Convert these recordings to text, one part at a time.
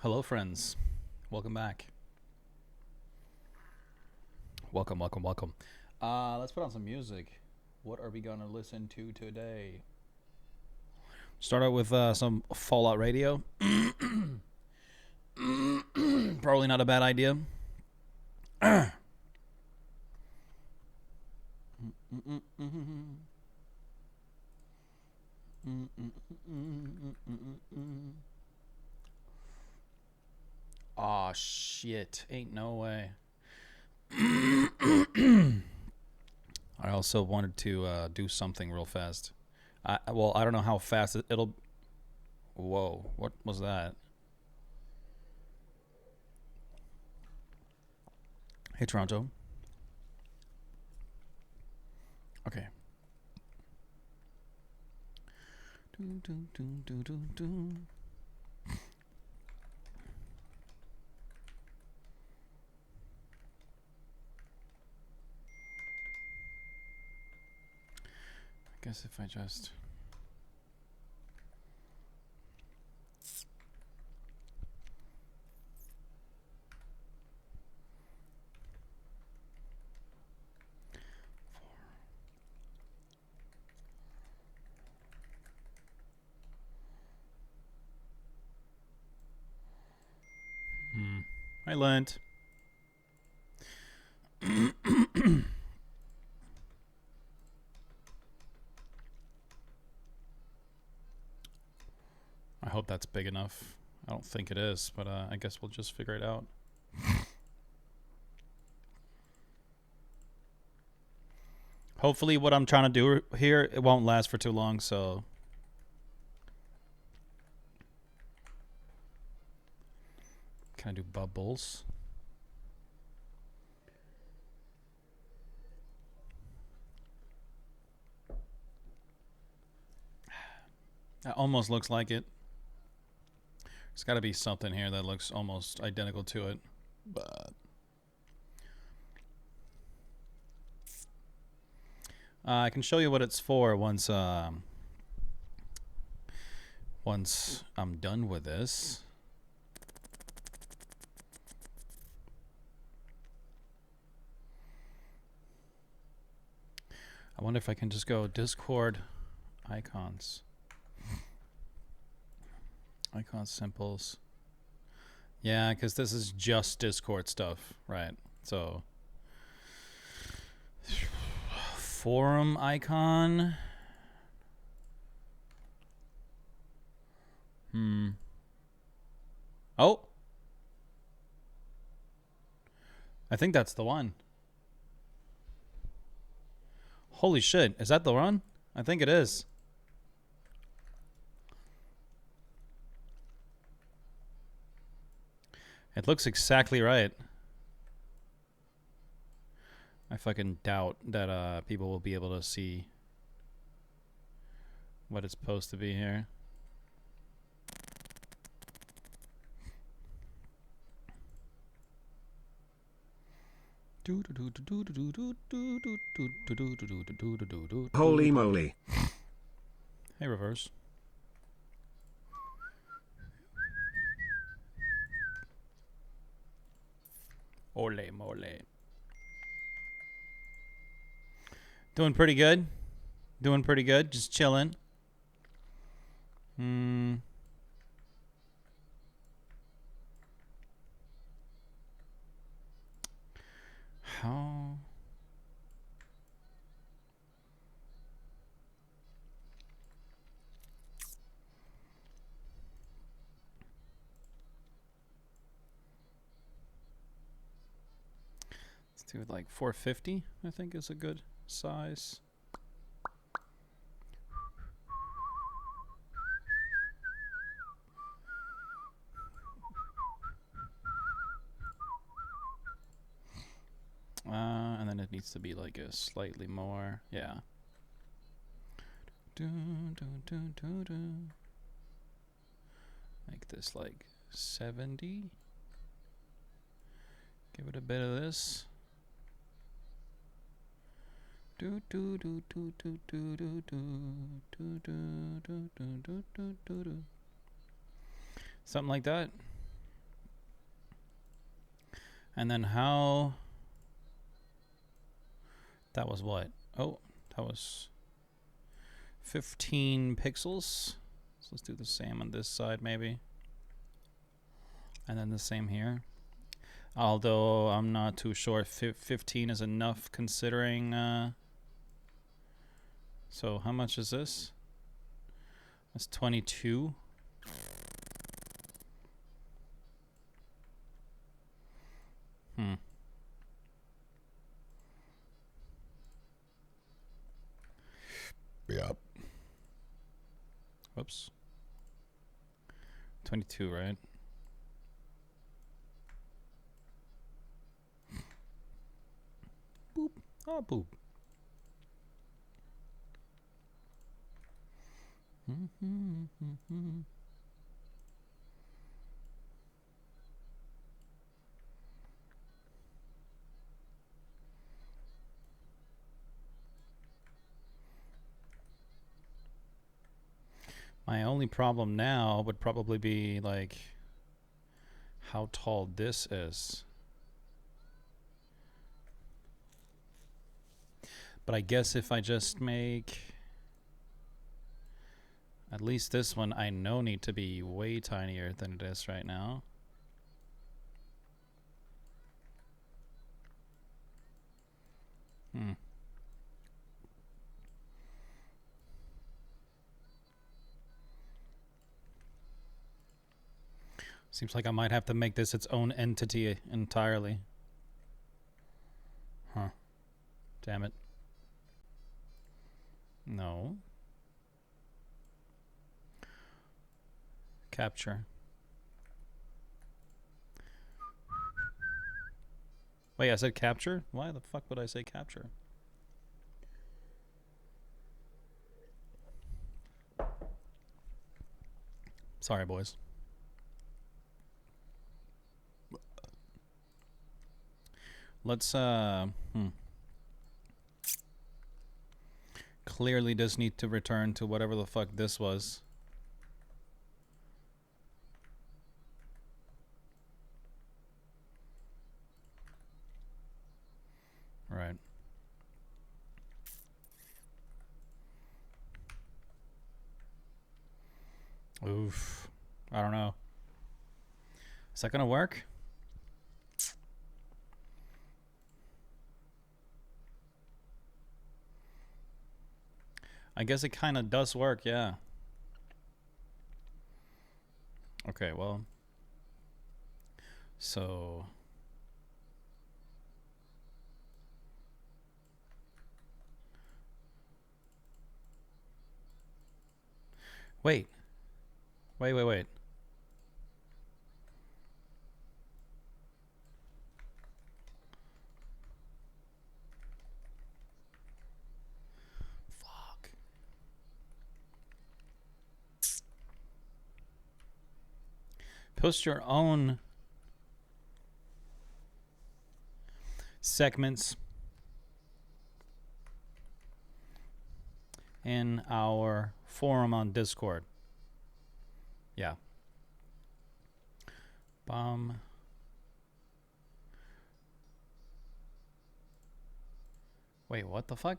Hello, friends. Welcome back. Welcome, welcome, welcome. Let's put on some music. What are we gonna listen to today? Start out with some Fallout Radio. Probably not a bad idea. Aw, shit. Ain't no way. I also wanted to do something real fast. I don't know how fast it'll. Whoa, what was that? Hey, Toronto. Okay. Do, do, do, do, do, do. I guess if I just. Hi, Lent. I hope that's big enough. I don't think it is, but I guess we'll just figure it out. Hopefully what I'm trying to do here, it won't last for too long, so... Can I do bubbles? That almost looks like it. There's got to be something here that looks almost identical to it, but... I can show you what it's for once I'm done with this. I wonder if I can just go Discord icons. Icon simples. Yeah, because this is just Discord stuff, right? So, forum icon. Oh! I think that's the one. Holy shit, is that the one? I think it is. It looks exactly right. I fucking doubt that people will be able to see what it's supposed to be here. Holy moly. Hey, reverse. Ole mole. Doing pretty good. Doing pretty good. Just chilling. How? Let's do it like 450, I think is a good size. And then it needs to be like a slightly more, yeah. Make this like 70. Give it a bit of this. Something like that. And then how... That was what? Oh, that was 15 pixels. So let's do the same on this side maybe. And then the same here. Although I'm not too sure if 15 is enough considering... So how much is this? That's 22. Yep. Whoops. 22, right? Boop. Oh, boop. My only problem now would probably be like how tall this is. But I guess if I just make at least this one, I know need to be way tinier than it is right now. Seems like I might have to make this its own entity entirely. Huh. Damn it. No. Capture. Wait, I said capture? Why the fuck would I say capture? Sorry, boys. Let's, Clearly does need to return to whatever the fuck this was. Right. Oof. I don't know. Is that gonna work? I guess it kind of does work, yeah. Okay, well. So... Wait. Wait. Fuck. Post your own segments in our forum on Discord. Yeah. Wait, what the fuck?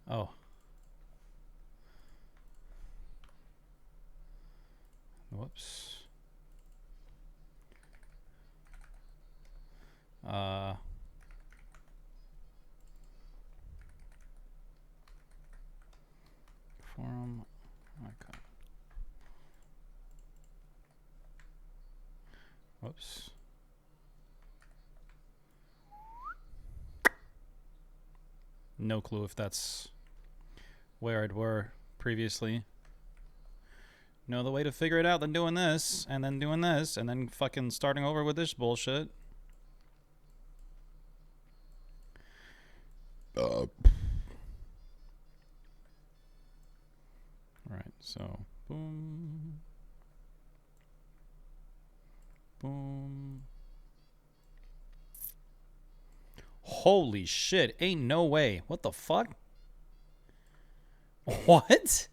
Oh. Whoops. Forum icon. Whoops. No clue if that's where it were previously. No other way to figure it out than doing this, and then doing this, and then fucking starting over with this bullshit. Alright, so boom. Boom. Holy shit, ain't no way. What the fuck? What?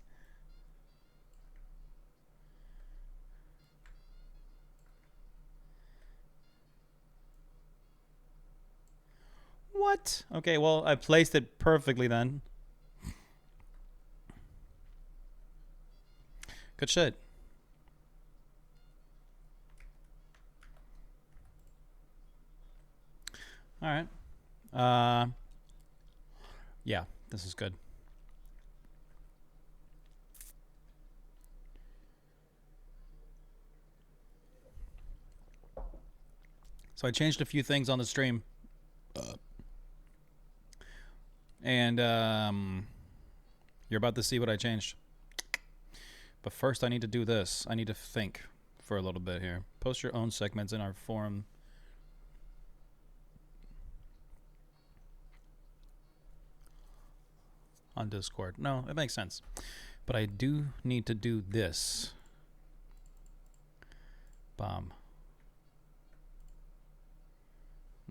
What? Okay, well, I placed it perfectly then. Good shit. All right. Yeah, this is good. So I changed a few things on the stream. And you're about to see what I changed. But first I need to do this. I need to think for a little bit here. Post your own segments in our forum. On Discord. No, it makes sense. But I do need to do this. Bomb.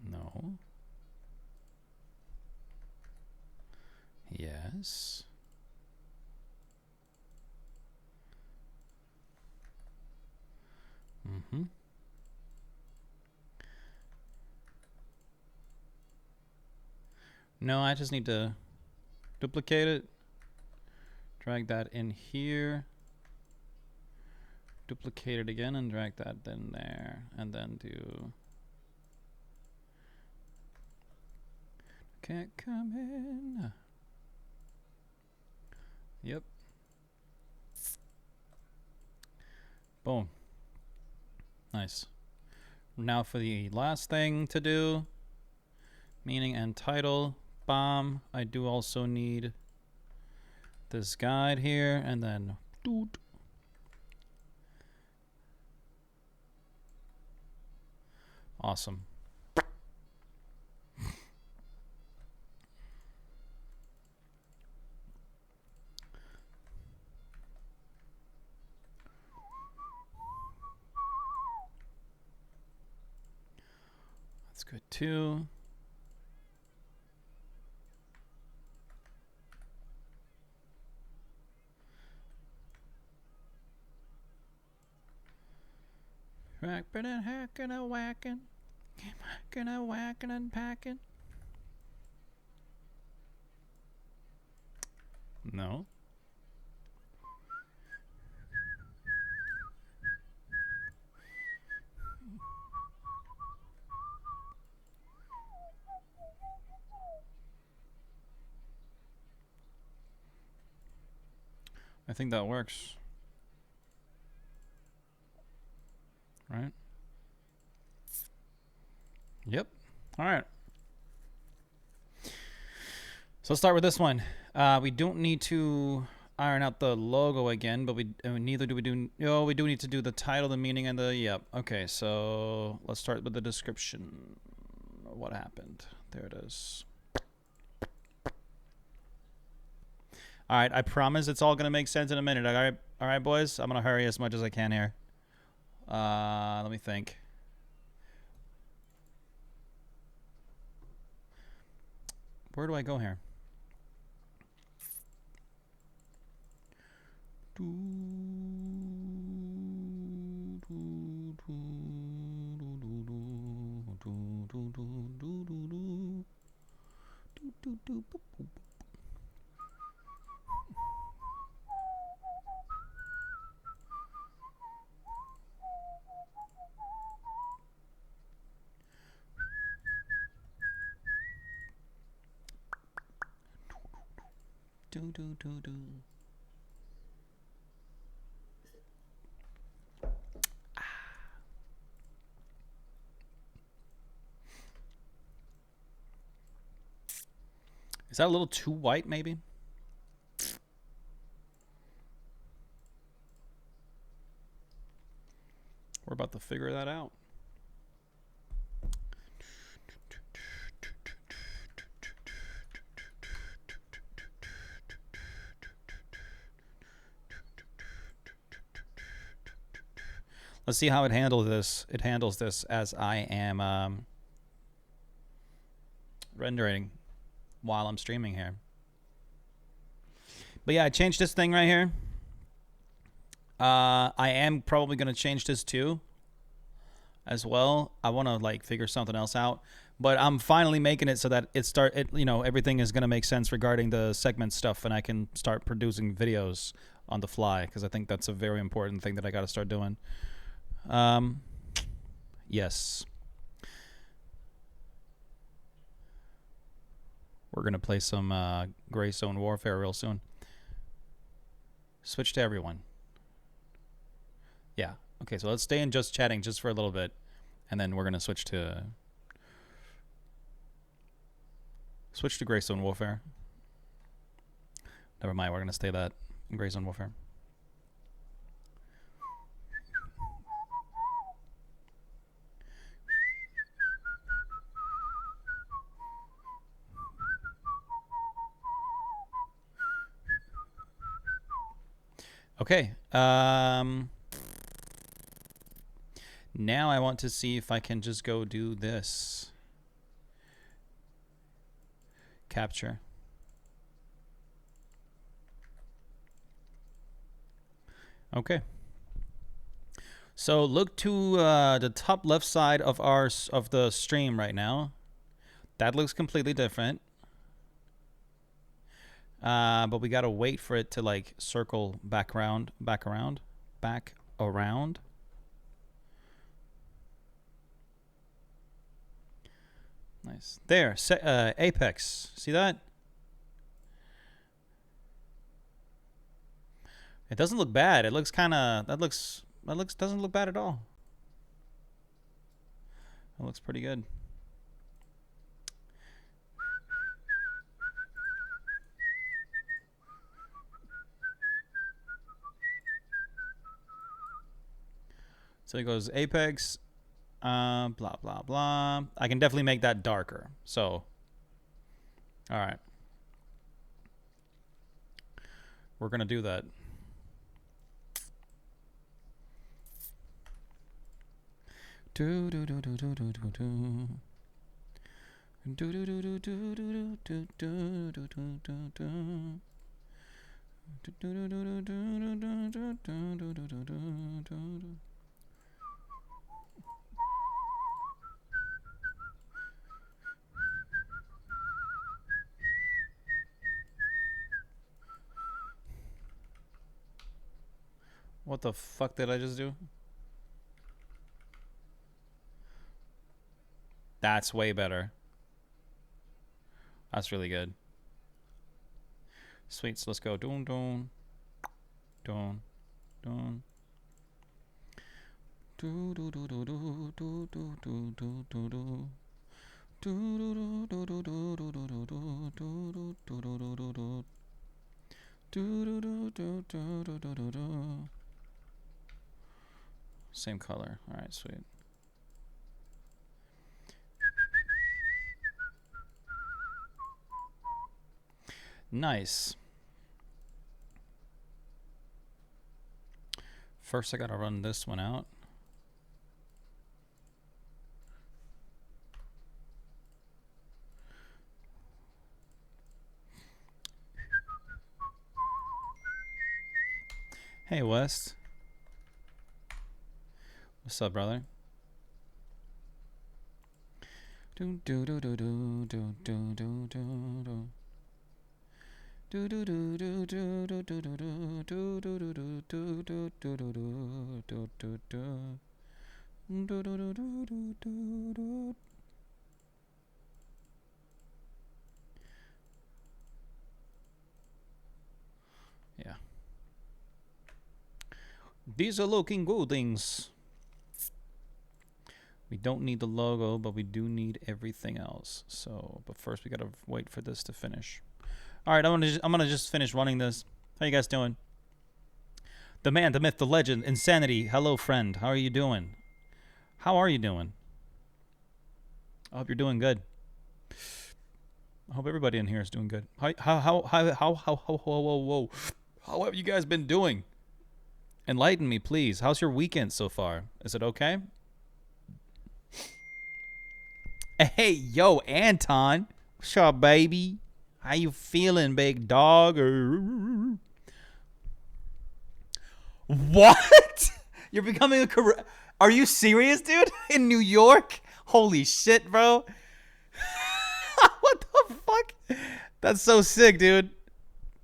No. Yes. Mm-hmm. No, I just need to duplicate it. Drag that in here. Duplicate it again and drag that in there. And then do... Can't come in. Yep. Boom. Nice. Now for the last thing to do. Meaning and title. Bomb. I do also need this guide here. And then... Doot. Awesome. That's good too. Racking and hacking and whacking. Hacking and whacking and packing. No. I think that works. Right? Yep. All right. So let's start with this one. We don't need to iron out the logo again, but neither do we do... Oh, we do need to do the title, the meaning, and the... Yep. Okay, so let's start with the description. What happened? There it is. All right, I promise it's all going to make sense in a minute. All right, boys? I'm going to hurry as much as I can here. Let me think. Where do I go here? Is that a little too white, maybe? We're about to figure that out. Let's see how it handles this. It handles this as I am rendering while I'm streaming here. But yeah, I changed this thing right here. I am probably gonna change this too, as well. I want to like figure something else out, but I'm finally making it so that everything is gonna make sense regarding the segment stuff, and I can start producing videos on the fly, because I think that's a very important thing that I got to start doing. Yes. We're going to play some Greystone Warfare real soon. Switch to everyone. Yeah. Okay, so let's stay in just chatting just for a little bit, and then we're going to switch to Greystone Warfare. Never mind, we're going to stay that in Greystone Warfare. Okay. Now I want to see if I can just go do this. Capture. Okay. So look to the top left side of the stream right now. That looks completely different. But we gotta wait for it to like circle back around. Nice. There, Apex. See that? It doesn't look bad. It looks kind of doesn't look bad at all. It looks pretty good. So it goes Apex, blah, blah, blah. I can definitely make that darker. So, all right. We're going to do that. What the fuck did I just do? That's way better. That's really good. Sweet, so let's go. Doon, doon. Doon. Doon. Do do do do do do do do do do do. Do do do do do do do do do do do do do do do do. Do do do do do do do do do. Same color. All right, sweet. Nice. First, I gotta run this one out. Hey, West. What's up, brother? Do do do do do do do do do do. Do do do do do do do do do do do do do do do do do do do do. Do do do do do do do. Yeah. These are looking good things. We don't need the logo, but we do need everything else. So, but first we gotta wait for this to finish. All right, I'm gonna just finish running this. How you guys doing? The man, the myth, the legend, Insanity. Hello, friend. How are you doing? How are you doing? I hope you're doing good. I hope everybody in here is doing good. How have you guys been doing? Enlighten me, please. How's your weekend so far? Is it okay? Hey, yo, Anton. What's up, baby? How you feeling, big dog? What? You're becoming a career. Are you serious, dude? In New York? Holy shit, bro. What the fuck? That's so sick, dude.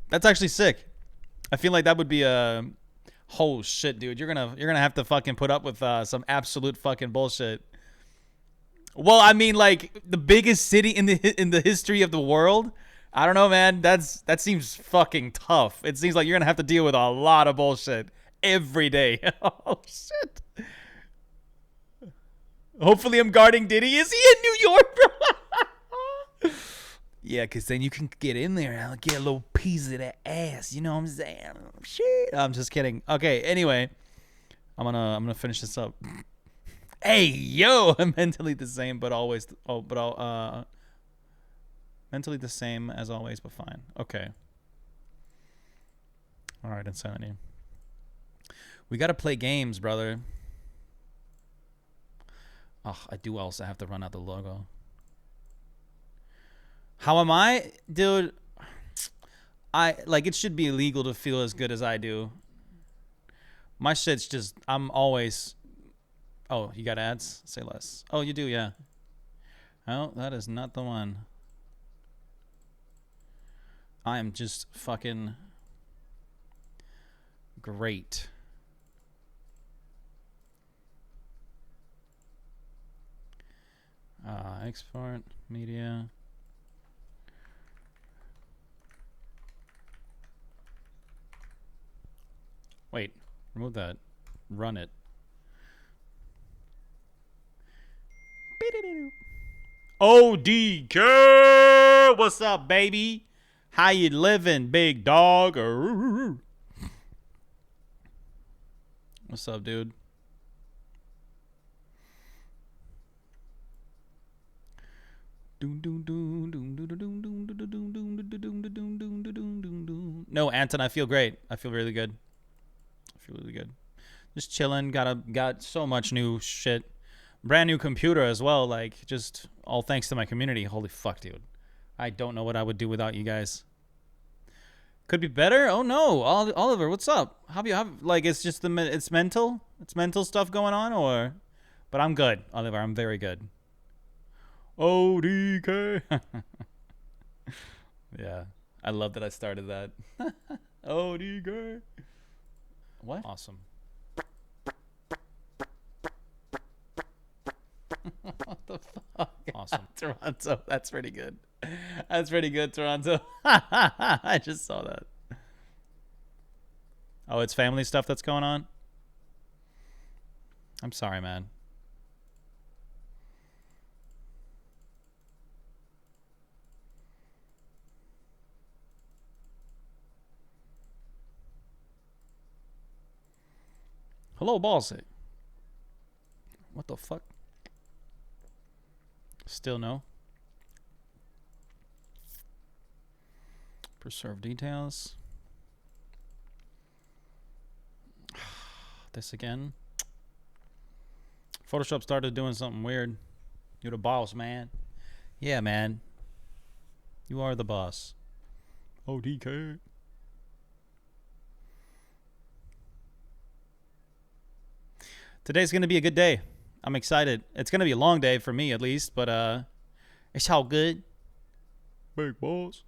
That's actually sick. I feel like that would be a whole shit, dude. You're gonna have to fucking put up with some absolute fucking bullshit. Well, I mean, like the biggest city in the history of the world. I don't know, man. That seems fucking tough. It seems like you're gonna have to deal with a lot of bullshit every day. Oh shit. Hopefully, I'm guarding Diddy. Is he in New York, bro? Yeah, because then you can get in there and I'll get a little piece of that ass. You know what I'm saying? Shit. I'm just kidding. Okay, anyway. I'm gonna finish this up. Hey, yo! I'm mentally the same, but always... mentally the same as always, but fine. Okay. Alright, Insanity. We gotta play games, brother. Oh, I do also have to run out the logo. How am I? Dude, it should be illegal to feel as good as I do. My shit's just, I'm always... Oh, you got ads? Say less. Oh, you do, yeah. Oh, that is not the one. I am just fucking great. Export, media. Wait, remove that. Run it. ODK! What's up, baby? How you living, big dog? What's up, dude? No, Anton, I feel great. I feel really good. I feel really good. Just chilling. Got so much new shit. Brand new computer as well. Like, just all thanks to my community. Holy fuck, dude. I don't know what I would do without you guys. Could be better? Oh no, Oliver, what's up? How do you have like? It's just it's mental. It's mental stuff going on, or? But I'm good, Oliver. I'm very good. ODK. Yeah, I love that I started that. ODK. What? Awesome. What the fuck? Awesome. Toronto. That's pretty good. That's pretty good, Toronto. I just saw that. Oh, it's family stuff that's going on? I'm sorry, man. Hello, Ballsy. What the fuck? Still no. Preserve details. This again. Photoshop started doing something weird. You're the boss, man. Yeah, man. You are the boss. ODK. Today's gonna be a good day. I'm excited. It's gonna be a long day for me at least, but it's all good. Big boss.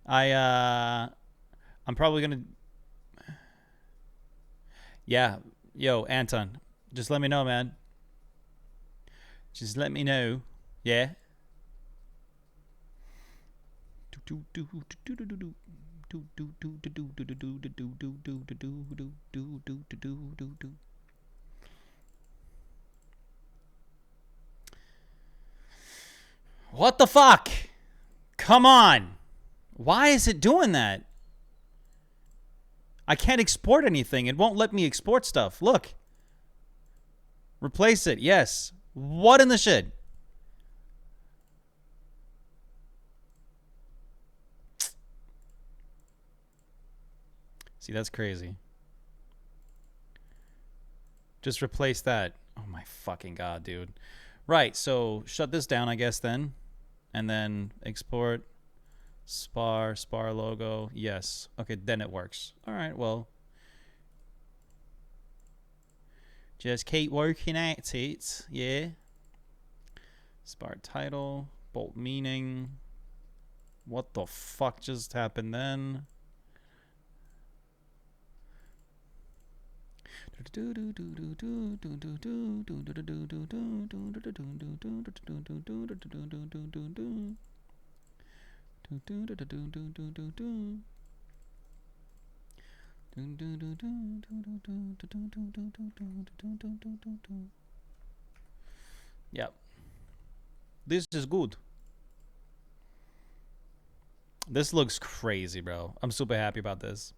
I'm probably gonna. Yeah, yo, Anton, just let me know, man. Just let me know. Yeah. What the fuck? Come on. Why is it doing that? I can't export anything. It won't let me export stuff. Look. Replace it. Yes. What in the shit? See, that's crazy. Just replace that. Oh my fucking god, dude. Right, so shut this down, I guess, then. And then export spar logo. Yes. Okay, then it works. All right, well. Just keep working at it. Yeah. Spark title. Bolt meaning. What the fuck just happened then? Yep. This is good. This looks crazy, bro. I'm super happy about this.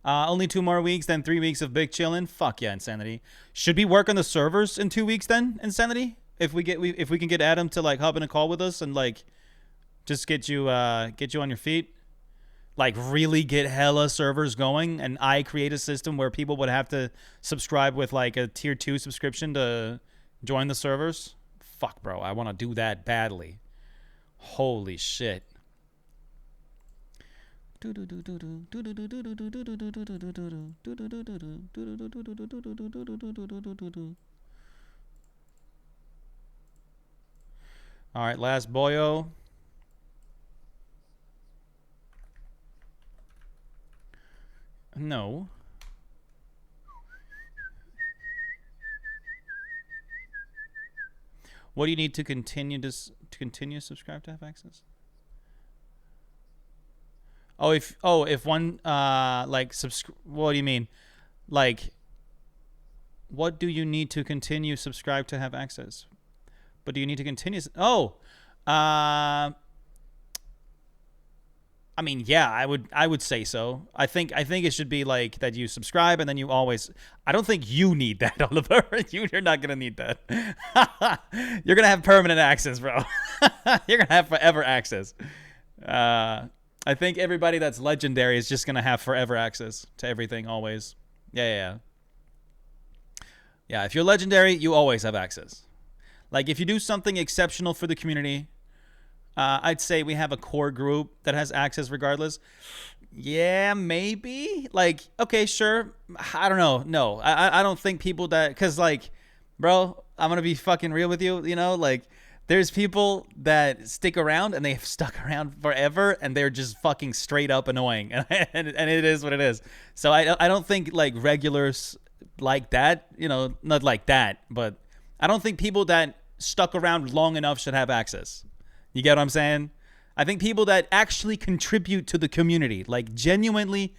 Only 2 more weeks, then 3 weeks of big chillin'. Fuck yeah, Insanity. Should we work on the servers in 2 weeks then, Insanity? If we can get Adam to like hop in a call with us and like just get you on your feet, like really get hella servers going, and I create a system where people would have to subscribe with like a tier 2 subscription to join the servers. Fuck, bro, I want to do that badly. Holy shit. All right, last boyo. No. What do you need to continue subscribe to have access? If one like what do you mean? Like, what do you need to continue subscribe to have access? But do you need to continue? I mean, yeah, I would say so. I think it should be like that you subscribe and then you always. I don't think you need that, Oliver. You're not gonna need that. You're gonna have permanent access, bro. You're gonna have forever access. I think everybody that's legendary is just gonna have forever access to everything always. Yeah. Yeah, if you're legendary, you always have access. Like if you do something exceptional for the community, I'd say we have a core group that has access regardless. Yeah, maybe. Like, okay, sure. I don't know. No, I don't think people that, because like, bro, I'm gonna be fucking real with you. You know, like. There's people that stick around and they've stuck around forever and they're just fucking straight up annoying and it is what it is. So I don't think like regulars like that, you know, not like that, but I don't think people that stuck around long enough should have access. You get what I'm saying? I think people that actually contribute to the community, like genuinely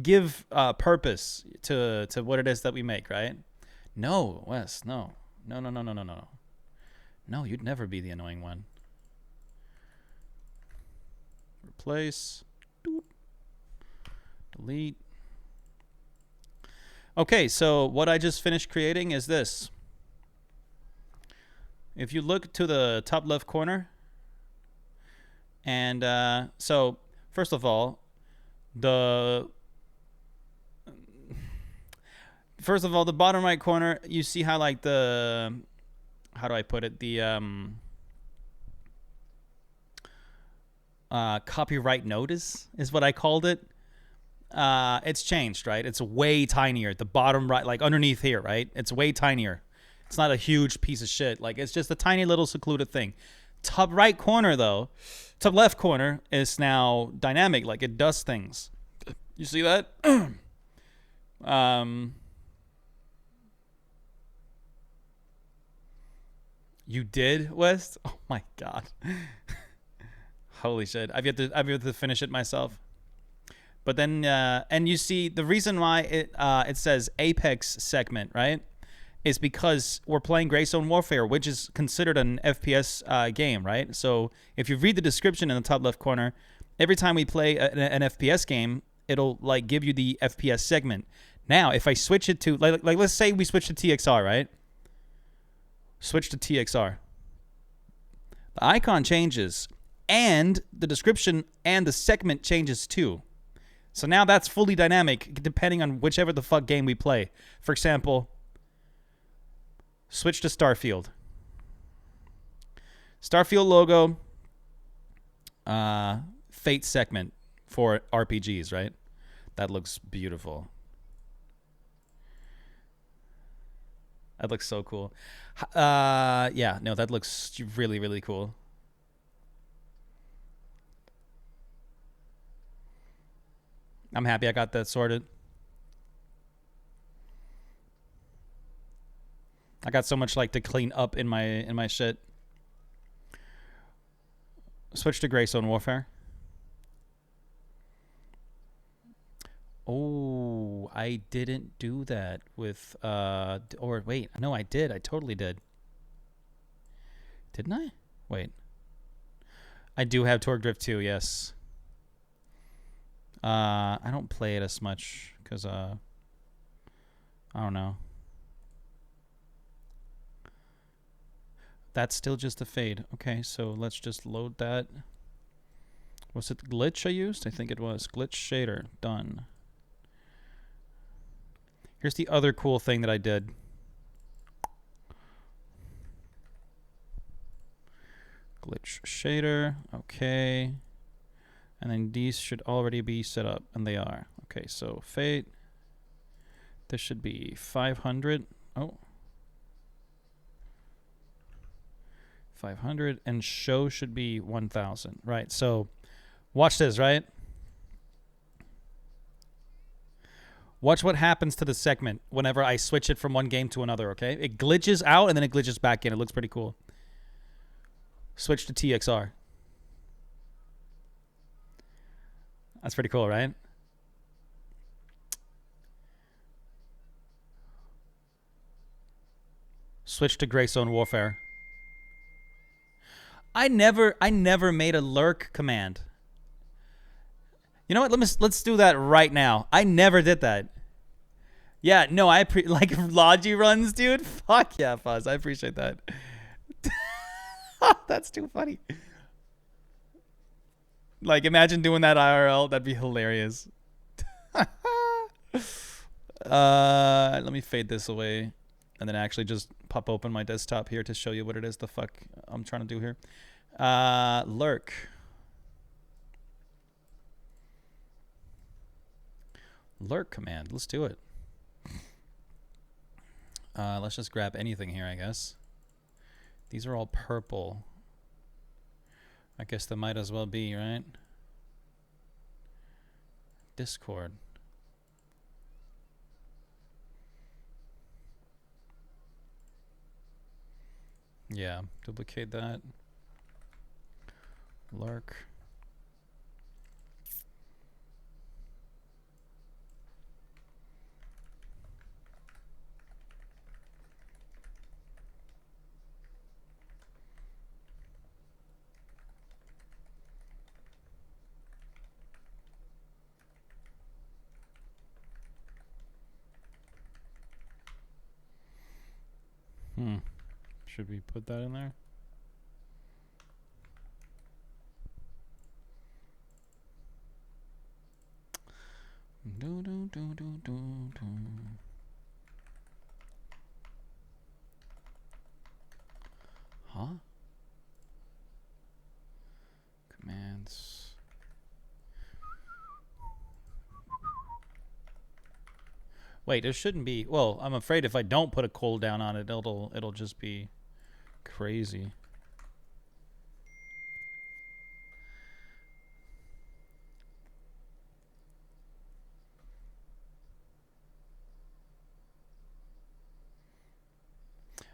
give purpose to what it is that we make, right? No, Wes, no. No, you'd never be the annoying one. Replace. Doop. Delete. Okay, so what I just finished creating is this. If you look to the top left corner, and so first of all, the bottom right corner, you see how like the, how do I put it? The copyright notice is what I called it. It's changed, right? It's way tinier. The bottom right, like underneath here, right? It's way tinier. It's not a huge piece of shit. Like it's just a tiny little secluded thing. Top right corner though, top left corner is now dynamic. Like it does things. You see that? You did, West? Oh my god. Holy shit. I've yet to finish it myself. But then and you see the reason why it says Apex segment, right? Is because we're playing Greystone Warfare, which is considered an FPS game, right? So if you read the description in the top left corner, every time we play an FPS game, it'll like give you the FPS segment. Now, if I switch it to like let's say we switch to TXR, right? Switch to TXR. The icon changes and the description and the segment changes too. So now that's fully dynamic depending on whichever the fuck game we play. For example, switch to Starfield. Starfield logo, Fate segment for RPGs, right? That looks beautiful. That looks so cool. Yeah, no, that looks really, really cool. I'm happy I got that sorted. I got so much like to clean up in my shit. Switch to Greystone Warfare. Oh, I didn't do that with or wait, no, I did. I totally did. Didn't I? Wait. I do have Torque Drift 2, yes. I don't play it as much cuz I don't know. That's still just a fade. Okay, so let's just load that. Was it glitch I used? I think it was. Glitch shader. Done. Here's the other cool thing that I did. Glitch shader. Okay. And then these should already be set up, and they are. Okay, so fade. This should be 500. Oh. 500. And show should be 1000. Right, so watch this, right? Watch what happens to the segment whenever I switch it from one game to another, okay? It glitches out and then it glitches back in. It looks pretty cool. Switch to TXR. That's pretty cool, right? Switch to Greystone Warfare. I never made a lurk command. You know what? Let's do that right now. I never did that. Yeah, no, like Logi runs, dude. Fuck yeah, Fuzz. I appreciate that. That's too funny. Like, imagine doing that IRL. That'd be hilarious. Let me fade this away, and then actually just pop open my desktop here to show you what it is the fuck I'm trying to do here. Lurk. Lurk command. Let's do it. Let's just grab anything here, I guess. These are all purple. I guess they might as well be, right? Discord. Yeah, duplicate that. Lurk. Should we put that in there? Huh? Commands. Wait, there shouldn't be. Well, I'm afraid if I don't put a cooldown on it, it'll just be crazy.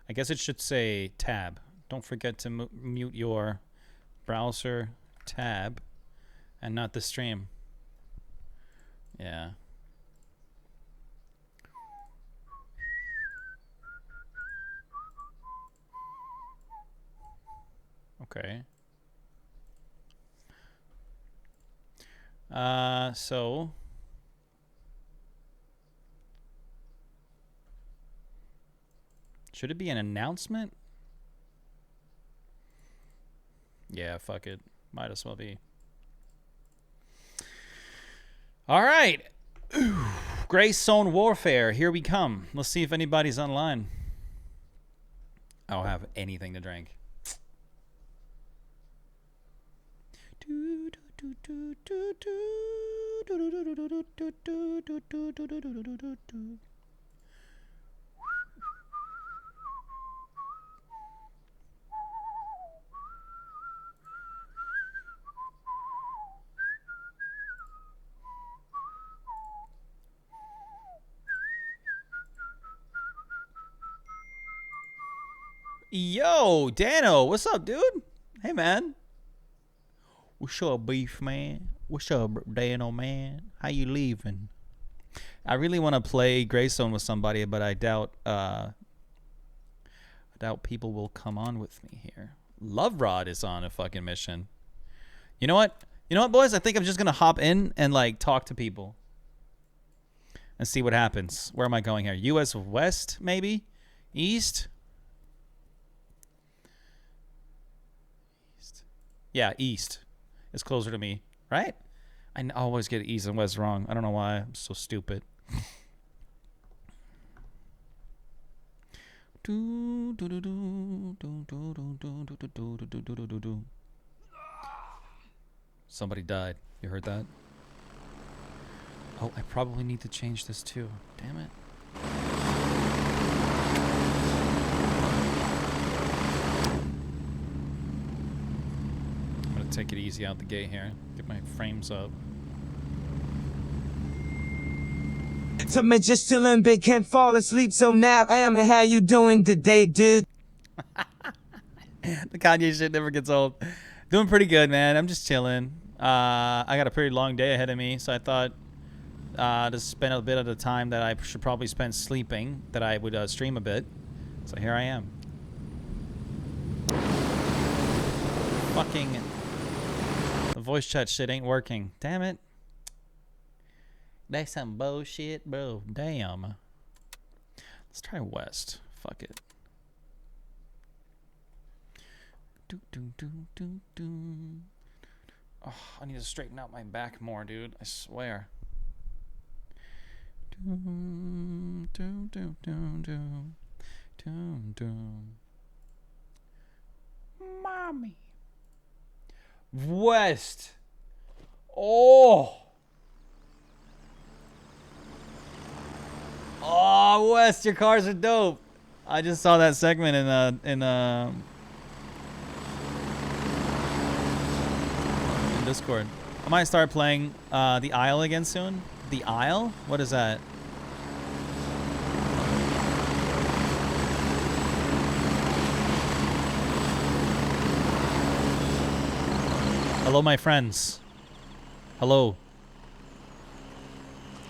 I guess it should say tab. Don't forget to mute your browser tab and not the stream. Yeah. Okay. So should it be an announcement? Yeah, fuck it. Might as well be. All right. Greystone Warfare. Here we come. Let's see if anybody's online. I don't have anything to drink. Yo, Dano, what's up, dude? Hey, man. What's up, beef, man? What's up, Dano, man? How you leaving? I really want to play Greystone with somebody, but I doubt people will come on with me here. Love Rod is on a fucking mission. You know what? You know what, boys? I think I'm just gonna hop in and like talk to people and see what happens. Where am I going here? U.S. West, maybe? East? Yeah, East. It's closer to me, right? I always get East and West wrong. I don't know why. I'm so stupid. Somebody died. You heard that? Oh, I probably need to change this too. Damn it. I'm gonna take it easy out the gate here. Get my frames up. So man, just chillin', big can't fall asleep. So now I am. How you doing today, dude? The Kanye shit never gets old. Doing pretty good, man. I'm just chilling. I got a pretty long day ahead of me, so I thought to spend a bit of the time that I should probably spend sleeping, that I would stream a bit. So here I am. Fucking the voice chat shit ain't working. Damn it. That's some bullshit, bro. Damn. Let's try West. Fuck it. Oh, I need to straighten out my back more, dude. I swear. Mommy. West. Oh. Oh, West, your cars are dope. I just saw that segment in Discord. I might start playing The Isle again soon. The Isle? What is that? Hello, my friends. Hello.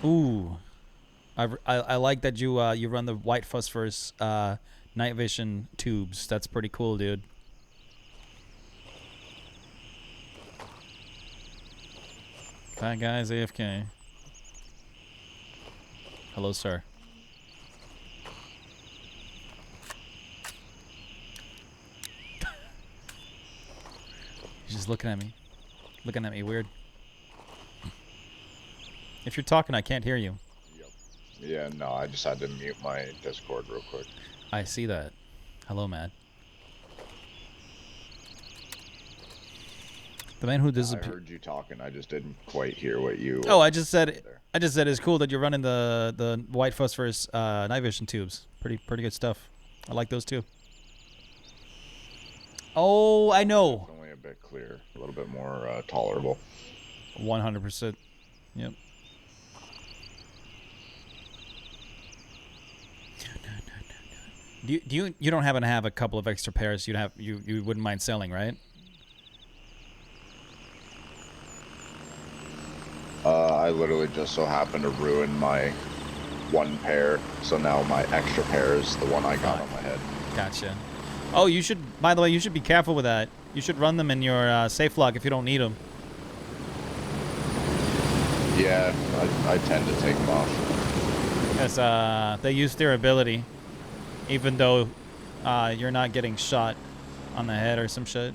Ooh. I like that you run the white phosphorus night vision tubes. That's pretty cool, dude. That guy's AFK. Hello, sir. He's just looking at me. Looking at me weird. If you're talking, I can't hear you. Yep. Yeah, no, I just had to mute my Discord real quick. I see that. Hello, man. The man who I disappeared. heard you talking. I just didn't quite hear what you. Oh, I just said it's cool that you're running the white phosphorus night vision tubes. Pretty good stuff. I like those too. Oh, I know. It's only a bit clear, a little bit more tolerable. 100%. Yep. Do you don't happen to have a couple of extra pairs you wouldn't mind selling, right? I literally just so happened to ruin my one pair, so now my extra pair is the one I got on my head. Gotcha. Oh, you should. By the way, you should be careful with that. You should run them in your safe lock if you don't need them. Yeah, I tend to take them off. Because they use their ability, even though you're not getting shot on the head or some shit.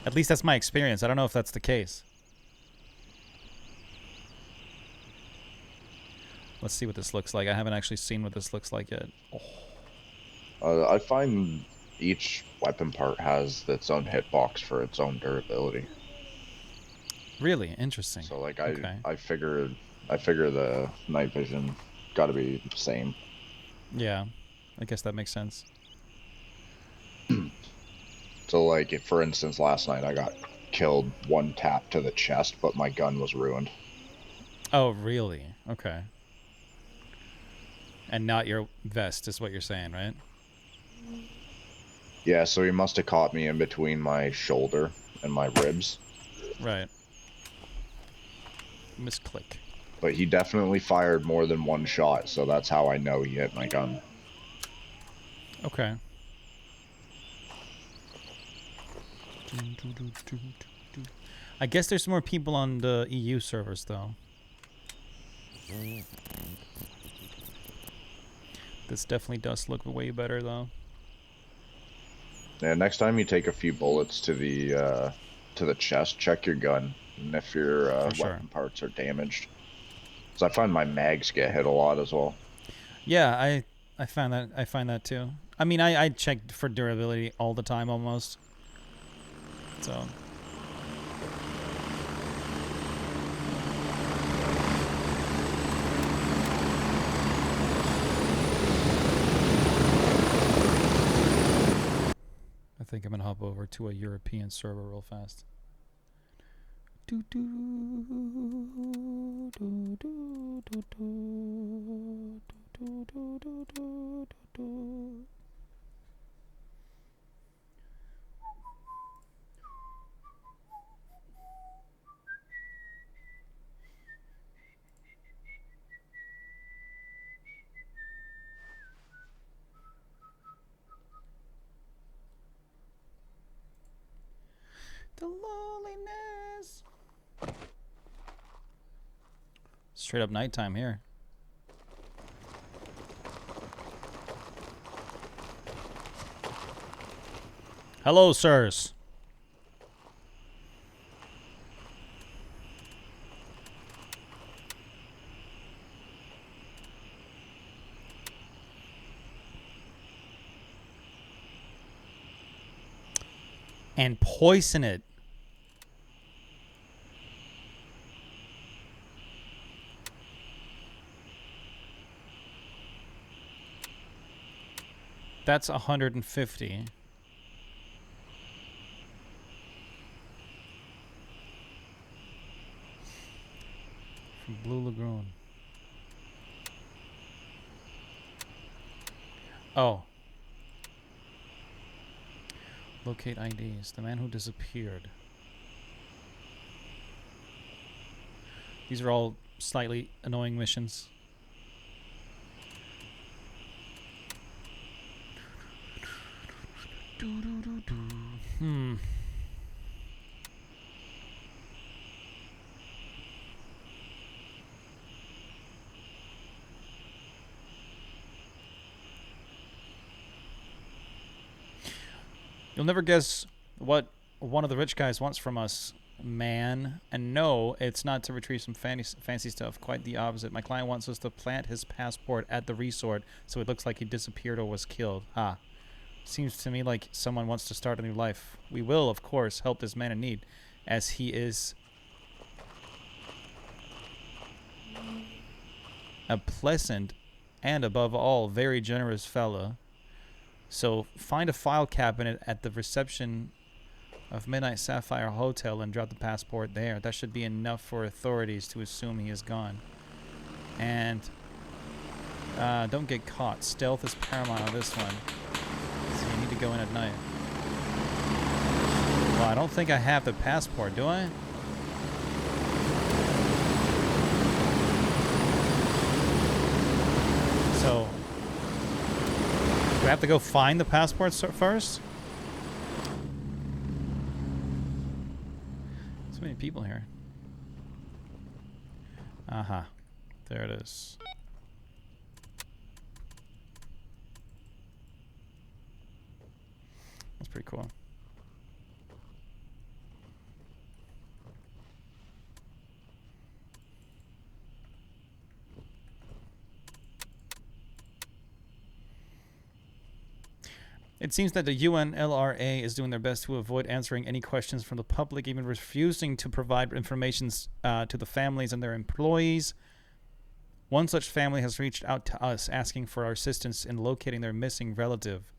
At least that's my experience. I don't know if that's the case. Let's see what this looks like. I haven't actually seen what this looks like yet. Oh. I find each weapon part has its own hitbox for its own durability. Really interesting. So like Okay. I figure the night vision got to be the same. Yeah, I guess that makes sense. So like if, for instance, last night I got killed one tap to the chest, but my gun was ruined. Oh, really? Okay. And not your vest is what you're saying, right? Yeah, so he must have caught me in between my shoulder and my ribs. Right. Misclick. But he definitely fired more than one shot, so that's how I know he hit my gun. Okay. I guess there's more people on the EU servers, though. This definitely does look way better, though. Yeah, next time you take a few bullets to the chest, check your gun, and if your weapon parts are damaged. Because I find my mags get hit a lot as well. Yeah, I find that too. I mean, I check for durability all the time almost. So. I think I'm gonna hop over to a European server real fast. Do do do do do do do do do do do. The loneliness. Straight up nighttime here. Hello, sirs. And poison it. That's 150. From Blue Lagoon. Oh. Locate IDs. The man who disappeared. These are all slightly annoying missions. Hmm. You'll never guess what one of the rich guys wants from us, man. And no, it's not to retrieve some fancy stuff. Quite the opposite. My client wants us to plant his passport at the resort so it looks like he disappeared or was killed. Ah. Seems to me like someone wants to start a new life. We will, of course, help this man in need, as he is a pleasant and, above all, very generous fellow. So find a file cabinet at the reception of Midnight Sapphire Hotel and drop the passport there. That should be enough for authorities to assume he is gone. And don't get caught. Stealth is paramount on this one. So you need to go in at night. Well, I don't think I have the passport, do I? So, do I have to go find the passport first? So many people here. Uh-huh. There it is. That's pretty cool. It seems that the UNLRA is doing their best to avoid answering any questions from the public, even refusing to provide information to the families and their employees. One such family has reached out to us asking for our assistance in locating their missing relative.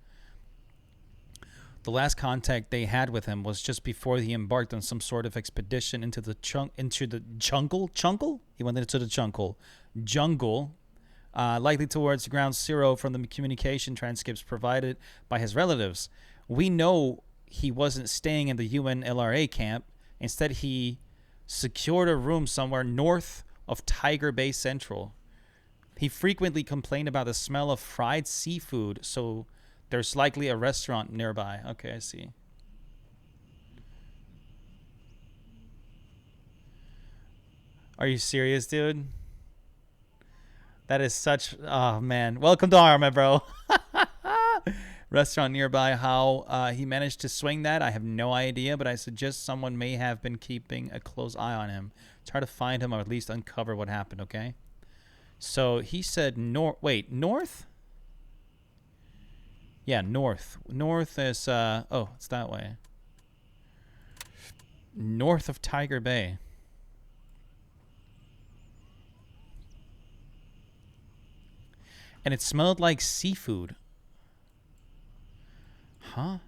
The last contact they had with him was just before he embarked on some sort of expedition into the jungle. Jungle? He went into the jungle. likely towards ground zero from the communication transcripts provided by his relatives. We know he wasn't staying in the UN LRA camp. Instead, he secured a room somewhere north of Tiger Bay Central. He frequently complained about the smell of fried seafood, so there's likely a restaurant nearby. Okay, I see. Are you serious, dude? That is such... Oh, man. Welcome to Arma, bro. Restaurant nearby. How he managed to swing that, I have no idea, but I suggest someone may have been keeping a close eye on him. Try to find him or at least uncover what happened, okay? So he said north. Wait, north? Yeah, north. North is... oh, it's that way. North of Tiger Bay. And it smelled like seafood. Huh?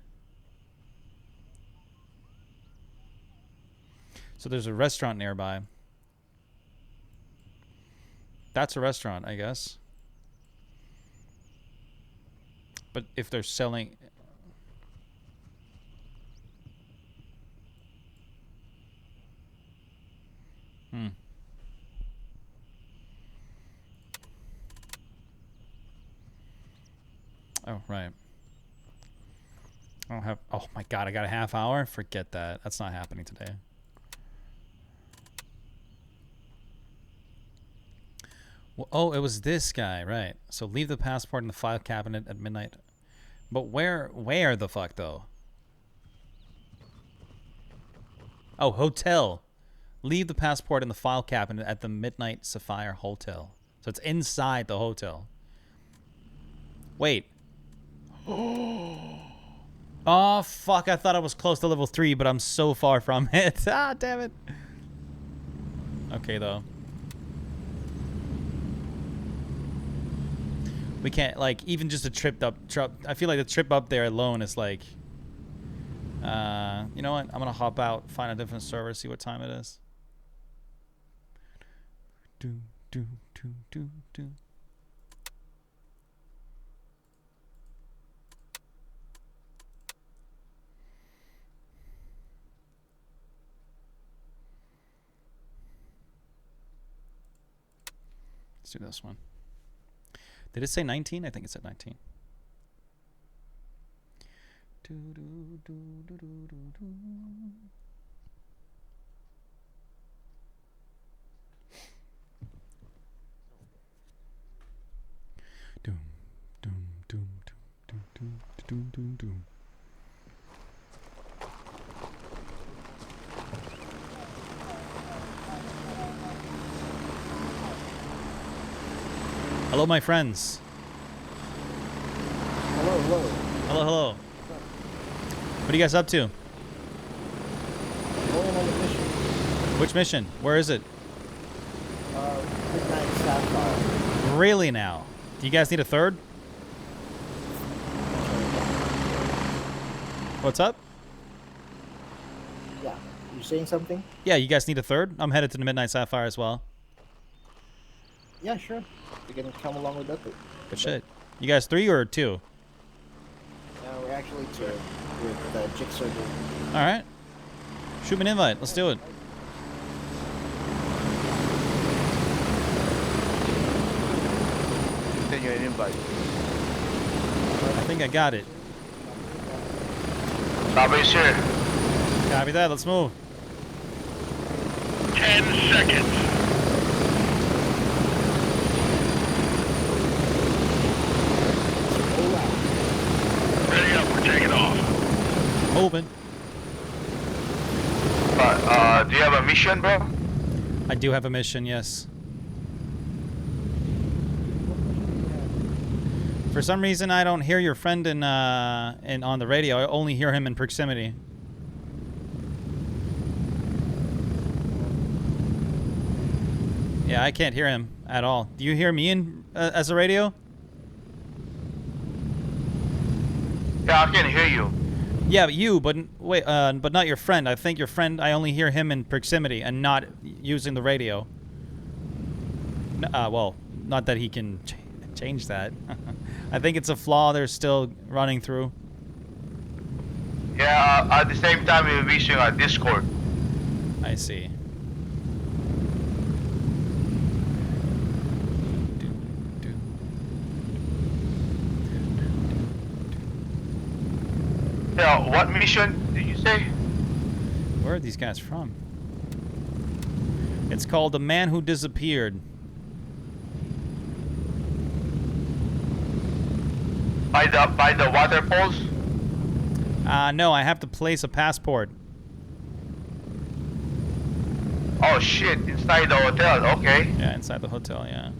So there's a restaurant nearby. That's a restaurant, I guess. But if they're selling... Oh, right. I don't have... Oh, my God. I got a half hour? Forget that. That's not happening today. Well, oh, it was this guy. Right. So leave the passport in the file cabinet at midnight. But where the fuck, though? Oh, hotel. Leave the passport in the file cabinet at the Midnight Sapphire Hotel. So it's inside the hotel. Wait. Oh, fuck. I thought I was close to level 3, but I'm so far from it. Ah, damn it. Okay, though. We can't, like, even just a trip up. I feel like the trip up there alone is like... you know what? I'm going to hop out, find a different server, see what time it is. Do, do, do, do, do. Let's do this one. Did it say 19? I think it said 19. Do, do, do, do, do, do, do. Doom, doom, doom, doom, doom, doom, doom, doom. Hello, my friends. Hello, hello. Hello, hello. What are you guys up to? Going on the mission. Which mission? Where is it? Midnight Sapphire. Really now? Do you guys need a third? What's up? Yeah. You saying something? Yeah, you guys need a third? I'm headed to the Midnight Sapphire as well. Yeah, sure. You're gonna come along with that. Good shit. You guys 3 or 2? We're actually 2 with the Jigsaw dude. All right. Shoot me an invite. Let's do it. Send you an invite. I think I got it. Starbase here. Copy that. Let's move. 10 seconds. Ready up. We're taking off. Moving. Do you have a mission, bro? I do have a mission, yes. For some reason, I don't hear your friend in on the radio. I only hear him in proximity. Yeah, I can't hear him at all. Do you hear me in as a radio? Yeah, I can hear you. Yeah, but you, but wait, but not your friend. I think your friend. I only hear him in proximity and not using the radio. Well, not that he can Change that. I think it's a flaw they're still running through. Yeah, at the same time we're using our Discord. I see. Yeah, what mission did you say? Where are these guys from? It's called The Man Who Disappeared. By the waterfalls? No, I have to place a passport. Oh shit, inside the hotel, okay. Yeah, inside the hotel, yeah.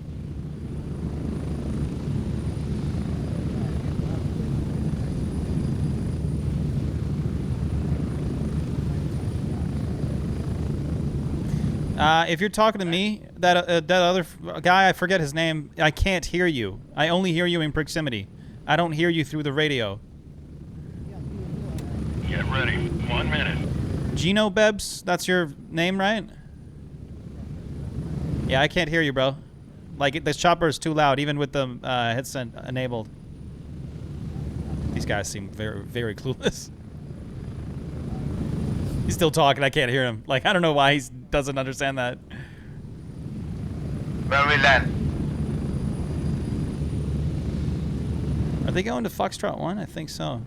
If you're talking to me, that other guy, I forget his name, I can't hear you. I only hear you in proximity. I don't hear you through the radio. Get ready. 1 minute. Gino Bebs, that's your name, right? Yeah, I can't hear you, bro. Like, this chopper is too loud, even with the headset enabled. These guys seem very, very clueless. He's still talking, I can't hear him. Like, I don't know why he doesn't understand that. Where we land? Are they going to Foxtrot 1? I think so.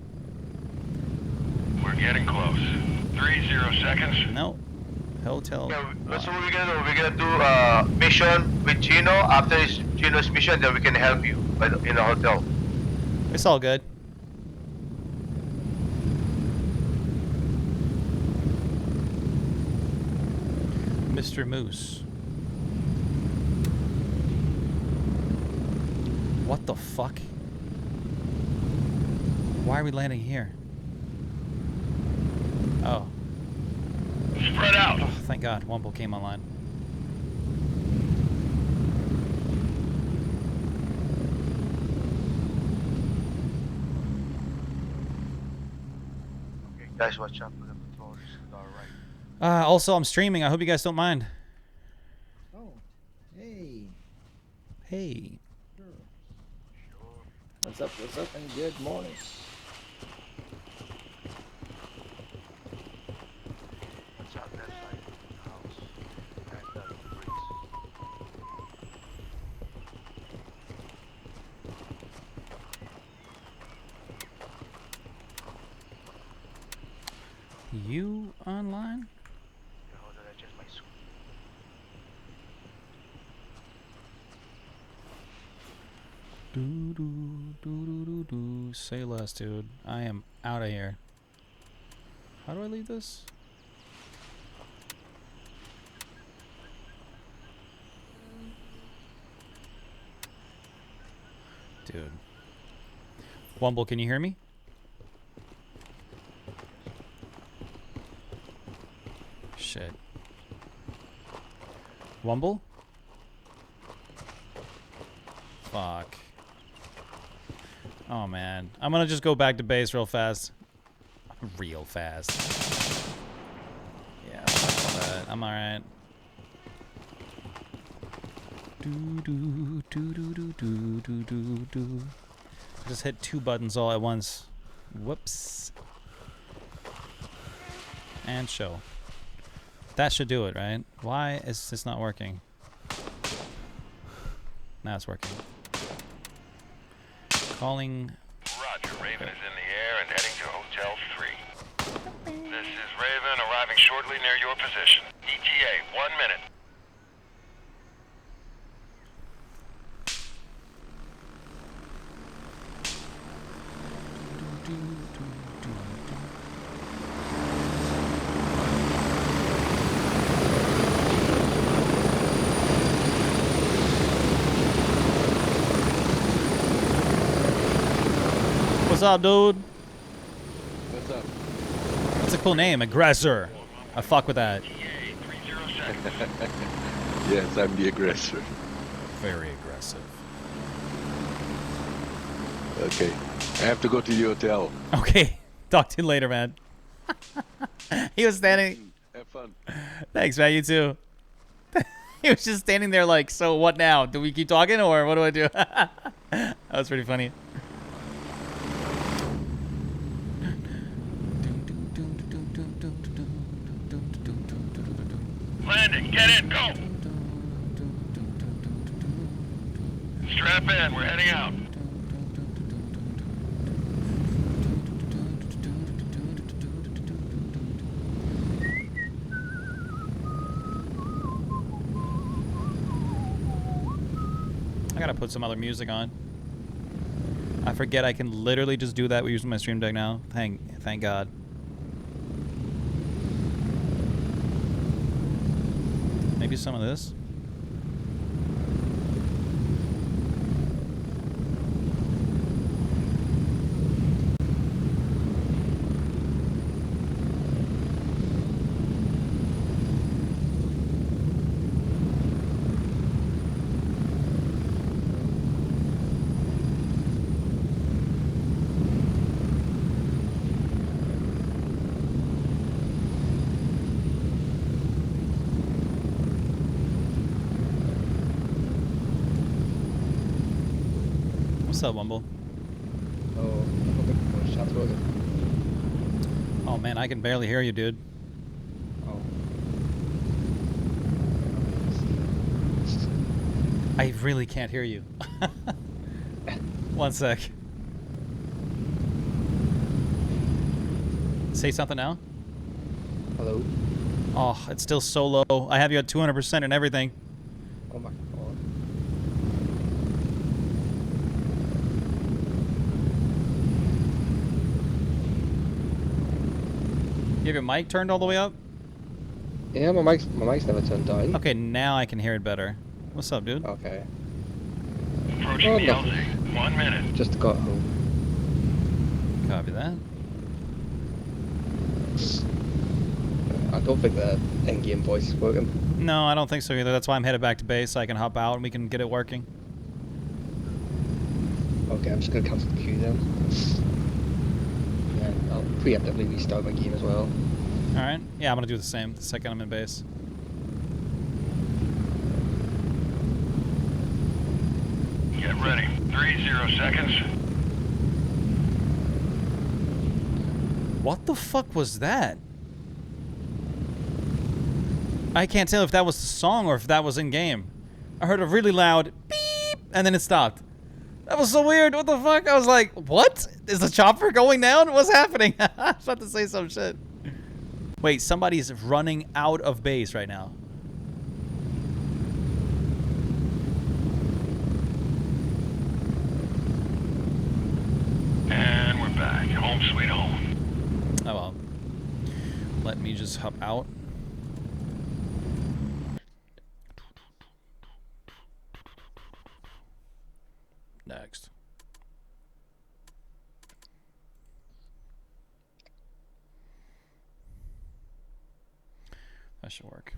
We're getting close. 30 seconds. No. Hotel. Yeah, that's what we're gonna do. We're gonna do mission with Gino. After Gino's mission, then we can help you in the hotel. It's all good. Mr. Moose. What the fuck? Why are we landing here? Oh. Spread out. Oh, thank God, Wumble came online. Okay, guys, watch out for the patrols. Alright. Also, I'm streaming. I hope you guys don't mind. Oh, hey. Hey. What's up, and good morning. Watch out that side of the house. And the bricks. You online? Yeah, hold on, I just my screen. Do do do do do do. Say less, dude. I am out of here. How do I leave this? Dude. Wumble, can you hear me? Shit. Wumble? Fuck. Oh man. I'm gonna just go back to base real fast. Real fast. Yeah, fuck all that. I'm alright. Do do do do do do do do do. Just hit 2 buttons all at once. Whoops. And show. That should do it, right? Why is this not working? Now it's working. Calling. Roger, Raven is in the air and heading to Hotel 3. This is Raven arriving shortly near your position. ETA, 1 minute. What's up, dude? What's up? That's a cool name, Aggressor. I fuck with that. Yes, I'm the aggressor. Very aggressive. Okay. I have to go to the hotel. Okay. Talk to you later, man. He was standing. Have fun. Thanks, man. You too. He was just standing there like, so what now? Do we keep talking or what do I do? That was pretty funny. Landing, get in, go! Strap in, we're heading out. I gotta put some other music on. I forget I can literally just do that using my Stream Deck now. Thank God. Maybe some of this. What's up, Wumble? Oh man, I can barely hear you, dude. I really can't hear you. One sec. Say something now. Hello. Oh, it's still so low. I have you at 200% and everything. Oh my god. You have your mic turned all the way up? Yeah, my mic's never turned down. Okay, now I can hear it better. What's up, dude? Okay. Approaching the nothing. LZ. 1 minute. Just got home. Copy that. I don't think the in-game voice is working. No, I don't think so either. That's why I'm headed back to base so I can hop out and we can get it working. Okay, I'm just gonna cancel the queue then. Yeah, I'll preemptively restart my game as well. Alright. Yeah, I'm gonna do the same the second I'm in base. Get ready. 30 seconds. What the fuck was that? I can't tell if that was the song or if that was in game. I heard a really loud beep and then it stopped. That was so weird. What the fuck? I was like, what? Is the chopper going down? What's happening? I was about to say some shit. Wait, somebody's running out of base right now. And we're back. Home sweet home. Oh well. Let me just hop out. Next. That should work.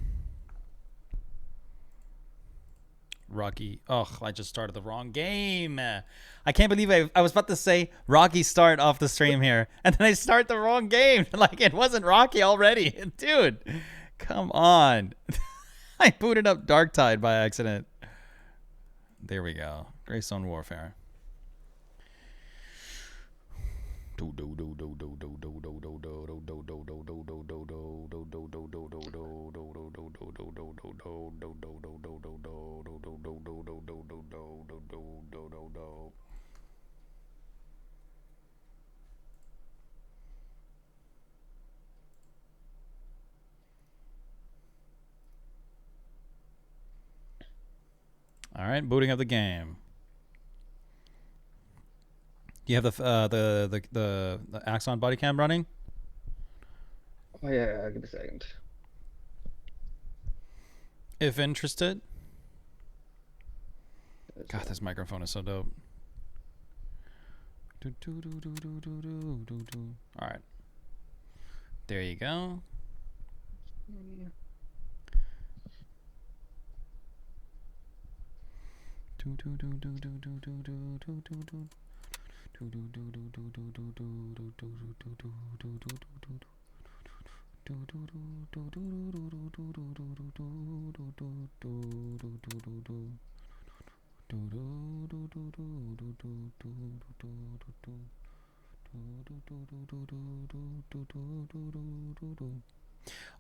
Rocky. Ugh, I just started the wrong game. I can't believe I was about to say Rocky start off the stream here. And then I start the wrong game. Like, it wasn't Rocky already. Dude, come on. I booted up Darktide by accident. There we go. Greystone Warfare. All right, booting up the game. You have the Axon body cam running? Oh yeah, give me a second. If interested. God, this microphone is so dope. All right. There you go.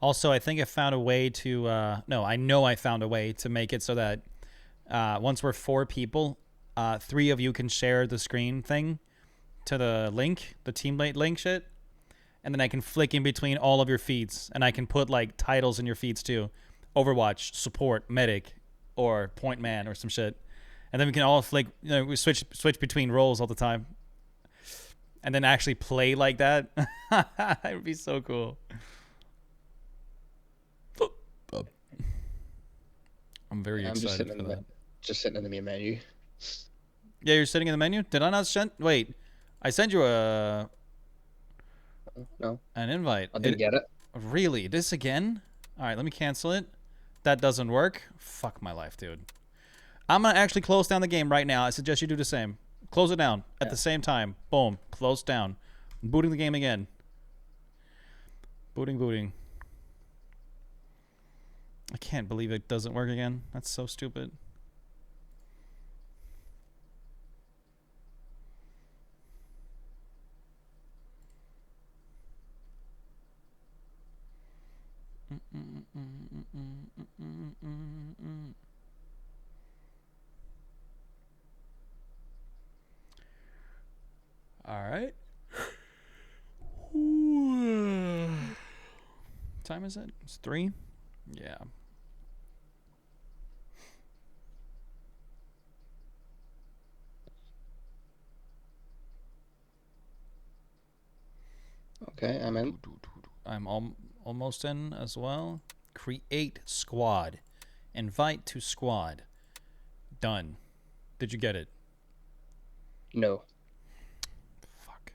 Also, I think I found a way to, no, I know I found a way to make it so that once we're 4 people, 3 of you can share the screen thing to the link, the teammate link shit. And then I can flick in between all of your feeds. And I can put, like, titles in your feeds, too. Overwatch, support, medic, or point man, or some shit. And then we can all flick, you know, we switch between roles all the time. And then actually play like that. It would be so cool. I'm very excited for that. Just sitting in the main menu. Yeah, you're sitting in the menu? Did I not send? Wait, I sent you an invite. I didn't get it. Really? This again? All right, let me cancel it. That doesn't work. Fuck my life, dude. I'm going to actually close down the game right now. I suggest you do the same. Close it down at the same time. Boom. Close down. Booting the game again. Booting. I can't believe it doesn't work again. That's so stupid. All right. Time is it? It's 3? Yeah. Okay, I'm in. I'm almost in as well. Create squad. Invite to squad. Done. Did you get it? No. Fuck.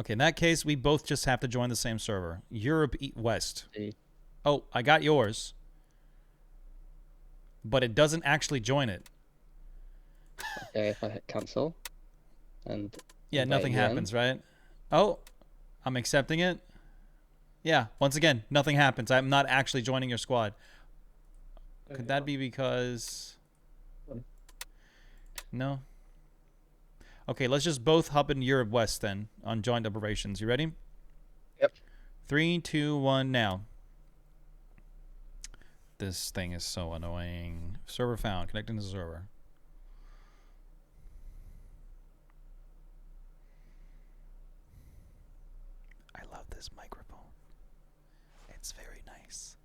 Okay, in that case, we both just have to join the same server. Europe West. Oh, I got yours. But it doesn't actually join it. Okay, if I hit cancel. And yeah, nothing happens, right? Oh, I'm accepting it. Yeah, once again, nothing happens. I'm not actually joining your squad. Could that be because... No? Okay, let's just both hop in Europe West then on joint operations. You ready? Yep. 3, 2, 1, now. This thing is so annoying. Server found. Connecting to the server. I love this microphone. It's very nice.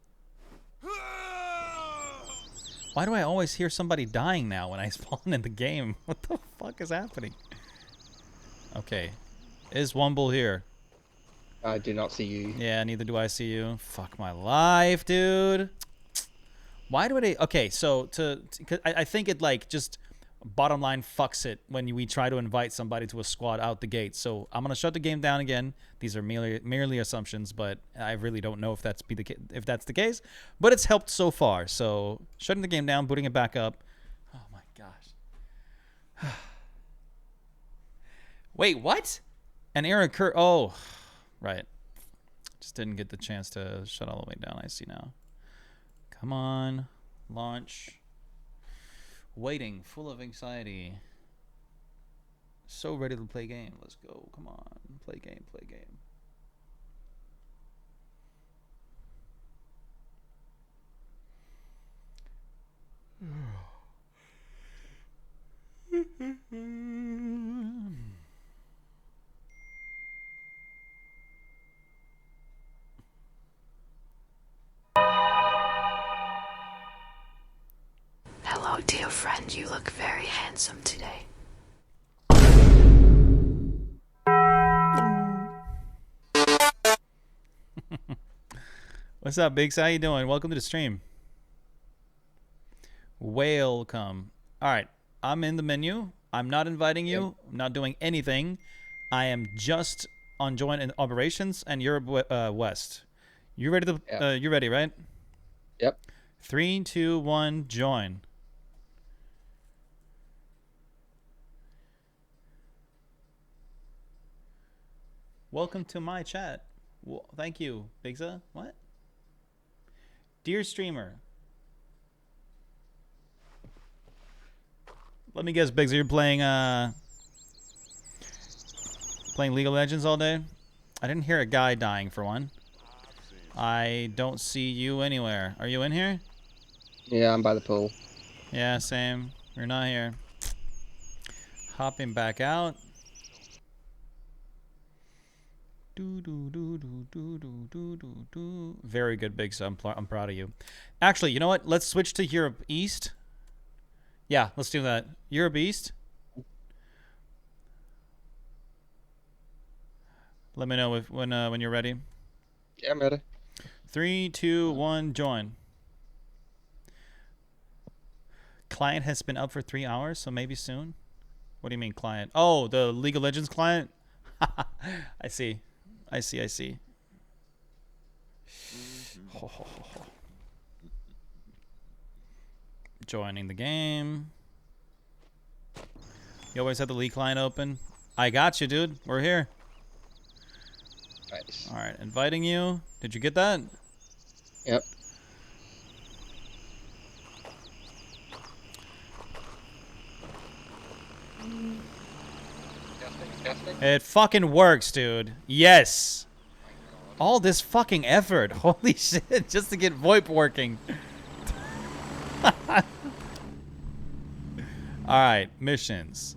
Why do I always hear somebody dying now when I spawn in the game? What the fuck is happening? Okay. Is Wumble here? I do not see you. Yeah, neither do I see you. Fuck my life, dude. Why do they... Okay, so I think it, like, just bottom line fucks it when we try to invite somebody to a squad out the gate. So I'm going to shut the game down again. These are merely assumptions, but I really don't know if that's the case. But it's helped so far. So shutting the game down, booting it back up. Oh, my gosh. Wait, what? An error occurred. Oh, right. Just didn't get the chance to shut all the way down. I see now. Come on. Launch. Waiting. Full of anxiety. So ready to play game. Let's go. Come on. Play game. Play game. Hello, dear friend. You look very handsome today. What's up, Biggs? How you doing? Welcome to the stream. Welcome. All right. I'm in the menu. I'm not inviting you. I'm not doing anything. I am just on joint operations and Europe West. You ready to? You ready, right? Yep. 3, 2, 1, join. Welcome to my chat. Well, thank you, Bigza. What? Dear streamer. Let me guess, Biggs, are you playing League of Legends all day? I didn't hear a guy dying for one. I don't see you anywhere. Are you in here? Yeah, I'm by the pool. Yeah, same. You're not here. Hopping back out. Very good, Big. So I'm proud of you. Actually, you know what? Let's switch to Europe East. Yeah, let's do that. Europe East. Let me know when you're ready. Yeah, I'm ready. 3, 2, 1, join. Client has been up for 3 hours, so maybe soon. What do you mean, client? Oh, the League of Legends client? I see. I see. Joining the game. You always have the League client open. I got you, dude. We're here. Nice. All right, inviting you. Did you get that? Yep. It fucking works, dude. Yes. All this fucking effort. Holy shit, just to get VoIP working. Alright, missions.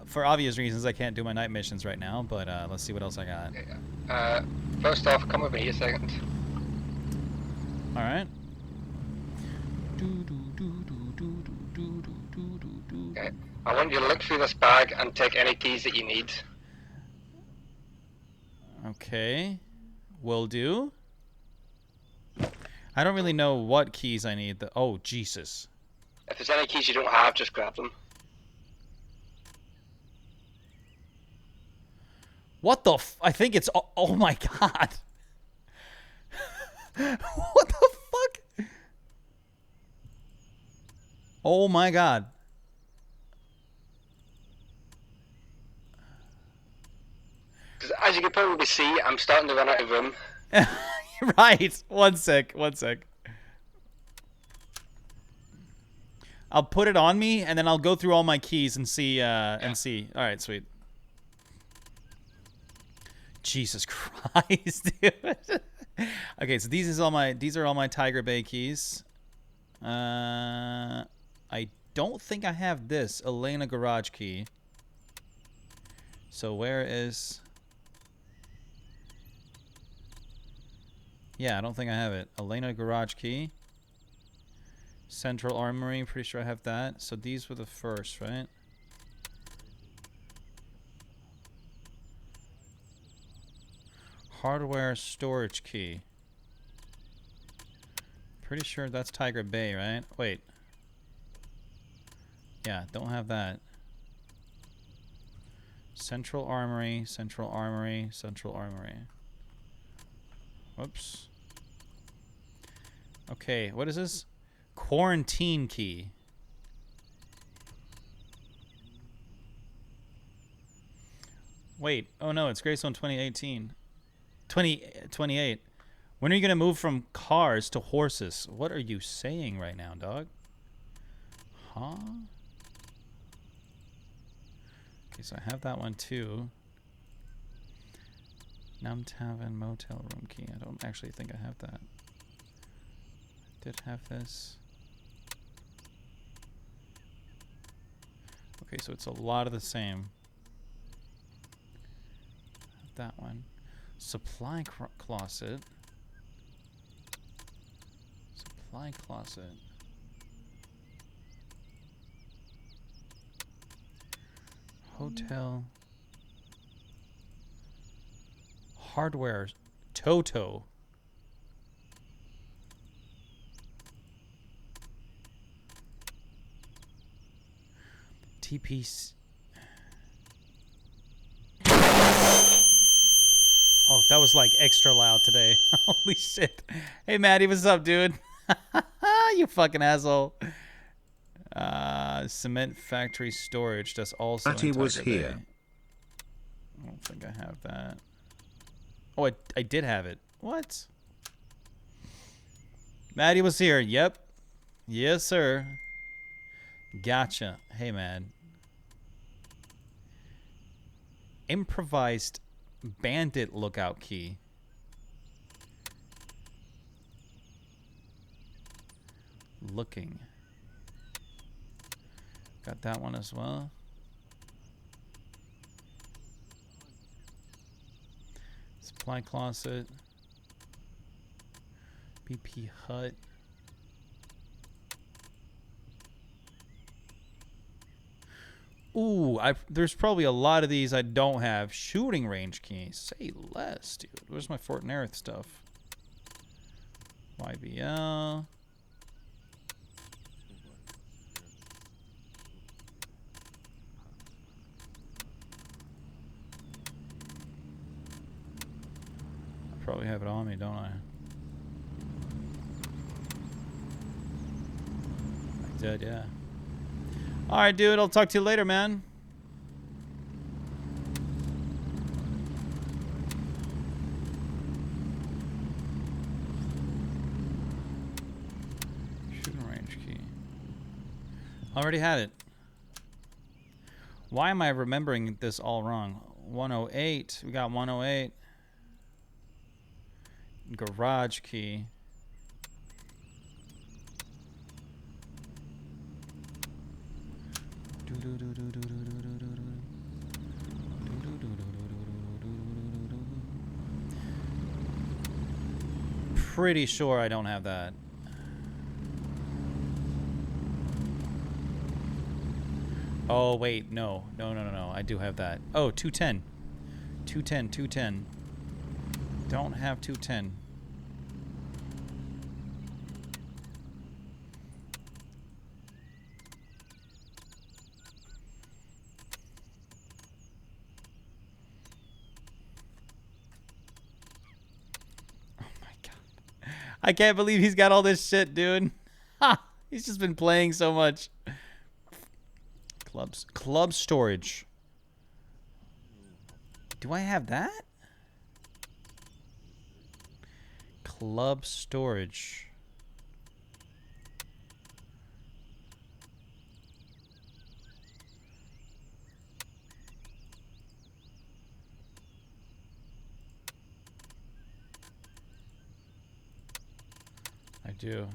For obvious reasons, I can't do my night missions right now, but let's see what else I got. First off, come with me a second. Alright. Okay. I want you to look through this bag and take any keys that you need. Okay. Will do. I don't really know what keys I need. Oh, Jesus. If there's any keys you don't have, just grab them. What the I think it's... Oh my god. What the fuck? Oh my god. As you can probably see, I'm starting to run out of room. Right. One sec. I'll put it on me, and then I'll go through all my keys and see. All right, sweet. Jesus Christ, dude. Okay, so these are all my Tiger Bay keys. I don't think I have this Elena garage key. So where is? Yeah, I don't think I have it. Elena garage key. Central Armory, pretty sure I have that. So these were the first, right? Hardware storage key. Pretty sure that's Tiger Bay, right? Wait. Yeah, don't have that. Central Armory, Central Armory, Central Armory. Whoops. Okay, what is this? Quarantine key. Wait, oh no, it's Greystone 2018. 2028. When are you going to move from cars to horses? What are you saying right now, dog? Huh? Okay, so I have that one too. Num Tavern motel room key. I don't actually think I have that. Did have this. Okay, so it's a lot of the same. That one. Supply closet. Supply closet. Hotel. Hardware. Toto. TPC. Oh, that was like extra loud today. Holy shit. Hey, Maddie, what's up, dude? You fucking asshole. Cement factory storage. That's also. Matty was here. I don't think I have that. Oh, I did have it. What? Maddie was here. Yep. Yes, sir. Gotcha. Hey, man. Improvised bandit lookout key. Looking. Got that one as well. Supply closet. BP hut. Ooh, there's probably a lot of these I don't have. Shooting range keys. Say less, dude. Where's my Fort Nerith stuff? YBL. I probably have it on me, don't I? I did, yeah. Alright, dude. I'll talk to you later, man. Shooting range key. Already had it. Why am I remembering this all wrong? 108. We got 108. Garage key. Pretty sure I don't have that. Oh, wait, no. No. I do have that. Oh, 210. 210. Don't have 210. I can't believe he's got all this shit, dude. Ha! He's just been playing so much. Club storage. Do I have that? Club storage. I do.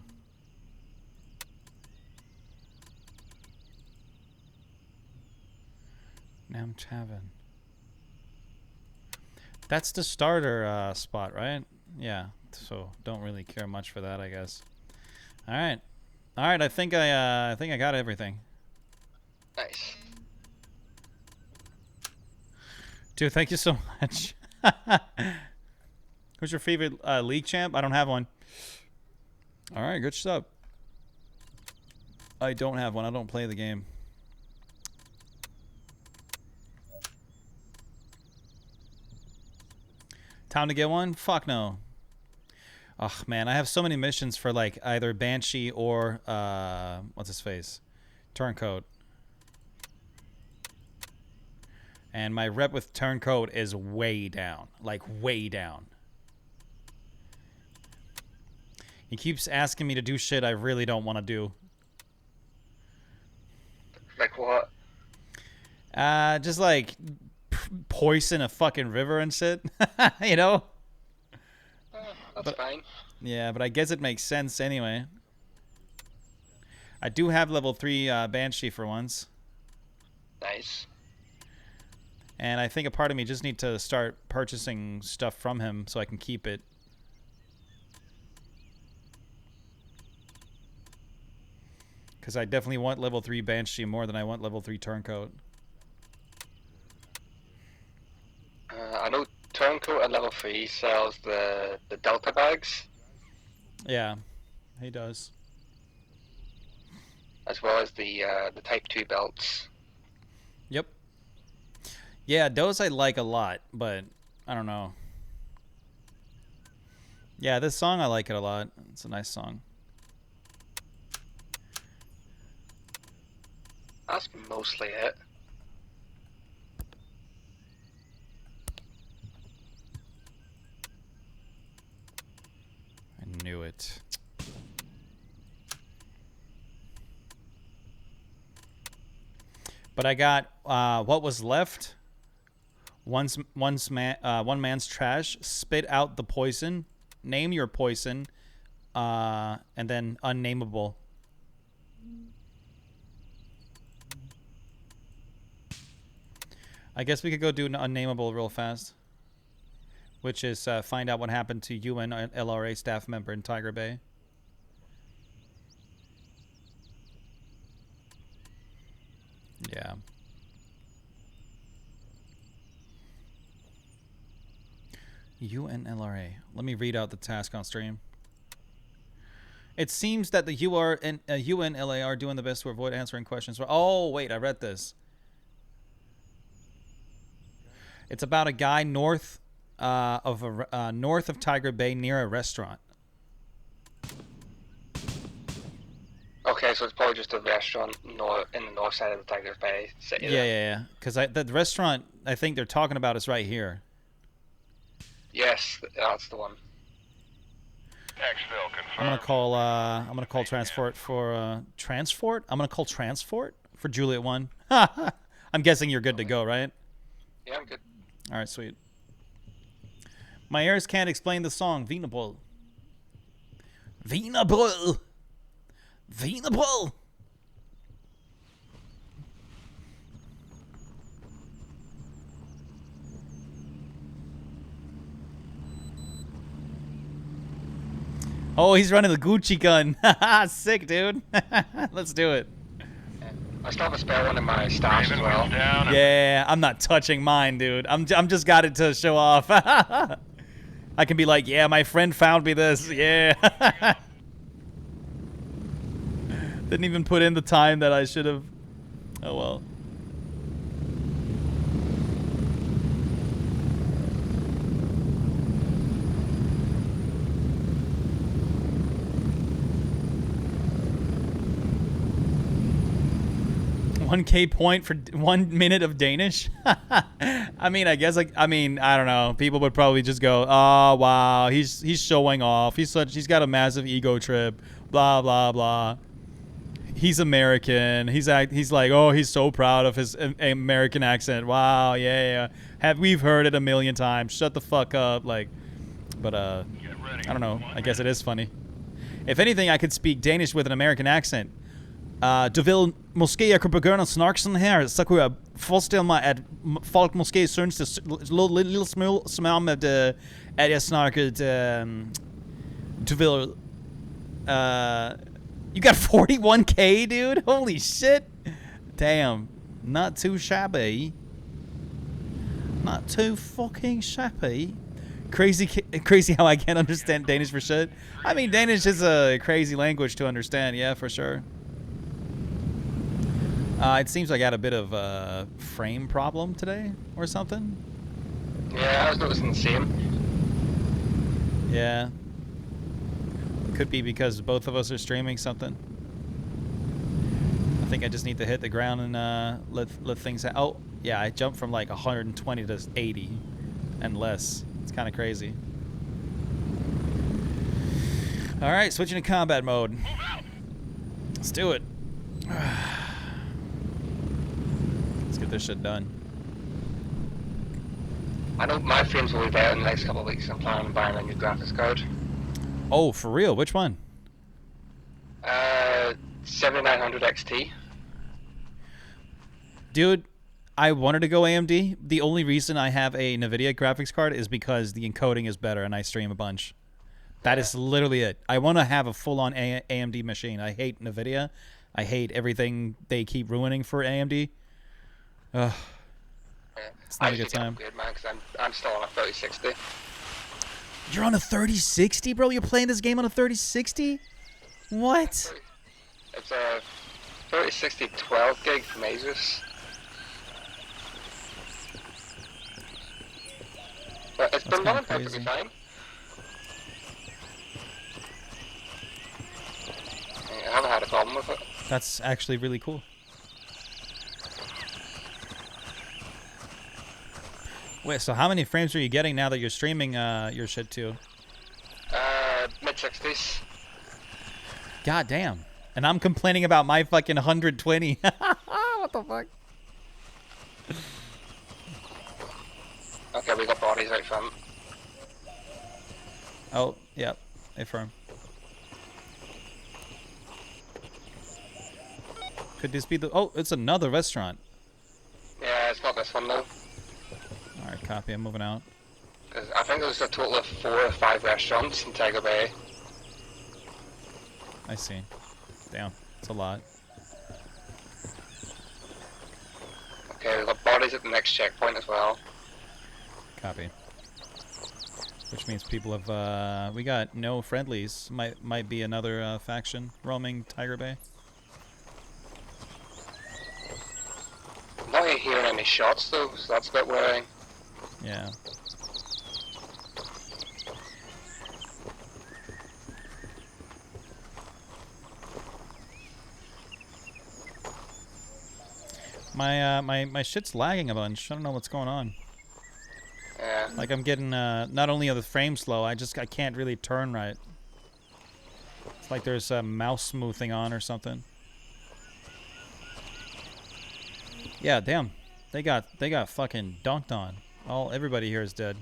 Nam Tavern. That's the starter spot, right? Yeah. So don't really care much for that, I guess. All right. I think I got everything. Nice. Dude, thank you so much. Who's your favorite league champ? I don't have one. All right, good stuff. I don't have one. I don't play the game. Time to get one? Fuck no. Ugh, man, I have so many missions for like either Banshee or what's his face? Turncoat. And my rep with Turncoat is way down. Like way down. He keeps asking me to do shit I really don't want to do. Like what? Just like poison a fucking river and shit. You know? That's fine. Yeah, but I guess it makes sense anyway. I do have level 3 Banshee for once. Nice. And I think a part of me just need to start purchasing stuff from him so I can keep it. Because I definitely want level 3 Banshee more than I want level 3 Turncoat. I know Turncoat at level 3 sells the Delta bags. Yeah, he does. As well as the Type 2 belts. Yep. Yeah, those I like a lot, but I don't know. Yeah, this song I like it a lot. It's a nice song. That's mostly it. I knew it. But I got what was left One man's trash. Spit out the poison. Name your poison. And then unnameable. I guess we could go do an unnameable real fast. Which is find out what happened to UN LRA staff member in Tiger Bay. Yeah. UNLRA. Let me read out the task on stream. It seems that the UR and UNLA are doing the best to avoid answering questions. Oh, wait, I read this. It's about a guy north of Tiger Bay near a restaurant. Okay, so it's probably just a restaurant in the north side of the Tiger Bay city. Yeah. Because the restaurant I think they're talking about is right here. Yes, that's the one. Exfil confirmed. I'm gonna call transport for transport. I'm gonna call transport for Juliet 1. I'm guessing you're good to go, right? Yeah, I'm good. All right, sweet. My ears can't explain the song Venable. Venable. Venable. Oh, he's running the Gucci gun. Sick, dude. Let's do it. I still have a spare one in my stash as well. Yeah, I'm not touching mine, dude. I'm just got it to show off. I can be like, yeah, my friend found me this. Yeah. Didn't even put in the time that I should have. Oh well. $1K point for 1 minute of Danish. I mean, I guess I don't know. People would probably just go, "Oh wow, he's showing off. He's got a massive ego trip." Blah blah blah. He's American. He's like, oh, he's so proud of his American accent. Wow, yeah. We've heard it a million times. Shut the fuck up, like. But I don't know. I guess it is funny. If anything, I could speak Danish with an American accent. Du vil måske jeg kunne begynde at snakke sådan her, så kunne jeg forestille mig, at folk måske synes, det lille smule som om, at jeg snakkede, du vil, you got 41K, dude? Holy shit. Damn. Not too shabby. Not too fucking shabby. Crazy how I can't understand Danish for shit. I mean, Danish is a crazy language to understand, yeah, for sure. It seems like I had a bit of a frame problem today or something. Yeah, I was noticing the same. Yeah. Could be because both of us are streaming something. I think I just need to hit the ground and let things out. Oh, yeah, I jumped from like 120 to 80 and less. It's kind of crazy. All right, switching to combat mode. Let's do it. Let's get this shit done. I know my frames will be better in the next couple of weeks. I'm planning on buying a new graphics card. Oh, for real? Which one? 7900 XT. Dude, I wanted to go AMD. The only reason I have a NVIDIA graphics card is because the encoding is better and I stream a bunch. That is literally it. I want to have a full-on AMD machine. I hate NVIDIA. I hate everything they keep ruining for AMD. Ugh. It's not a good time. Upgrade, man, 'cause I'm still on a 3060. You're on a 3060, bro? You're playing this game on a 3060? What? It's a 3060 12 gig from Asus. But it's been running perfectly fine. I haven't had a problem with it. That's actually really cool. Wait, so how many frames are you getting now that you're streaming your shit too? Mid-60s. God damn. And I'm complaining about my fucking 120. What the fuck? Okay, we got bodies out front. Oh, yep. Affirm. Could this be the... Oh, it's another restaurant. Yeah, it's not this one though. Alright, copy. I'm moving out. 'Cause I think there's a total of 4 or 5 restaurants in Tiger Bay. I see. Damn. It's a lot. Okay, we've got bodies at the next checkpoint as well. Copy. Which means people have, we got no friendlies. Might be another, faction roaming Tiger Bay. I'm not hearing any shots though, so that's a bit worrying. Yeah. My shit's lagging a bunch. I don't know what's going on. Yeah. Like I'm getting not only are the frames slow, I can't really turn right. It's like there's a mouse smoothing on or something. Yeah, damn. They got fucking dunked on. Everybody here is dead.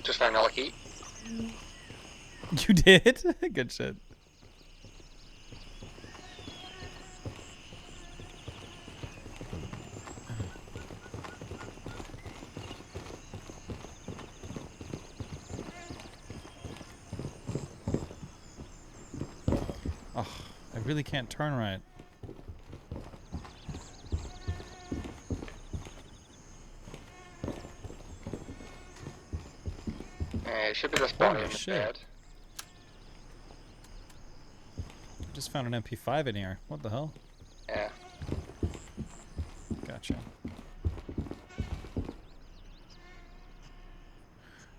Just found another key. You did? Good shit. Oh, I really can't turn right. It should be this body Holy in the shit. bed. Just found an MP5 in here. What the hell? Yeah. Gotcha.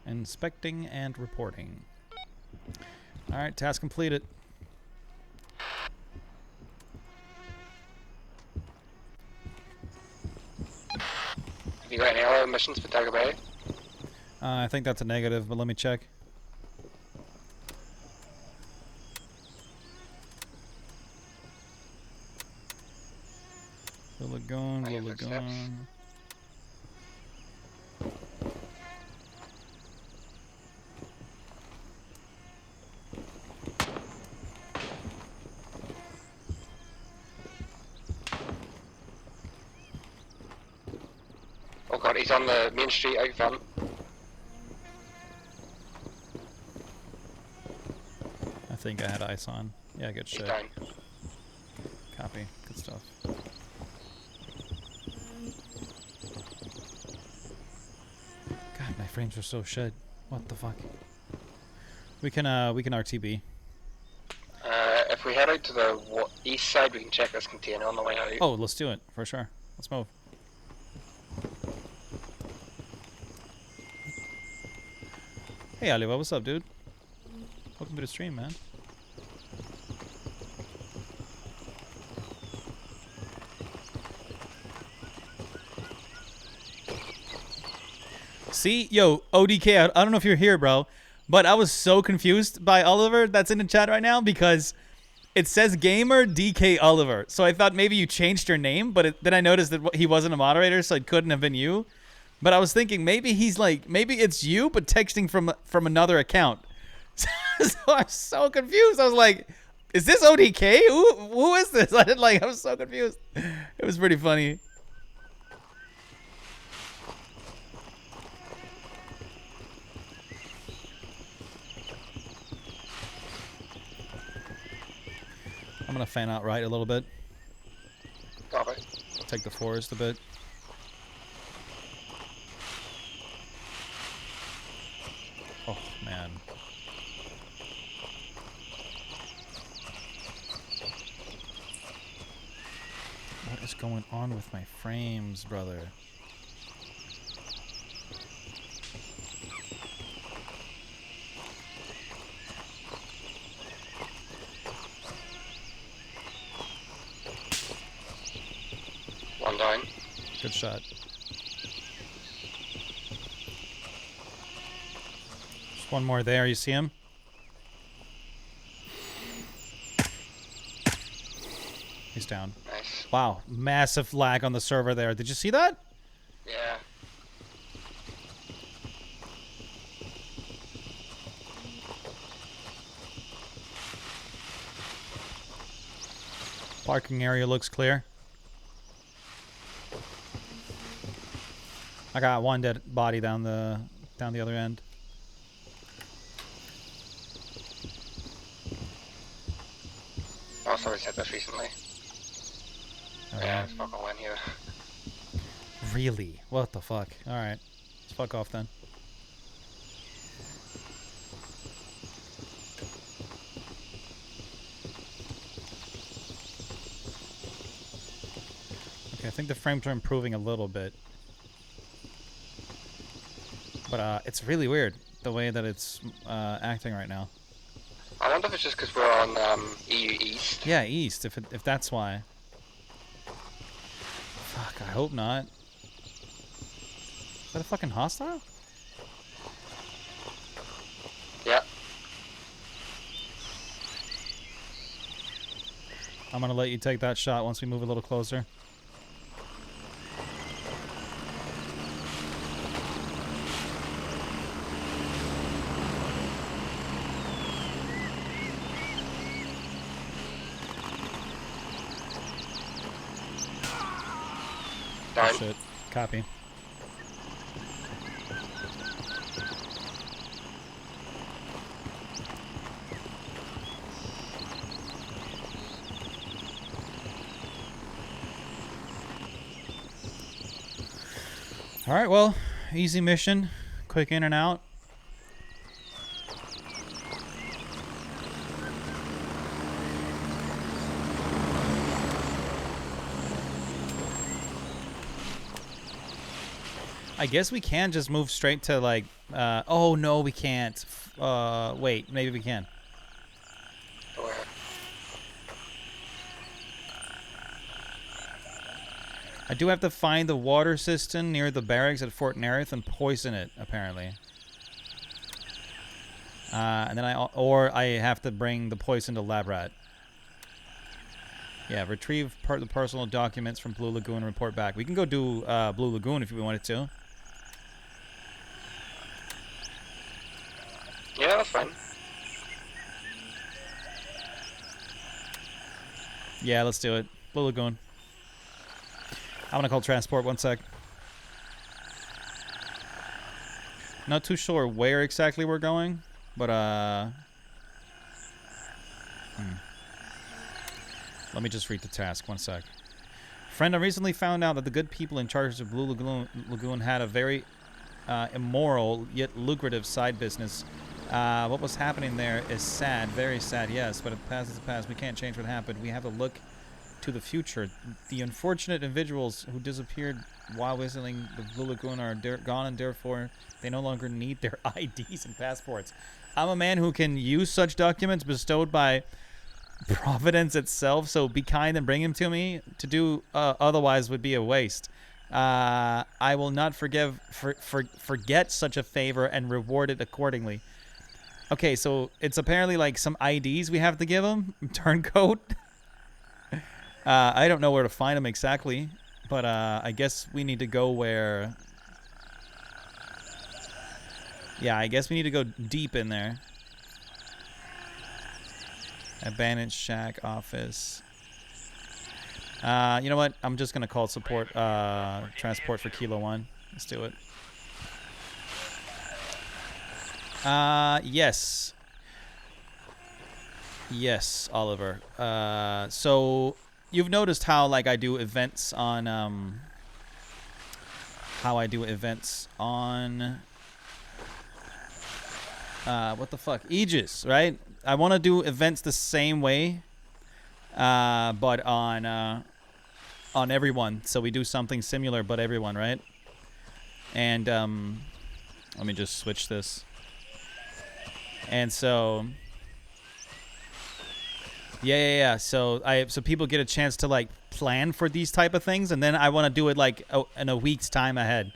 Inspecting and reporting. Alright, task completed. Have you got any other missions for Tiger Bay? I think that's a negative, but let me check. The Lagoon, the Lagoon. Oh god, he's on the main street out front. I think I had ice on. Yeah, good He's shit. down. Copy. Good stuff. God, my frames are so shit. What the fuck? We can RTB. If we head out to the east side, we can check this container on the way out. Oh, let's do it for sure. Let's move. Hey, Oliver, what's up, dude? Welcome to the stream, man. See? Yo, ODK, I don't know if you're here, bro, but I was so confused by Oliver that's in the chat right now because it says gamer DK Oliver. So I thought maybe you changed your name, but then I noticed that he wasn't a moderator, so it couldn't have been you. But I was thinking maybe he's like, maybe it's you, but texting from another account. So I'm so confused. I was like, is this ODK? Who is this? I was so confused. It was pretty funny. I'm gonna fan out right a little bit. Copy. Take the forest a bit. Oh man. What is going on with my frames, brother? One down. Good shot. Just one more there. You see him? He's down. Nice. Wow, massive lag on the server there. Did you see that? Yeah. Parking area looks clear. I got one dead body down the other end. Oh, sorry, said this recently. Oh, Yeah, it's fucking went here. Really? What the fuck? Alright. Let's fuck off then. Okay, I think the frames are improving a little bit. But it's really weird, the way that it's acting right now. I wonder if it's just because we're on EU East. Yeah, East, if that's why. Fuck, I hope not. Is that a fucking hostile? Yeah. I'm gonna let you take that shot once we move a little closer. Down. Shit. Copy. Alright, well, easy mission. Quick in and out. I guess we can just move straight to like, oh no, we can't. Wait, maybe we can. I do have to find the water cistern near the barracks at Fort Nerith and poison it, apparently. And then I have to bring the poison to Labrat. Yeah, retrieve the personal documents from Blue Lagoon and report back. We can go do Blue Lagoon if we wanted to. Yeah, that's fine. Yeah, let's do it. Blue Lagoon. I'm gonna call transport, 1 sec. Not too sure where exactly we're going, but let me just read the task, 1 sec. Friend, I recently found out that the good people in charge of Blue Lagoon had a very immoral yet lucrative side business. What was happening there is sad, very sad, yes, but it passes the past. We can't change what happened. We have to look to the future. The unfortunate individuals who disappeared while visiting the Blue Lagoon are gone, and therefore they no longer need their IDs and passports. I'm a man who can use such documents bestowed by Providence itself, so be kind and bring him to me. To do otherwise would be a waste. I will not forget such a favor and reward it accordingly. Okay, so it's apparently like some IDs we have to give him. Turncoat. I don't know where to find them exactly, but I guess we need to go where... Yeah, I guess we need to go deep in there. Abandoned shack office. You know what? I'm just going to call support transport for Kilo 1. Let's do it. Yes. Yes, Oliver. So you've noticed how like I do events on what the fuck? Aegis, right? I want to do events the same way, but on everyone. So we do something similar, but everyone, right? And let me just switch this. And so, yeah. So people get a chance to like plan for these type of things, and then I want to do it like in a week's time ahead,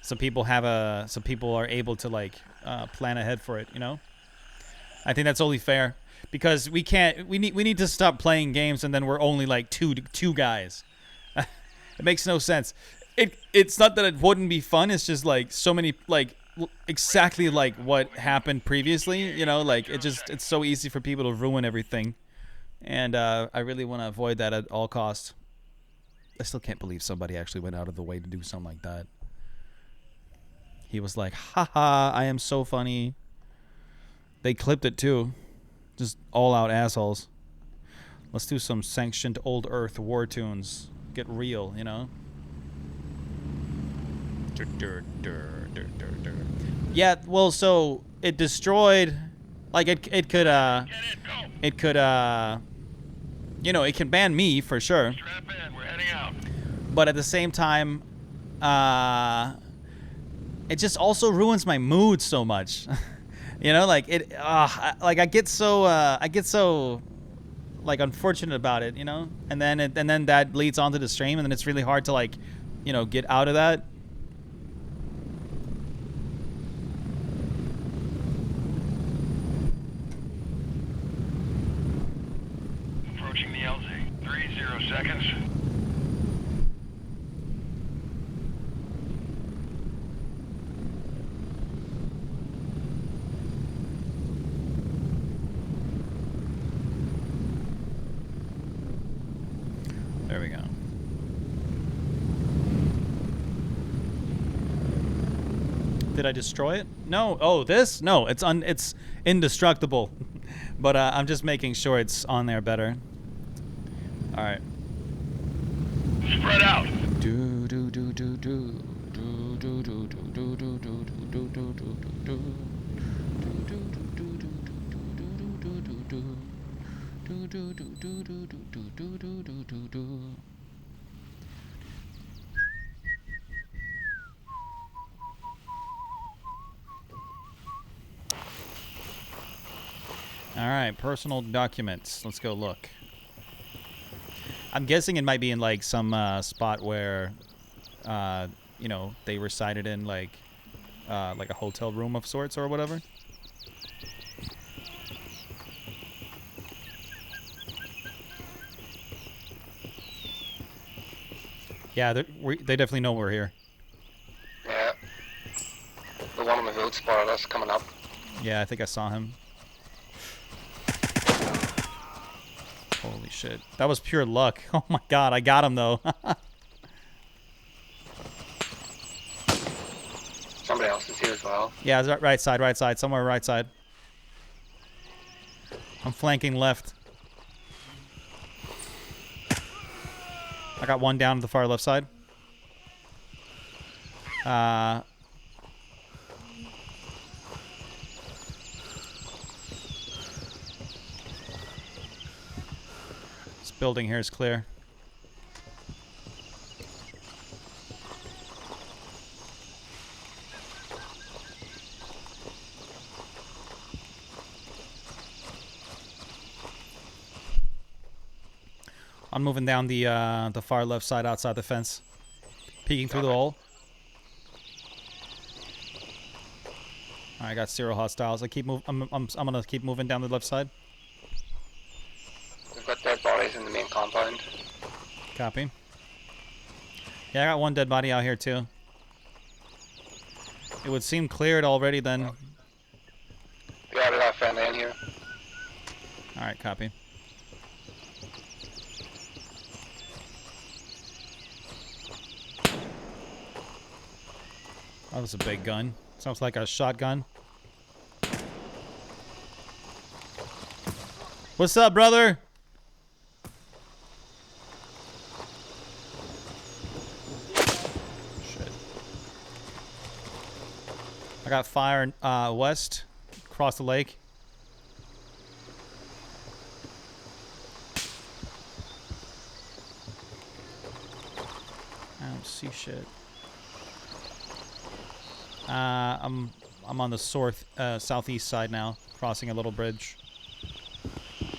so people are able to like plan ahead for it. You know, I think that's only fair. because we can't. We need to stop playing games, and then we're only like two guys. It makes no sense. It's not that it wouldn't be fun. It's just like so many like exactly like what happened previously. You know, like it's so easy for people to ruin everything, and I really want to avoid that at all costs. I still can't believe somebody actually went out of the way to do something like that. He was like, haha, I am so funny. They clipped it too. Just all out assholes. Let's do some sanctioned old earth war tunes. Get real, you know? Yeah, well, so it destroyed, like it could, you know, it can ban me for sure. Strap in, we're heading out. But at the same time, it just also ruins my mood so much. You know, like I get so like unfortunate about it, you know, and then that leads on to the stream, and then it's really hard to like, you know, get out of that. Approaching the LZ. 30 seconds. There we go. Did I destroy it? No. Oh, this? No, it's indestructible. But I'm just making sure it's on there better. All right. Spread out. Do do do do do do do do do do do do do do do do. All right, personal documents. Let's go look. I'm guessing it might be in like some spot where, you know, they resided in like a hotel room of sorts or whatever. Yeah, they definitely know we're here. Yeah. The one on the road spotted us coming up. Yeah, I think I saw him. Holy shit. That was pure luck. Oh my god, I got him though. Somebody else is here as well. Yeah, it's right side, somewhere right side. I'm flanking left. I got one down to the far left side. This building here is clear. I'm moving down the far left side outside the fence, peeking through the hole. I got 0 hostiles. I'm gonna keep moving down the left side. We've got dead bodies in the main compound. Copy. Yeah, I got one dead body out here too. It would seem cleared already then. Yeah, we got a friendly in here. All right, copy. That was a big gun. Sounds like a shotgun. What's up, brother? Shit. I got fire west, across the lake. I don't see shit. I'm on the southeast side now, crossing a little bridge,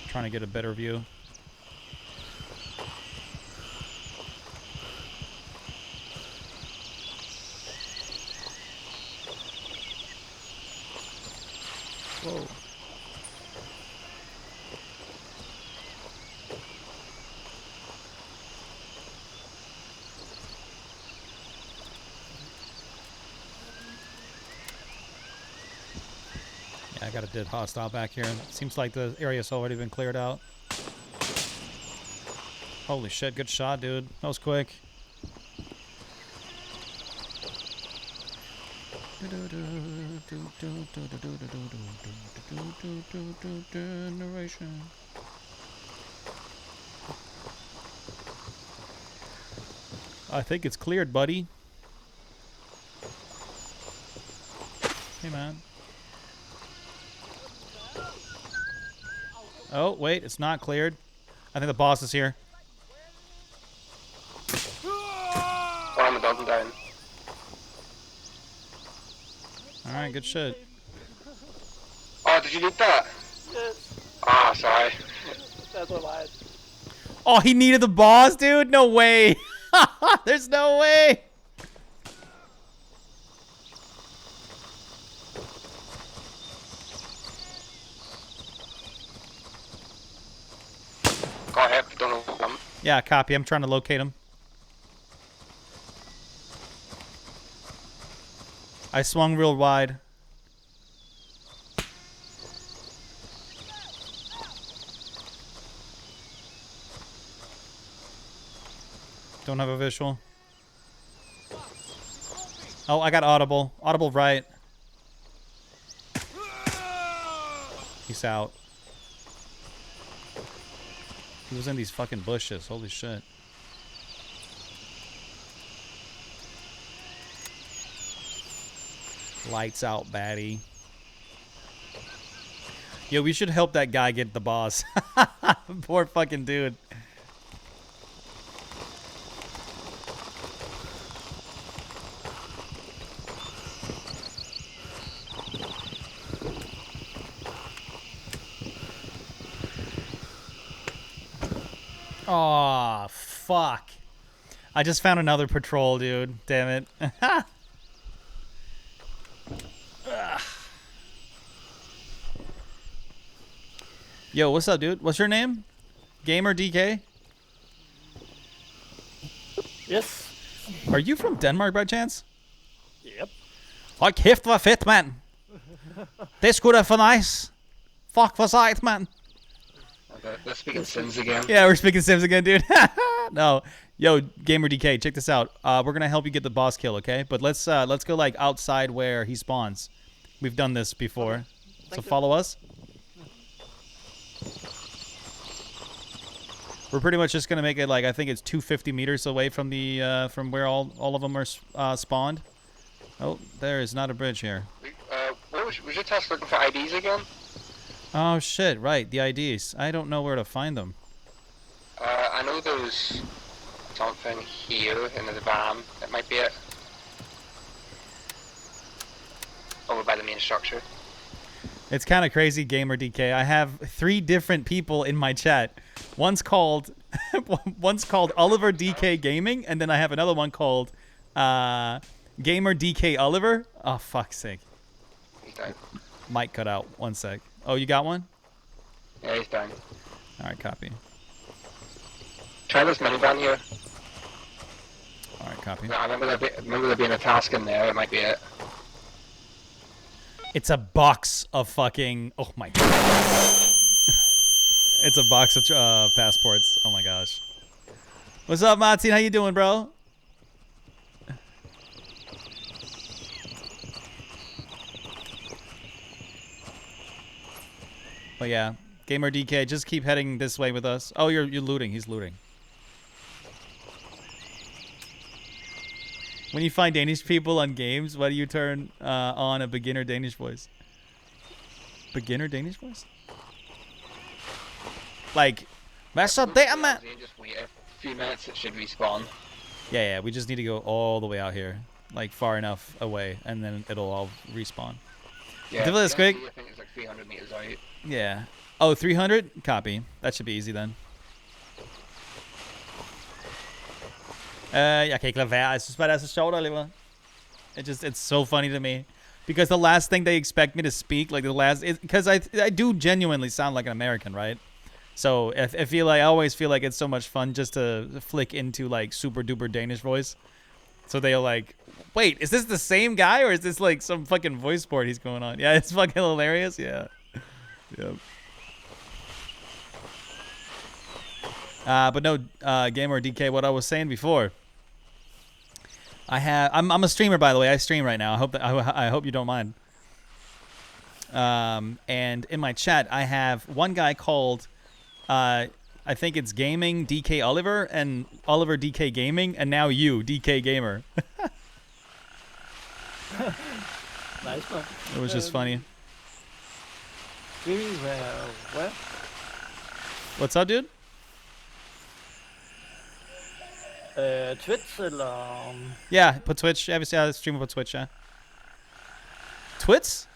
trying to get a better view. Whoa. Yeah, I got a dead hostile back here. Seems like the area's already been cleared out. Holy shit, good shot, dude. That was quick. Narration. I think it's cleared, buddy. Hey, man. Oh, wait, it's not cleared. I think the boss is here. Oh, I'm a dog down. Alright, good shit. Oh, did you need that? Yes. Ah, sorry. That's what I had. Oh, he needed the boss, dude? No way. There's no way. Go ahead, don't know. Yeah, copy. I'm trying to locate him. I swung real wide. Don't have a visual. Oh, I got audible. Audible right. He's out. He was in these fucking bushes. Holy shit. Lights out, baddie. Yo, we should help that guy get the boss. Poor fucking dude. Oh, fuck. I just found another patrol, dude. Damn it. Yo, what's up, dude? What's your name? Gamer DK? Yes. Are you from Denmark by chance? Yep. Hold kæft, hvor fedt, mand. Det skulle da for nice. Fuck, hvor sejt, man. Okay, let's speak in Sims again. Yeah, we're speaking Sims again, dude. No. Yo, Gamer DK, check this out. We're going to help you get the boss kill, okay? But let's go, like, outside where he spawns. We've done this before. So follow us. We're pretty much just gonna make it like I think it's 250 meters away from the from where all of them are spawned. Oh, there is not a bridge here. Was your task looking for IDs again? Oh shit! Right, the IDs. I don't know where to find them. I know there's something here in the van. That might be it. Over by the main structure. It's kind of crazy, Gamer DK. I have 3 different people in my chat. One's called Oliver DK Gaming, and then I have another one called Gamer DK Oliver. Oh, fuck's sake. He's down. Mic cut out. 1 sec. Oh, you got one? Yeah, he's down. All right, copy. Try this minivan here. All right, copy. I remember there being a task in there. It might be it. It's a box of fucking... Oh, my God. It's a box of passports. Oh, my gosh. What's up, Martin? How you doing, bro? But yeah, Gamer DK, just keep heading this way with us. Oh, you're looting. He's looting. When you find Danish people on games, why do you turn on a beginner Danish voice? Beginner Danish voice? Like, that's up there, man. Just wait a few minutes, it should respawn. Yeah, we just need to go all the way out here. Like, far enough away, and then it'll all respawn. Yeah, do this quick. I think it's like 300 meters out. Yeah. Oh, 300? Copy. That should be easy then. Jeg kan ikke lade være. Jeg synes bare, det er så sjovt, Oliver. It's so funny to me. Because the last thing they expect me to speak, like the last... Because I do genuinely sound like an American, right? So I always feel like it's so much fun just to flick into like super duper Danish voice. So they're like, wait, is this the same guy or is this like some fucking voice board he's going on? Yeah, it's fucking hilarious. Yeah. Yep. But no, Gamer DK, what I was saying before. I'm a streamer, by the way. I stream right now. I hope you don't mind. And in my chat, I have one guy called, I think it's Gaming DK Oliver and Oliver DK Gaming, and now you, DK Gamer. Nice one. It was just funny. Streaming where? What's up, dude? Twitch eller... Yeah, på Twitch. Jeg vil se, jeg streamer på Twitch, ja. Twits?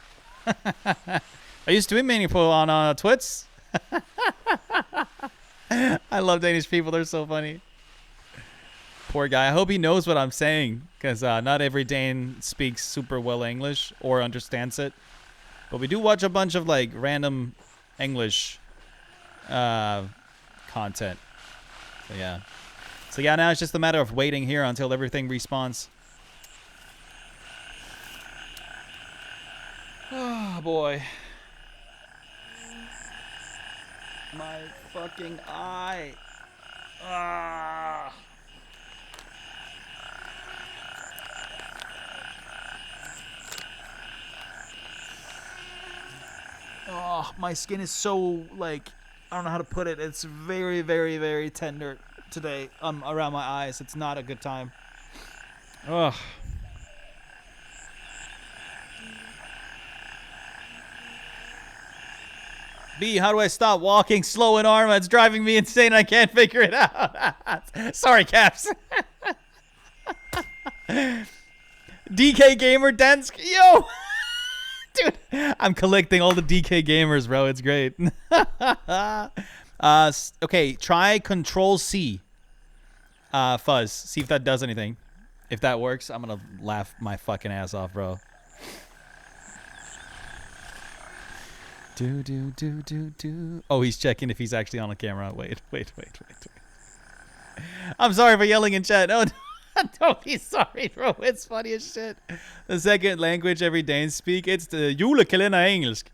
Are you streaming on Twits? I love Danish people. They're so funny. Poor guy. I hope he knows what I'm saying, because not every Dane speaks super well English or understands it. But we do watch a bunch of like random English content. So yeah. So yeah, now it's just a matter of waiting here until everything respawns. Oh boy. My fucking eye. Ah. Oh, my skin is so, like, I don't know how to put it. It's very, very, very tender today around my eyes. It's not a good time. Ugh. B, how do I stop walking slow in Arma? It's driving me insane. I can't figure it out. Sorry, Caps. DK Gamer Densk. Yo! Dude, I'm collecting all the DK gamers, bro. It's great. Okay, try Control C. Fuzz. See if that does anything. If that works, I'm gonna laugh my fucking ass off, bro. Do. Oh, he's checking if he's actually on the camera. Wait. I'm sorry for yelling in chat. No, don't be sorry, bro. It's funny as shit. The second language every Danes speak, it's the julekalender engelsk.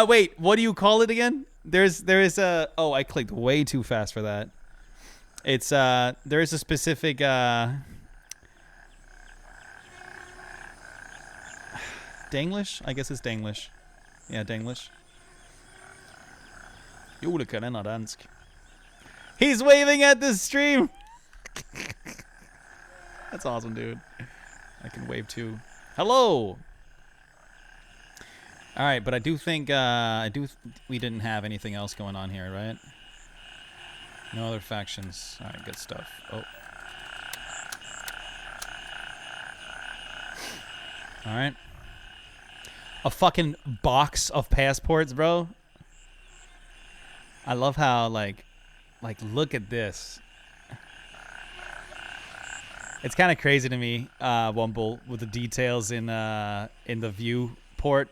Wait, what do you call it again? There is a... Oh, I clicked way too fast for that. It's, there is a specific, Danglish? I guess it's Danglish. Yeah, Danglish. Julekalender dansk. He's waving at the stream! That's awesome, dude. I can wave too. Hello! Alright, but I do think, we didn't have anything else going on here, right? No other factions. Alright, good stuff. Oh. Alright. A fucking box of passports, bro. I love how, like, look at this. It's kind of crazy to me, Wumble, with the details in the viewport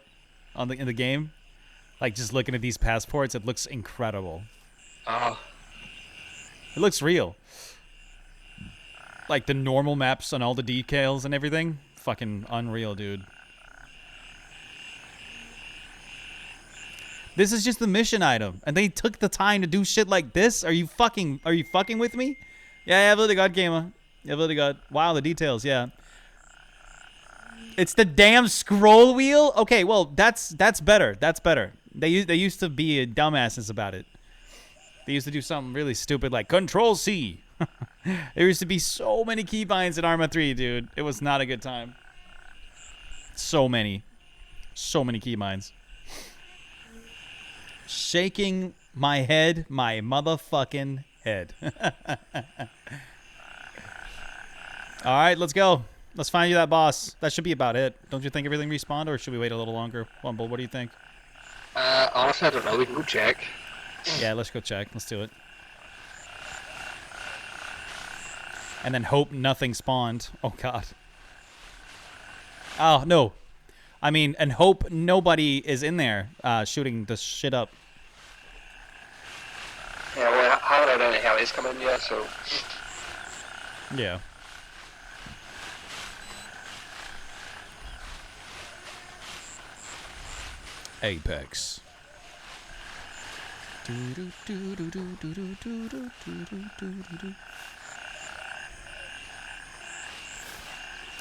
in the game. Like, just looking at these passports, it looks incredible. It looks real. Like the normal maps and all the decals and everything, fucking unreal, dude. This is just the mission item, and they took the time to do shit like this. Are you fucking with me? Yeah, really good, gamer. Yeah, really good. Wow, the details, yeah. It's the damn scroll wheel. Okay, well, that's better. That's better. They used to be dumbasses about it. They used to do something really stupid like Control C. There used to be so many keybinds in Arma 3, dude. It was not a good time. So many keybinds. Shaking my head, my motherfucking head. All right, let's go. Let's find you that boss. That should be about it. Don't you think everything respawned, or should we wait a little longer? Wumble, what do you think? Honestly, I don't know. We can go check. Yeah, let's go check. Let's do it. And then hope nothing spawned. Oh, God. Oh, no. I mean, and hope nobody is in there shooting this shit up. Yeah, well, I haven't had any helis come in yet, so... Yeah. Apex.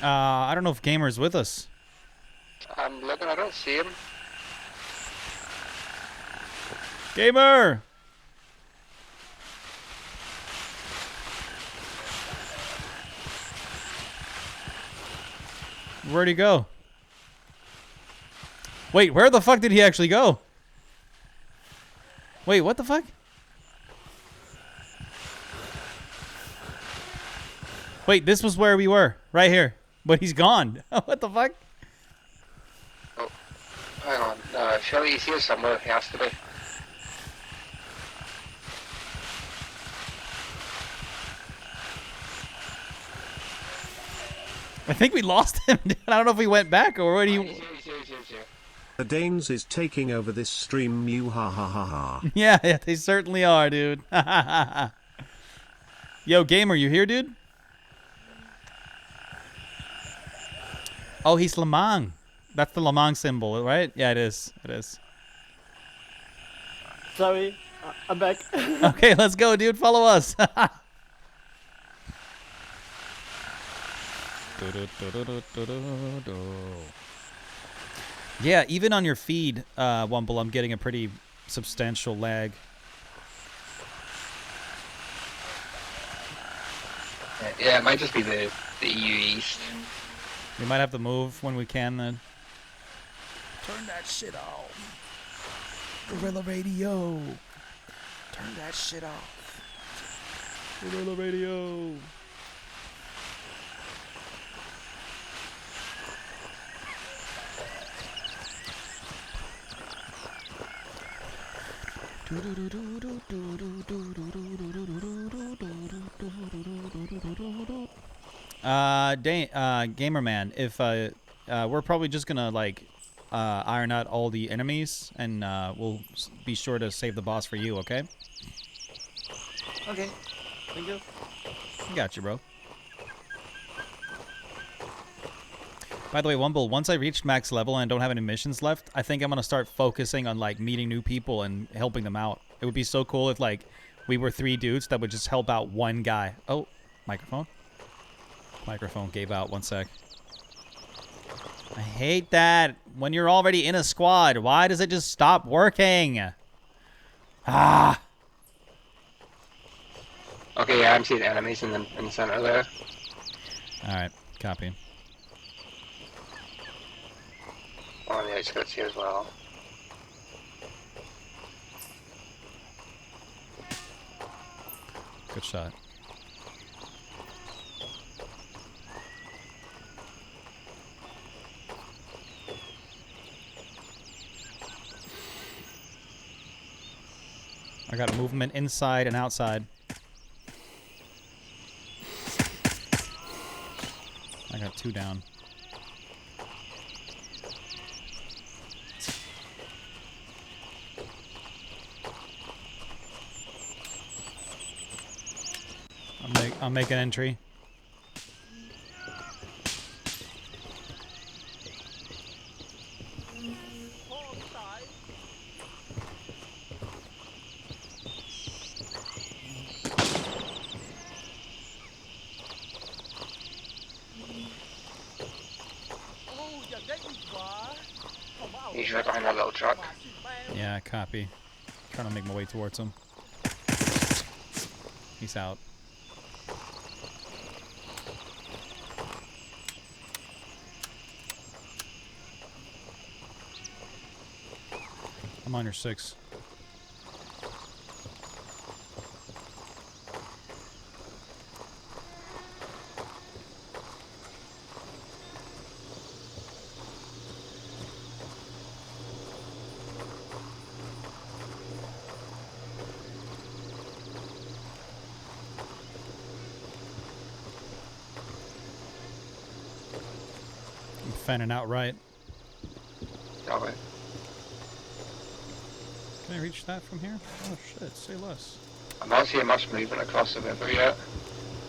I don't know if Gamer's with us. I'm looking, I don't see him. Gamer! Where'd he go? Wait, where the fuck did he actually go? Wait, what the fuck? Wait, this was where we were. Right here. But he's gone. What the fuck? Oh, hang on. No, surely he's here somewhere. He has to be. I think we lost him. I don't know if he went back or what he... He's here. The Danes is taking over this stream, Mew, ha ha ha ha. Yeah, they certainly are, dude. Yo, Gamer, you here, dude? Oh, he's Lamang. That's the Lamang symbol, right? Yeah, it is. It is. Sorry, I'm back. Okay, let's go, dude. Follow us. Yeah, even on your feed, Wumble, I'm getting a pretty substantial lag. Yeah, it might just be the EU East. We might have to move when we can then. Turn that shit off. Gorilla Radio. Turn that shit off. Gorilla Radio. Gamerman, if we're probably just gonna like iron out all the enemies, and we'll be sure to save the boss for you. Okay? Okay, thank you. Got you, bro. By the way, Wumble, once I reach max level and don't have any missions left, I think I'm gonna start focusing on like meeting new people and helping them out. It would be so cool if like we were 3 dudes that would just help out one guy. Oh, microphone. Microphone gave out. 1 sec. I hate that. When you're already in a squad, why does it just stop working? Ah. Okay, yeah, I'm seeing enemies in the center there. Alright, copy. On the outskirts here as well. Good shot. I got movement inside and outside. I got 2 down. I'll make an entry. He's right behind that little truck. Yeah, copy. Trying to make my way towards him. He's out. I'm on your 6. I'm fanning out right. Okay. Can I reach that from here? Oh shit, say less. I'm not seeing much movement across the river yet.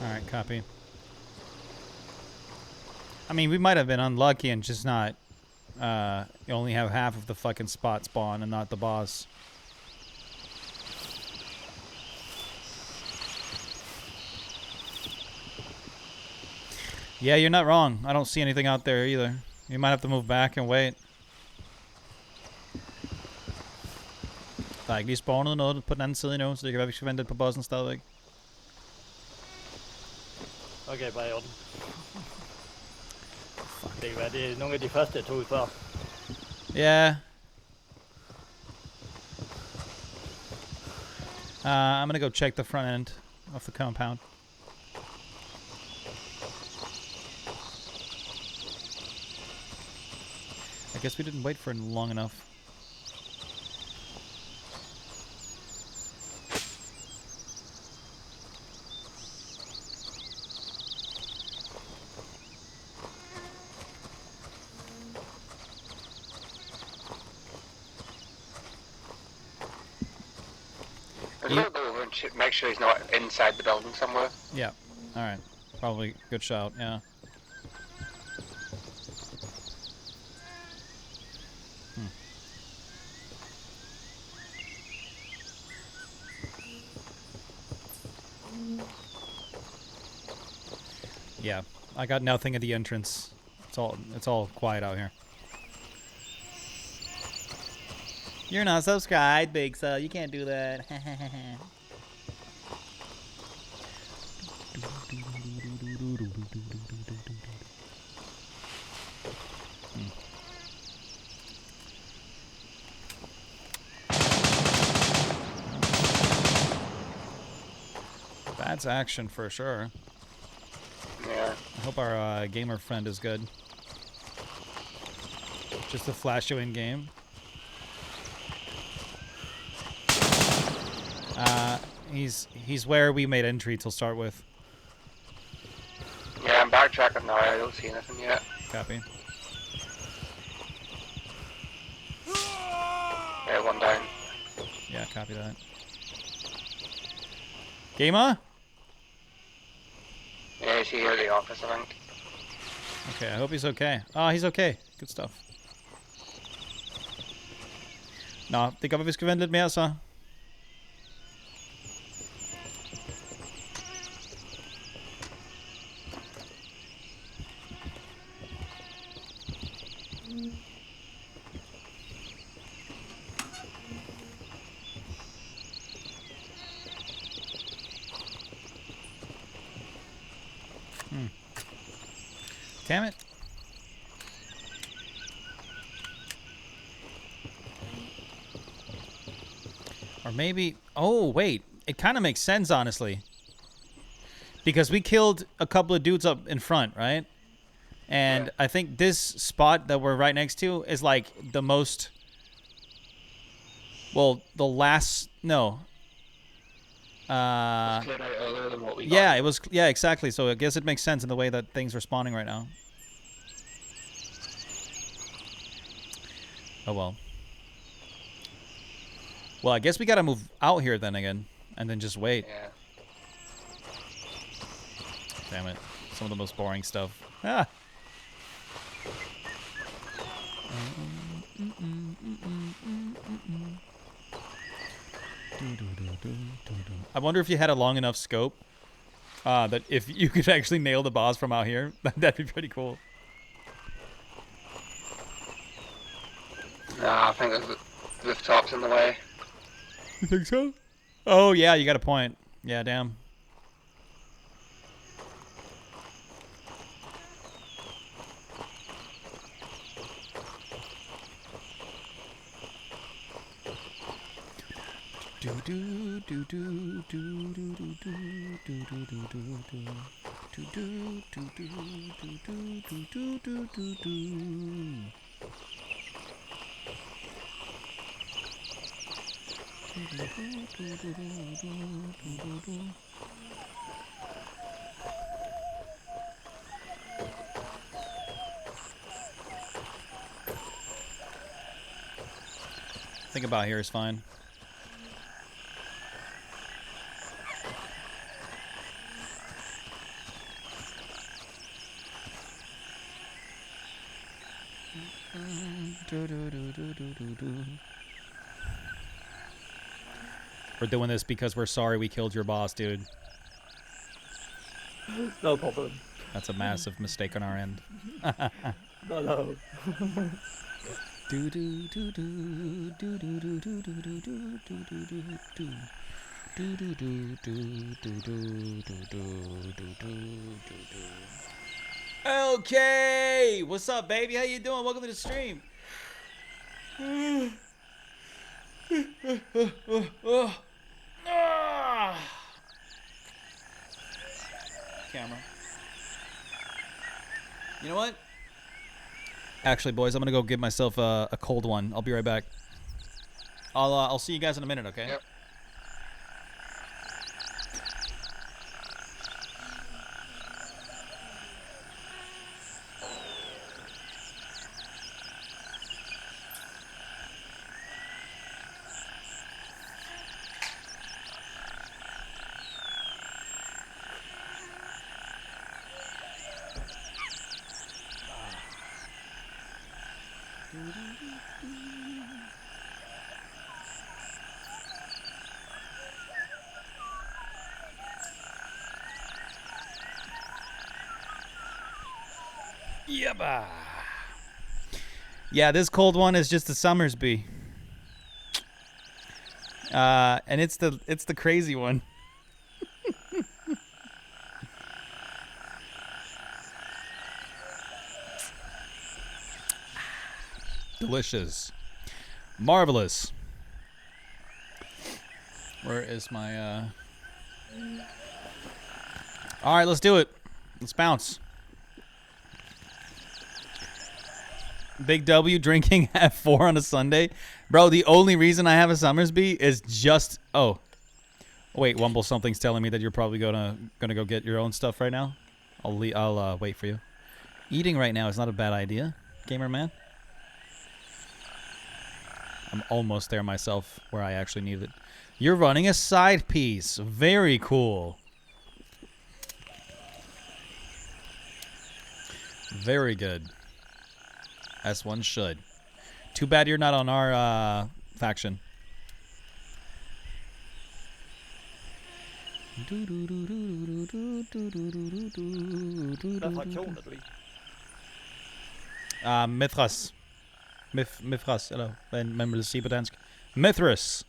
Alright, copy. I mean, we might have been unlucky and just not you only have half of the fucking spot spawn and not the boss. Yeah, you're not wrong. I don't see anything out there either. You might have to move back and wait. Tak, lige spawnet noget på den anden side nu, så det kan være, vi skal vente lidt på bossen stadigvæk. Okay, bare i orden. Det kan være, det er nogle af de første, jeg tog ud før. Yeah. I'm gonna go check the front end of the compound. I guess we didn't wait for it long enough. Go over and make sure he's not inside the building somewhere. Yeah. Alright. Probably good shout, yeah. Yeah, I got nothing at the entrance. It's all quiet out here. You're not subscribed, Big So. You can't do that. That's action for sure. Yeah. I hope our gamer friend is good. Just to flash you in game. He's where we made entry to start with. Yeah, I'm backtracking now. I don't see anything yet. Copy. Yeah, one down. Yeah, copy that. Gamer? Yeah, he's here at the office, I think. Okay, I hope he's okay. Oh, he's okay. Good stuff. Nå, det gør, vi skal vente lidt mere så. Damn it. Or maybe... Oh, wait. It kind of makes sense, honestly. Because we killed a couple of dudes up in front, right? And yeah. I think this spot that we're right next to is like the most... Well, the last... No. Yeah, it was... Yeah, exactly. So I guess it makes sense in the way that things are spawning right now. Oh, well. Well, I guess we gotta move out here then again. And then just wait. Yeah. Damn it. Some of the most boring stuff. Ah! I wonder if you had a long enough scope that if you could actually nail the boss from out here, that'd be pretty cool. Nah, I think the rooftop's in the way. You think so? Oh, yeah, you got a point. Yeah, damn. Do do do do do do do do do do do do do do do do do do. Think about here is fine. We're doing this because we're sorry we killed your boss, dude. No problem. That's a massive mistake on our end. No. Okay, what's up, baby? How you doing? Welcome to the stream. Camera. You know what? Actually, boys, I'm gonna go give myself a cold one. I'll be right back. I'll see you guys in a minute, okay? Yep. Yabba. Yeah, this cold one is just a Summersby. And it's the crazy one. Delicious. Marvelous. Where is my All right, let's do it. Let's bounce. Big W drinking at 4 on a Sunday. Bro, the only reason I have a Summersby is just... Oh. Wait, Wumble, something's telling me that you're probably gonna go get your own stuff right now. I'll wait for you. Eating right now is not a bad idea, gamer man. I'm almost there myself where I actually need it. You're running a side piece. Very cool. Very good. As one should. Too bad you're not on our faction. Mithras. Mithras, eller hvad man vil sige på dansk. Mithras.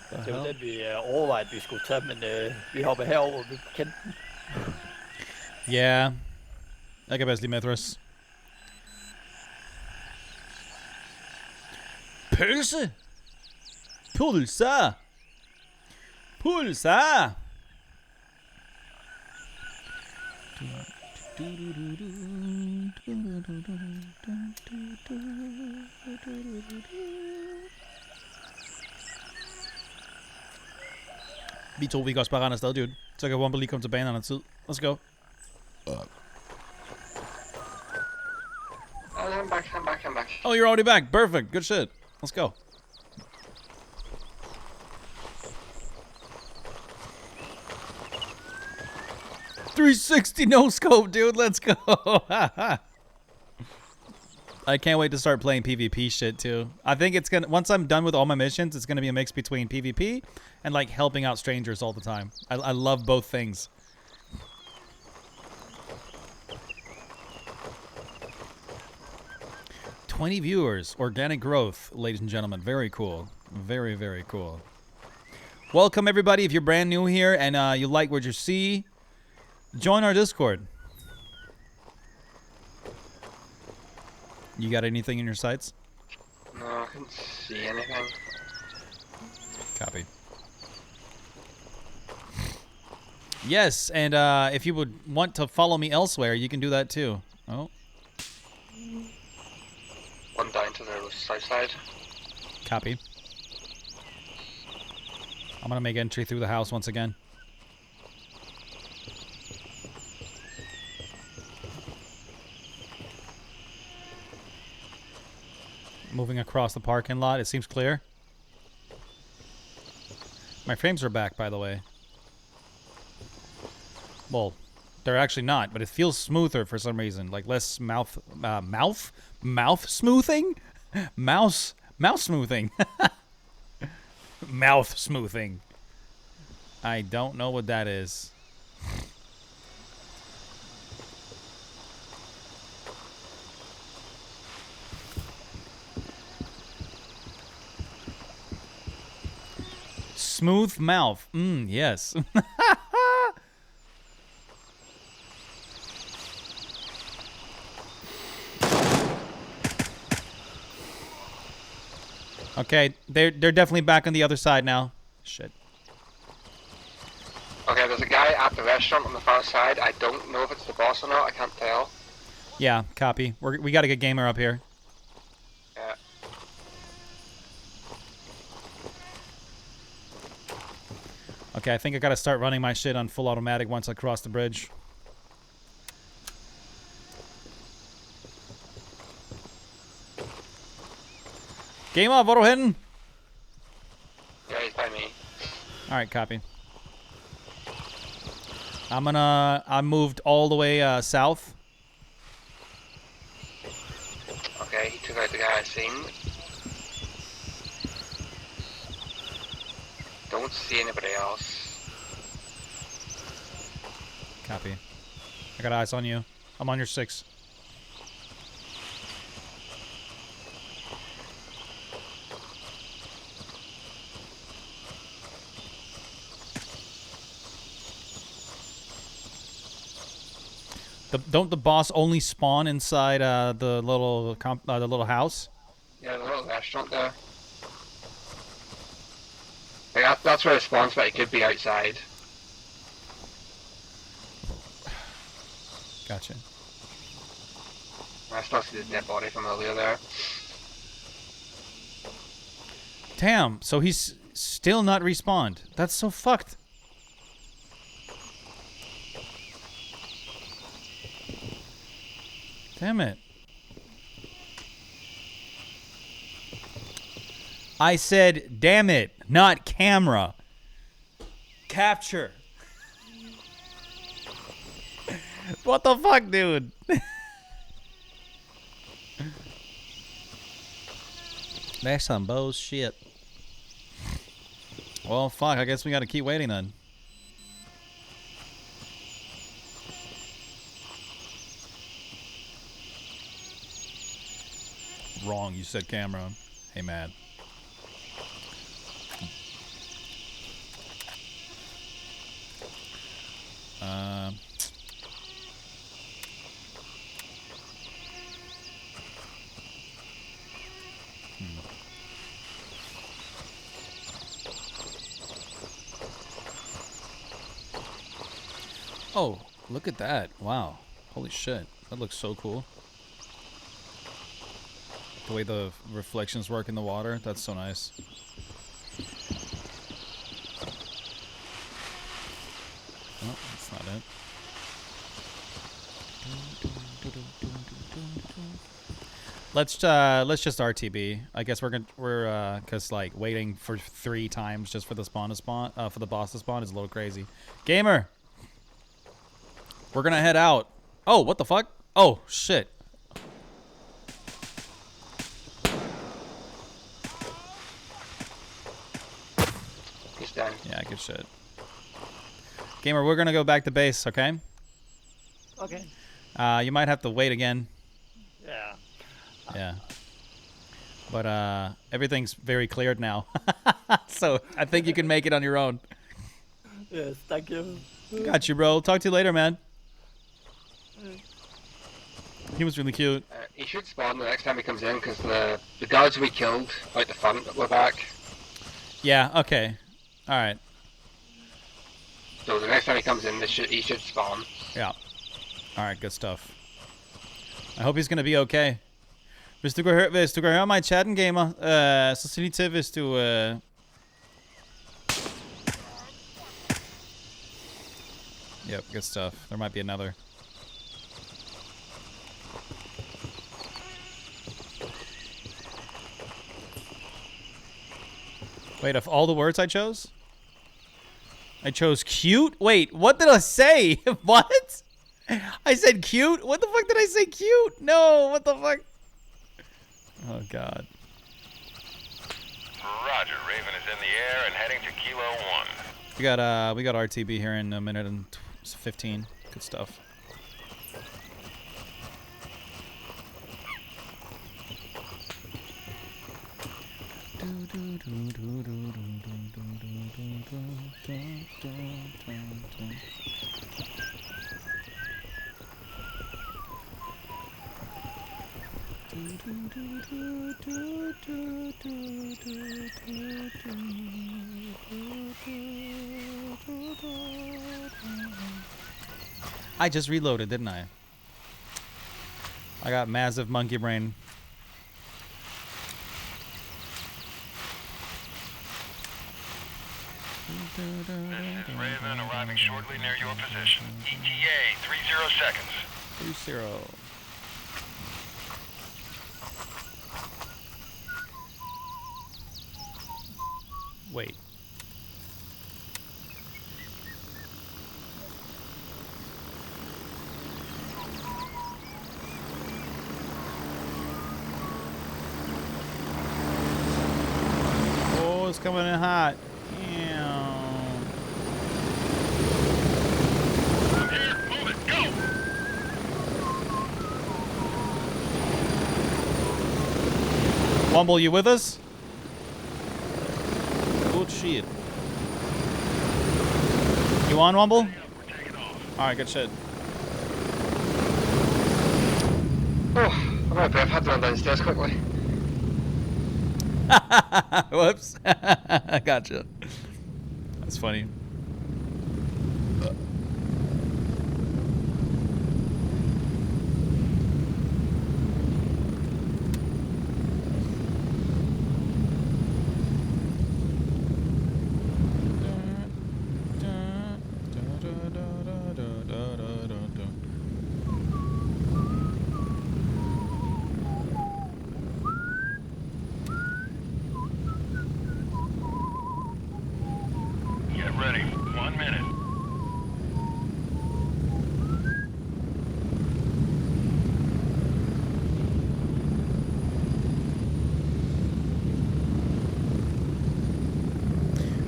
Det er jo den, vi overvejede, at vi skulle tage, men vi hopper herover, vi kendte den. Ja. Jeg kan bedst lide Mithras. Pølse! Pulsa! Pulsa! Vi to, vi kan også bare rende afsted, dude. Så kan Wumble lige komme tilbage en anden tid. Let's go. I'm back. Oh, you're already back. Perfect. Good shit. Let's go. .360 no scope, dude. Let's go. I can't wait to start playing PvP shit too. I think it's gonna, once I'm done with all my missions, it's gonna be a mix between PvP and like helping out strangers all the time. I love both things. $20 viewers, organic growth, ladies and gentlemen. Very cool. Very, very cool. Welcome everybody. If you're brand new here and you like what you see, join our Discord. You got anything in your sights? No, I can't see anything. Copy. Yes, and if you would want to follow me elsewhere, you can do that too. Oh. One down to the south side. Copy. I'm gonna make entry through the house once again. Moving across the parking lot. It seems clear. My frames are back, by the way. Well, they're actually not, but it feels smoother for some reason. Like less mouth smoothing? Mouse smoothing. Mouth smoothing. I don't know what that is. Smooth mouth. Yes. Okay, they're definitely back on the other side now. Shit. Okay, there's a guy at the restaurant on the far side. I don't know if it's the boss or not. I can't tell. Yeah, copy. We got to get Gamer up here. Yeah. Okay, I think I got to start running my shit on full automatic once I cross the bridge. Game off, auto hitting. Yeah, he's by me. All right, copy. I moved all the way south. Okay, he took out the guy I seen. Don't see anybody else. Copy. I got eyes on you. I'm on your 6. Don't the boss only spawn inside the little house? Yeah, the little restaurant there. Like, that's where it spawns, but it could be outside. Gotcha. I still see the dead body from earlier there. Damn, so he's still not respawned. That's so fucked. Damn it. I said, damn it, not camera. Capture. What the fuck, dude? That's some bullshit. Well, fuck, I guess we gotta keep waiting then. Wrong, you said camera. Hey, man. Oh, look at that. Wow. Holy shit. That looks so cool. The way the reflections work in the water, that's so nice. Oh, that's not it. Let's just RTB. I guess we're cause like waiting for 3 times just for the for the boss to spawn is a little crazy. Gamer, we're gonna head out. Oh, what the fuck? Oh shit. He's done. Yeah, good shit. Gamer, we're gonna go back to base, okay? Okay. You might have to wait again. Yeah. Yeah. But everything's very cleared now. So I think you can make it on your own. Yes, thank you. Got you, bro. Talk to you later, man. He was really cute. He should spawn the next time he comes in, because the guards we killed out the front were back. Yeah, okay. Alright. So the next time he comes in, he should spawn. Yeah. Alright, good stuff. I hope he's gonna be okay. Hvis du kan høre mig i chatten, gamer, så sig lige til, hvis du... Yep, good stuff. There might be another. Wait, of all the words I chose? I chose cute? Wait, what did I say? What? I said cute? What the fuck did I say cute? No, what the fuck? Oh, God. Roger, Raven is in the air and heading to Kilo 1. We got RTB here in a minute and 15. Good stuff. I just reloaded, didn't I? I got massive monkey brain. This is Raven arriving shortly near your position. ETA 30 seconds. 30. Wait. Oh, it's coming in hot. Wumble, you with us? Good shit. You on, Wumble? Alright, good shit. Oh, alright, Bev, had to run downstairs quickly. Whoops. Gotcha. That's funny. Get ready. 1 minute.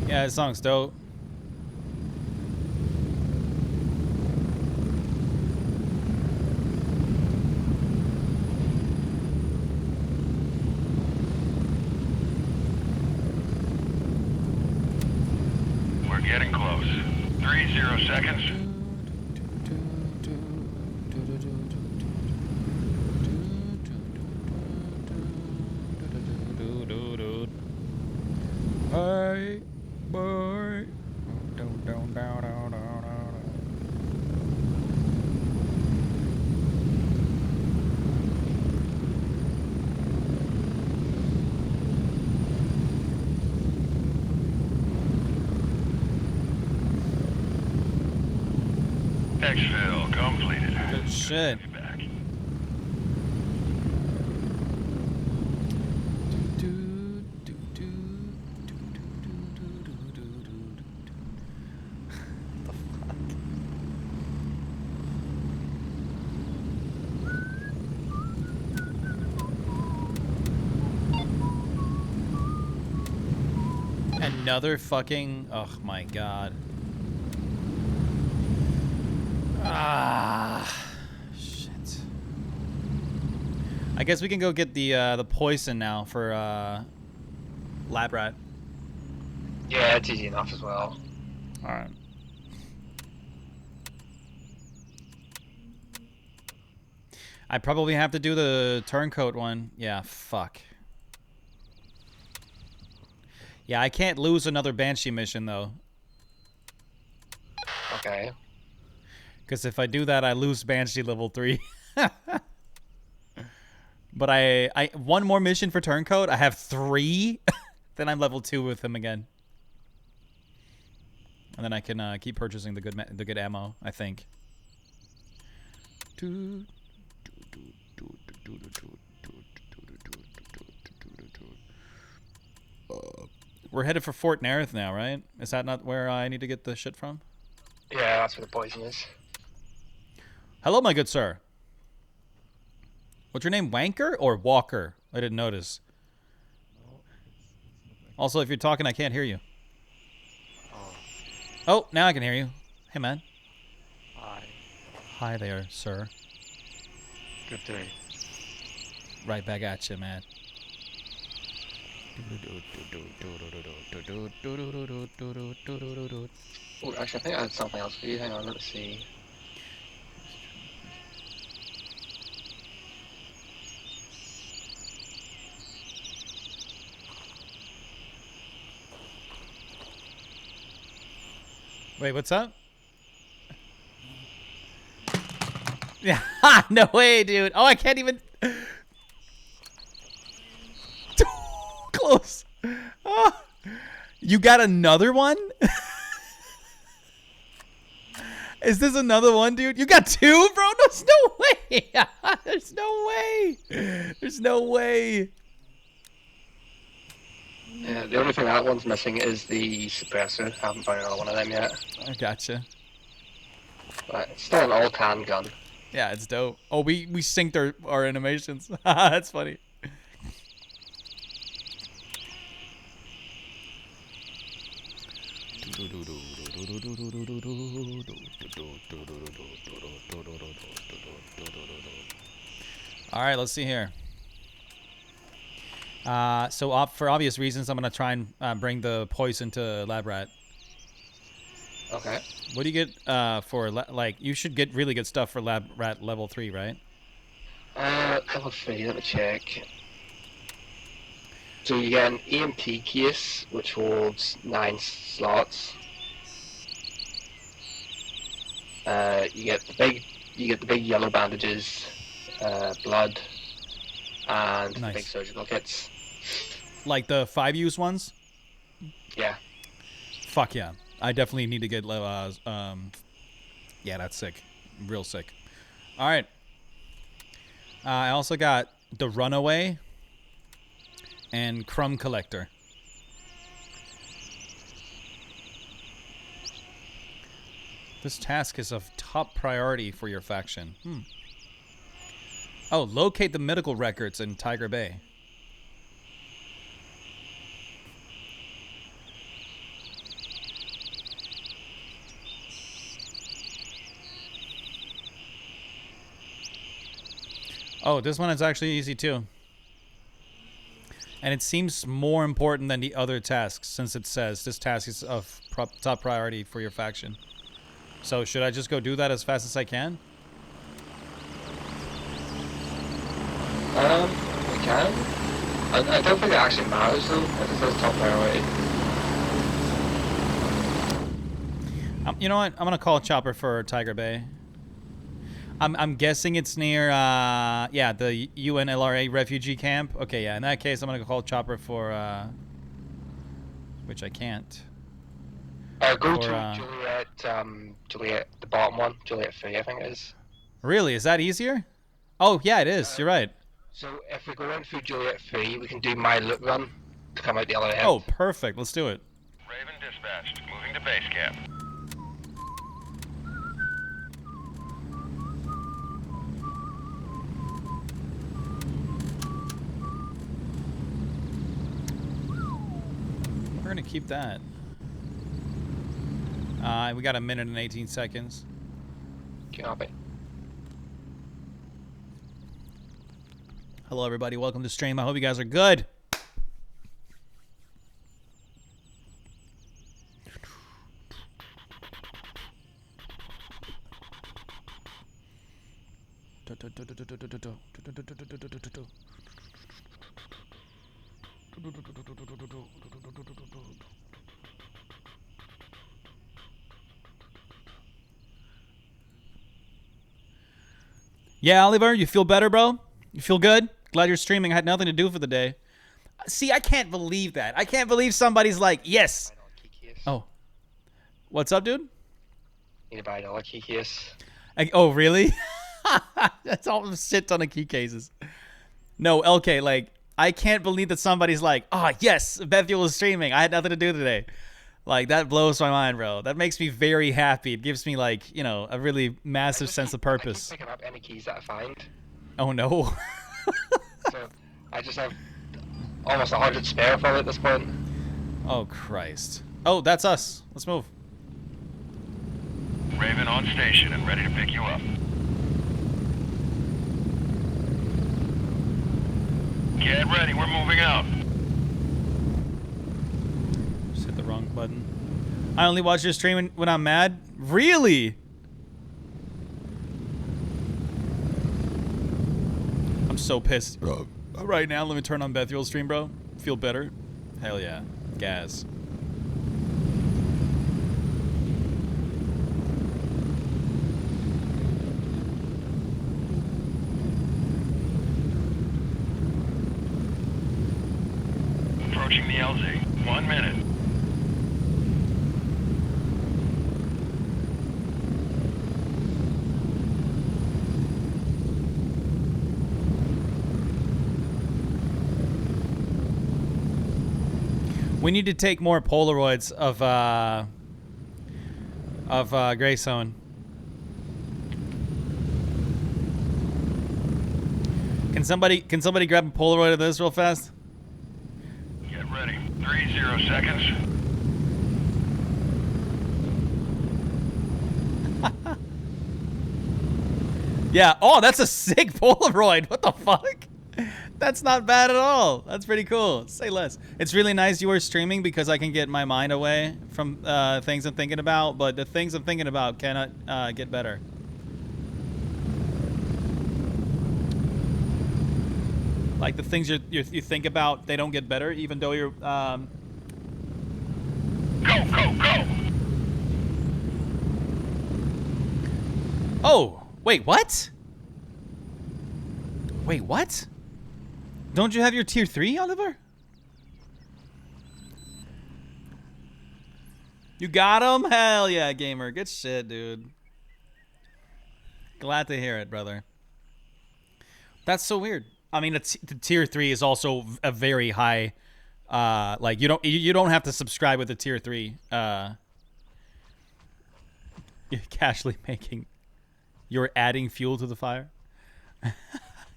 Yeah, this song's dope. We're getting close. 30 seconds. Hey, boy. Exfil completed. Good shit. Another fucking... Oh my god. Ah, shit. I guess we can go get the poison now for Lab Rat. Yeah, it's easy enough as well. Alright. I probably have to do the turncoat one. Yeah, fuck. Yeah, I can't lose another Banshee mission, though. Okay. Because if I do that, I lose Banshee level 3. But I one more mission for turncoat. I have 3. Then I'm level 2 with him again. And then I can keep purchasing the good ammo, I think. we're headed for Fort Nerith now, right? Is that not where I need to get the shit from? Yeah, that's where the poison is. Hello, my good sir. What's your name, Wanker or Walker? I didn't notice. Also, if you're talking, I can't hear you. Oh, now I can hear you. Hey, man. Hi. Hi there, sir. Good day. Right back at you, man. Oh, actually, I think I had something else for you. Hang on, let's see. Wait, what's up? Yeah, no way, dude. Oh, I can't even. Close. Oh. You got another one? Is this another one, dude? You got two, bro? There's no way. There's no way. There's no way. Yeah, the only thing that one's missing is the suppressor. I haven't found another one of them yet. I gotcha. But it's still an all-can gun. Yeah, it's dope. Oh, we synced our animations. That's funny. All right, let's see here. So for obvious reasons, I'm gonna try and bring the poison to Lab Rat. Okay. What do you get for like? You should get really good stuff for Lab Rat level 3, right? Level 3. Let me check. So you get an EMP case, which holds 9 slots. You get the big yellow bandages, blood, and the big surgical kits. Like the 5-use ones? Yeah. Fuck yeah. I definitely need to get yeah, that's sick. Real sick. All right. I also got the Runaway and Crumb Collector. This task is of top priority for your faction. Oh, locate the medical records in Tiger Bay. Oh, this one is actually easy too. And it seems more important than the other tasks since it says this task is of top priority for your faction. So should I just go do that as fast as I can? We can. I don't think it actually matters though, if it says top priority. You know what? I'm gonna call Chopper for Tiger Bay. I'm guessing it's near yeah, the UNLRA refugee camp. Okay, yeah. In that case, I'm gonna call Chopper for which I can't. Go to Juliet, the bottom one, Juliet 3, I think it is. Really? Is that easier? Oh yeah, it is. You're right. So if we go in through Juliet 3, we can do my loot run to come out the other end. Oh, perfect. Let's do it. Raven dispatched. Moving to base camp. We're gonna keep that. We got 1 minute and 18 seconds. Copy. Hello, everybody. Welcome to stream. I hope you guys are good. Yeah, Oliver, you feel better, bro? You feel good? Glad you're streaming. I had nothing to do for the day. See, I can't believe that. I can't believe somebody's like, yes. Oh. What's up, dude? Need to buy another key case. Oh, really? That's all a shit ton of key cases. No, LK, like, I can't believe that somebody's like, oh, yes, Bethuel is streaming. I had nothing to do today. Like, that blows my mind, bro. That makes me very happy. It gives me, like, you know, a really massive sense of purpose. I keep picking up any keys that I find. Oh, no. So I just have almost 100 spare from it at this point. Oh, Christ. Oh, that's us. Let's move. Raven on station and ready to pick you up. Get ready, we're moving out. Just hit the wrong button. I only watch your stream when I'm mad? Really? I'm so pissed. Right now, let me turn on Bethuel's stream, bro. Feel better? Hell yeah. Gas. Approaching the LZ. 1 minute. We need to take more Polaroids of Greystone. Can somebody grab a Polaroid of this real fast? Get ready. 30 seconds. Yeah. Oh, that's a sick Polaroid. What the fuck? That's not bad at all. That's pretty cool. Say less. It's really nice you are streaming because I can get my mind away from things I'm thinking about, but the things I'm thinking about cannot get better. Like the things you think about, they don't get better, even though you're... Go, go, go! Oh, wait, what? Wait, what? Don't you have your tier 3, Oliver? You got him? Hell yeah, gamer. Good shit, dude. Glad to hear it, brother. That's so weird. I mean, the tier 3 is also a very high. Like you don't have to subscribe with the tier 3. You're casually making. You're adding fuel to the fire.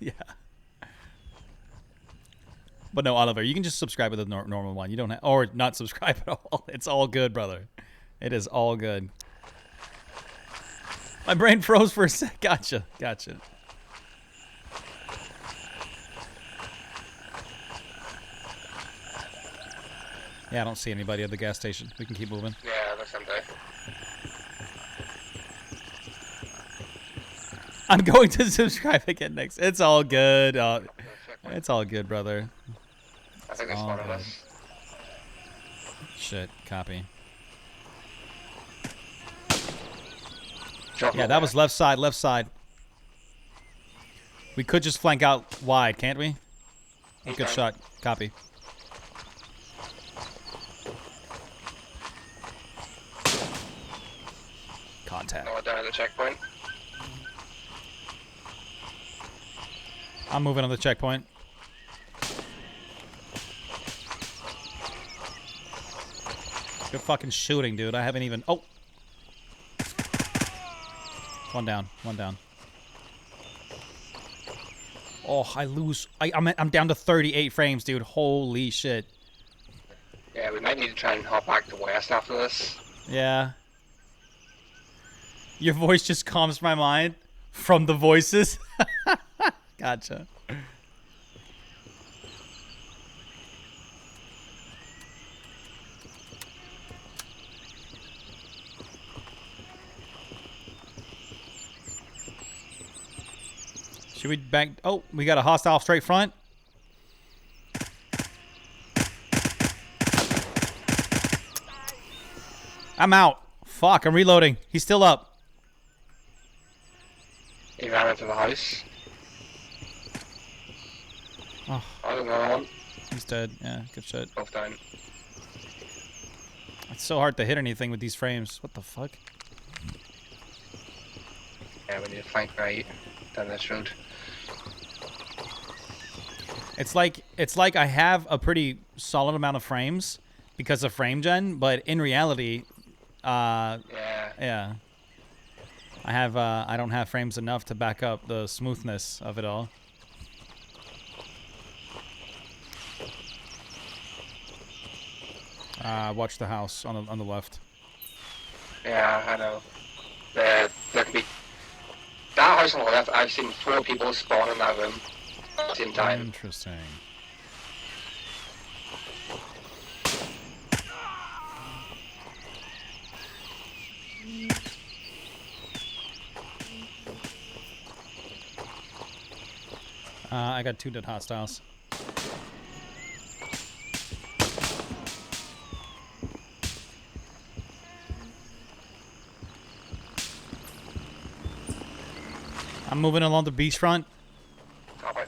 Yeah. But no, Oliver, you can just subscribe with the normal one. You don't have, or not subscribe at all. It's all good, brother. It is all good. My brain froze for a sec. Gotcha. Gotcha. Yeah, I don't see anybody at the gas station. We can keep moving. Yeah, that's empty. I'm going to subscribe again next. It's all good. It's all good, brother. I think it's one of us. Shit, copy. Drop Yeah, that was left side, left side. We could just flank out wide, can't we? Good shot. Copy. Contact. No, down at the checkpoint. I'm moving on the checkpoint. Good fucking shooting, dude. I haven't even... Oh! One down. One down. Oh, I lose... I'm down to 38 frames, dude. Holy shit. Yeah, we might need to try and hop back to west after this. Yeah. Your voice just calms my mind from the voices. Gotcha. Should we back? Oh, we got a hostile straight front. I'm out. Fuck, I'm reloading. He's still up. He ran into the house. Oh, I don't know. he's dead. Yeah, good shit. Both down. It's so hard to hit anything with these frames. What the fuck? Yeah, we need to flank right down this road. It's like I have a pretty solid amount of frames because of frame gen, but in reality, yeah. I don't have frames enough to back up the smoothness of it all. Watch the house on the left. Yeah, I know. There could be that house on the left. I've seen 4 people spawn in that room at the same time. Interesting. I got 2 dead hostiles. I'm moving along the beachfront. Copy.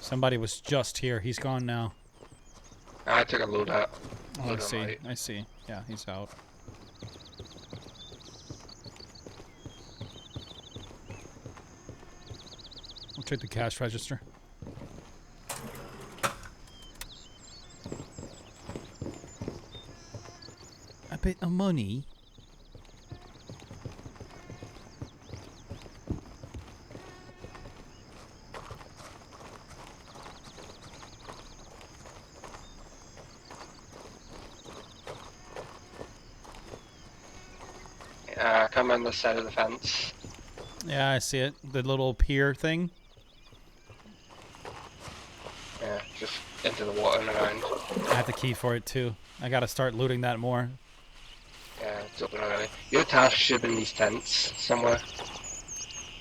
Somebody was just here. He's gone now. I took a load out. Oh, I see. I see. Yeah, he's out. We'll check the cash register. A bit of money. Come on the side of the fence. Yeah, I see it. The little pier thing. Yeah, just into the water and around. I have the key for it too. I gotta start looting that more. Yeah, it's open already. Your task should be in these tents somewhere.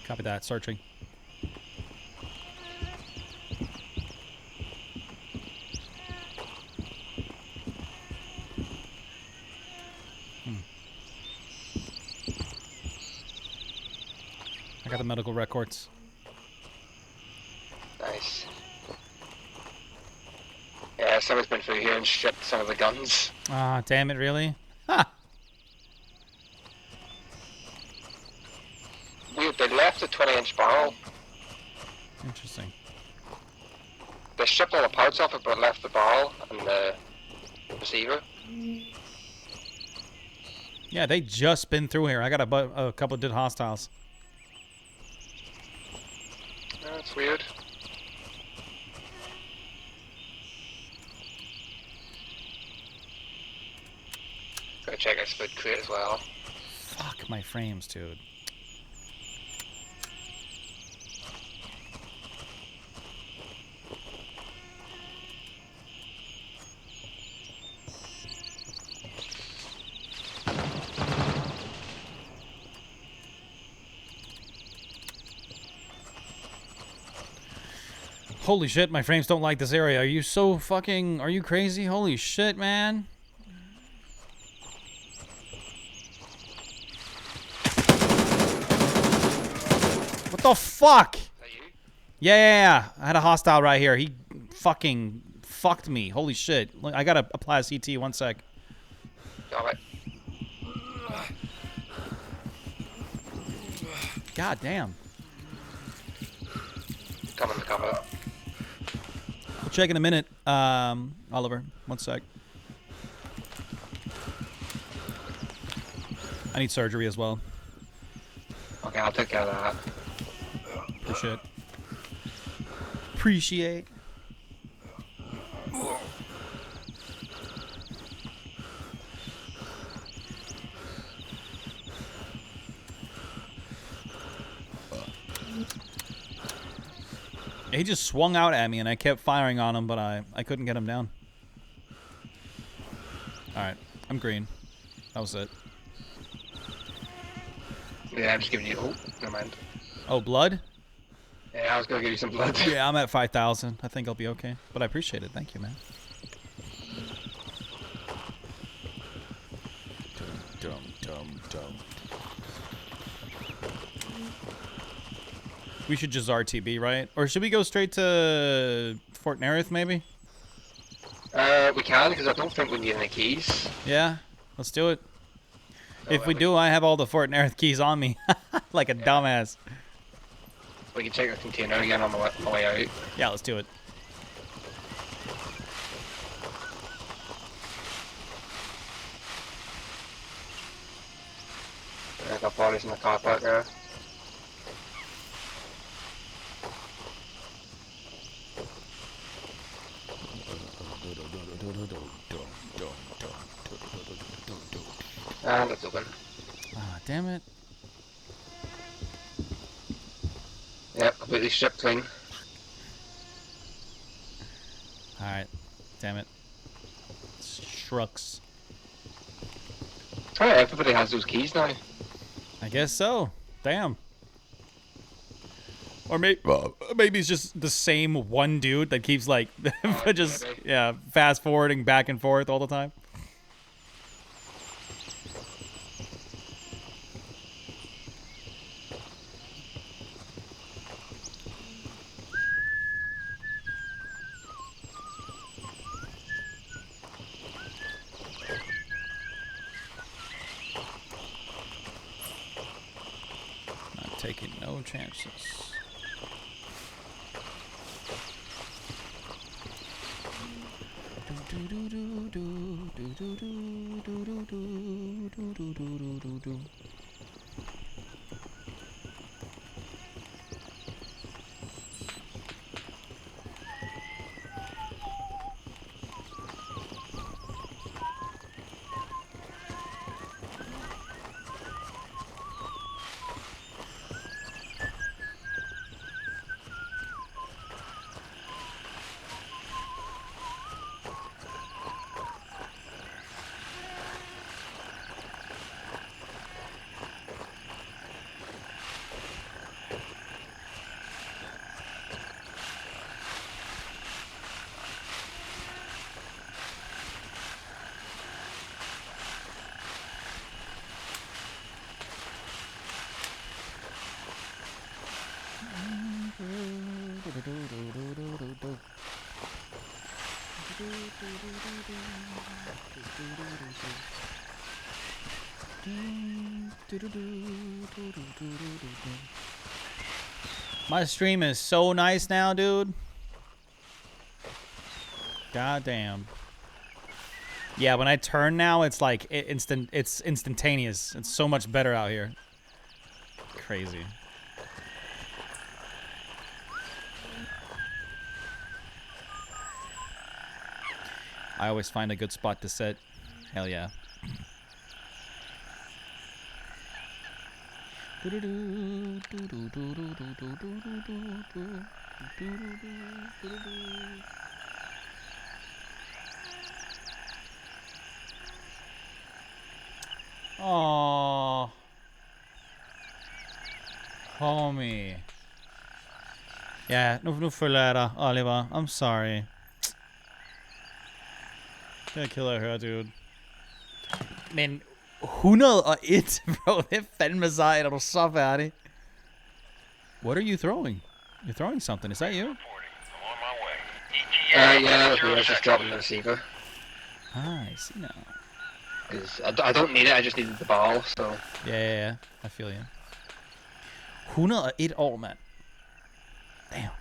Copy that. Searching. I got the medical records. Nice. Yeah, someone's been through here and stripped some of the guns. Ah, damn it, really? Ha! Weird, they left a 20-inch barrel. Interesting. They stripped all the parts off it, but left the barrel and the receiver. Yeah, they just been through here. I got a couple of dead hostiles. That's weird. Gotta check our split crate as well. Fuck my frames, dude. Holy shit, my frames don't like this area. Are you so fucking... Are you crazy? Holy shit, man. What the fuck? Yeah. I had a hostile right here. He fucking fucked me. Holy shit. I gotta apply a CT. 1 sec. Got it. God damn. Coming to cover. I'll check in a minute. Oliver, 1 sec. I need surgery as well. Okay, I'll take care of that. Appreciate. He just swung out at me and I kept firing on him, but I couldn't get him down. Alright, I'm green. That was it. Yeah, I'm just giving you... Oh, never mind. Oh, blood? Yeah, I was gonna give you some blood. Yeah, I'm at 5,000. I think I'll be okay. But I appreciate it. Thank you, man. Dum. We should just RTB, right? Or should we go straight to Fort Nerith, maybe? We can, because I don't think we need any keys. Yeah, let's do it. If we do, I have all the Fort Nerith keys on me. Like a dumbass. We can check the container again on the way out. Yeah, let's do it. I got bodies in the car park there. And it's open. Ah, damn it. Yep, completely stripped clean. Alright. Damn it. Shrux. Oh yeah, everybody has those keys now. I guess so. Damn. Or maybe it's just the same one dude that keeps like just yeah, fast forwarding back and forth all the time. Not taking no chances. My stream is so nice now, dude. God damn. Yeah, when I turn now, it's like it's instantaneous. It's so much better out here. Crazy. I always find a good spot to sit. Hell yeah. Aww. Homie. Ja, nu følger jeg dig, Oliver. I'm sorry. Det er ked af at høre, dude. Men 101, bro. Det er fandme sejt. Er du så færdig? What are you throwing? You're throwing something. Is that you? Yeah, we were just dropping the receiver. Ah, I see now. Because I don't need it, I just needed the ball, so... Yeah. I feel you. 101 år, mand. Damn.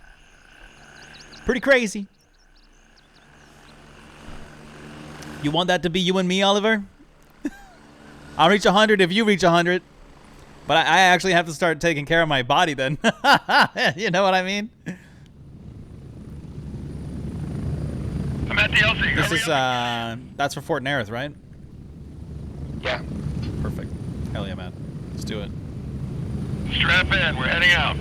Pretty crazy. You want that to be you and me, Oliver? I'll reach 100 if you reach 100. But I actually have to start taking care of my body then. You know what I mean? I'm at the LZ. This is, that's for Fort Nerith, right? Yeah. Perfect. Hell yeah, man. Let's do it. Strap in, we're heading out.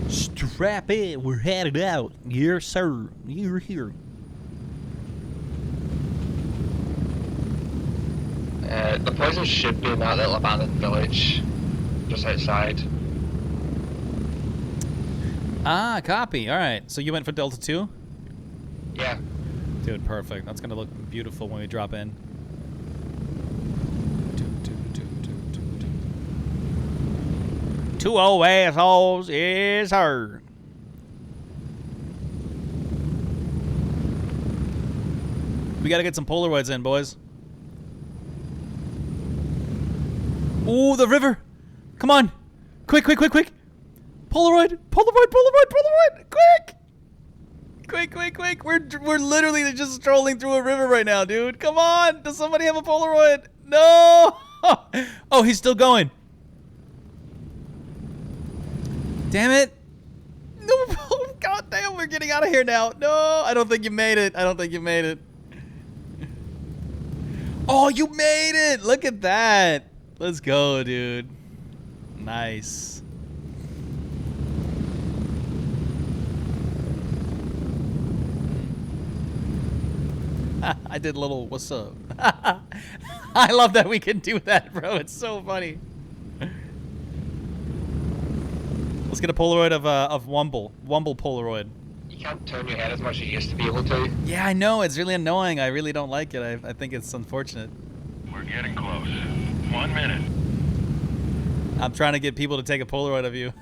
Strap in, we're headed out. Yes, sir. You're here. The poison should be in that little abandoned village, just outside. Ah, copy. All right. So you went for Delta 2? Yeah. Dude, perfect. That's gonna look beautiful when we drop in. Two old assholes is her. We gotta get some Polaroids in, boys. Ooh, the river. Come on. Quick, quick, quick, quick. Polaroid, Polaroid, Polaroid, Polaroid. Quick. Quick, quick, quick. We're literally just strolling through a river right now, dude. Come on. Does somebody have a Polaroid? No. Oh, he's still going. Damn it. No. God damn, we're getting out of here now. No, I don't think you made it. I don't think you made it. Oh, you made it. Look at that. Let's go, dude. Nice. I did a little what's up. I love that we can do that, bro. It's so funny. Let's get a Polaroid of Wumble. Wumble Polaroid. You can't turn your head as much as you used to be able to. Yeah, I know. It's really annoying. I really don't like it. I think it's unfortunate. We're getting close. 1 minute. I'm trying to get people to take a Polaroid of you.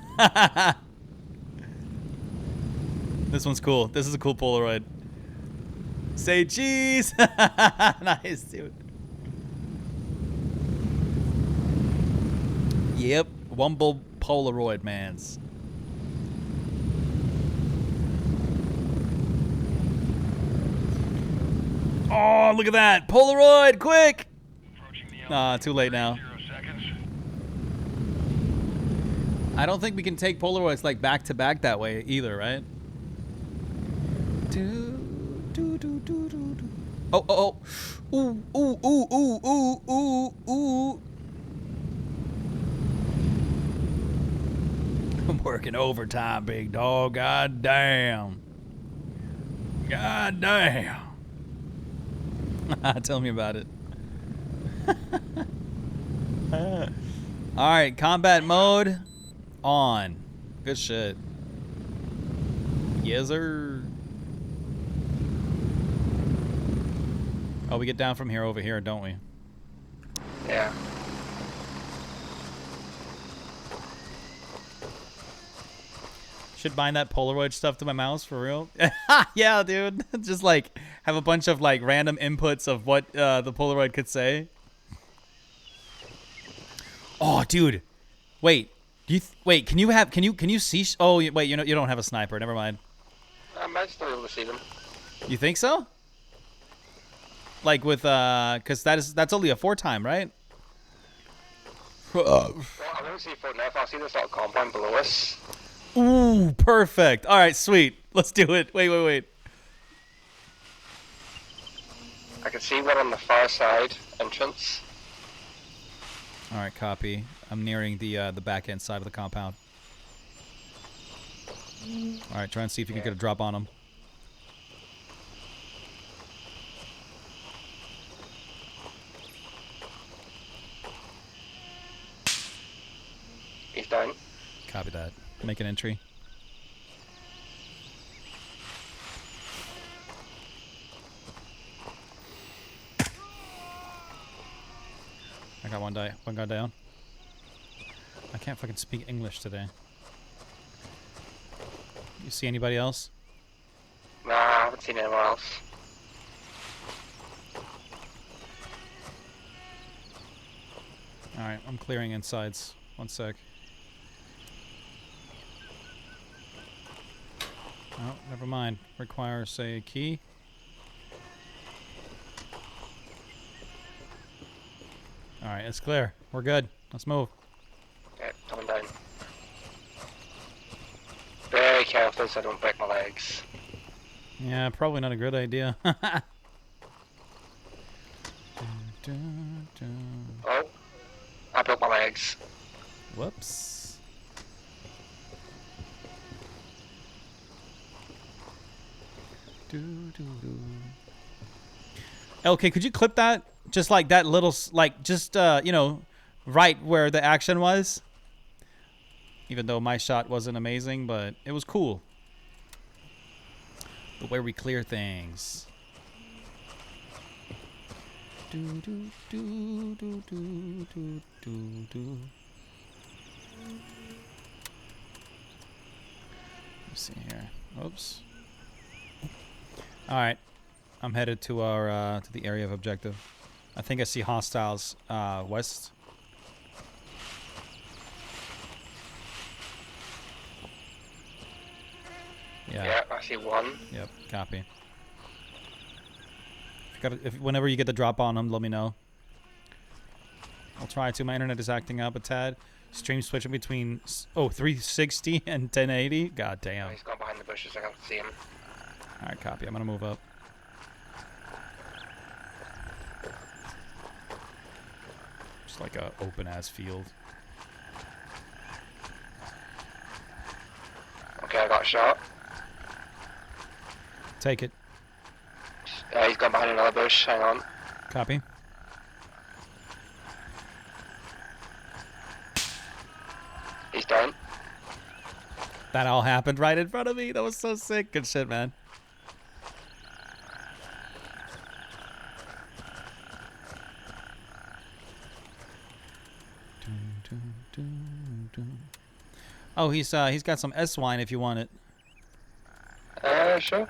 This one's cool. This is a cool Polaroid. Say cheese. Nice, dude. Yep. Wumble Polaroid mans. Oh, look at that. Polaroid, quick. Too late now. I don't think we can take Polaroids like back to back that way either, right? Oh, oh, oh. Ooh, ooh, ooh, ooh, ooh, ooh, ooh. I'm working overtime, big dog. God damn. God damn. Tell me about it. Alright, combat mode on. Good shit. Yes, sir. Oh, we get down from here over here, don't we? Yeah. Should bind that Polaroid stuff to my mouse for real. Yeah, dude. Just like have a bunch of like random inputs of what the Polaroid could say. Oh, dude. Wait. Wait, can you see? Oh, wait, you don't have a sniper. Never mind. I might still be able to see them. You think so? Like with cuz that's only a 4-time, right? Well, I don't see foot now. I see this little compound below us. Ooh, perfect. All right, sweet. Let's do it. Wait. I can see one on the far side entrance. All right, copy. I'm nearing the back end side of the compound. All right, try and see if you can get a drop on him. He's down. Copy that. Make an entry. I got one guy down. I can't fucking speak English today. You see anybody else? Nah, I haven't seen anyone else. Alright, I'm clearing insides. One sec. Oh, never mind. Requires, say, a key. Alright, it's clear. We're good. Let's move. Okay, coming down. Very careful so I don't break my legs. Yeah, probably not a good idea. Oh, I broke my legs. Whoops. Okay, could you clip that? Just like that little, like, just, you know, right where the action was. Even though my shot wasn't amazing, but it was cool. The way we clear things. see here. Oops. All right, I'm headed to our to the area of objective. I think I see hostiles west. Yeah, I see one. Yep, copy. Whenever you get the drop on them, let me know. I'll try to. My internet is acting up a tad. Stream switching between 360 and 1080. God damn. Oh, he's gone behind the bushes. I can't see him. All right, copy. I'm gonna move up. Just like a open ass field. Okay, I got a shot. Take it. He's gone behind another bush. Hang on. Copy. He's down. That all happened right in front of me. That was so sick. Good shit, man. Oh, he's got some S wine if you want it. Sure.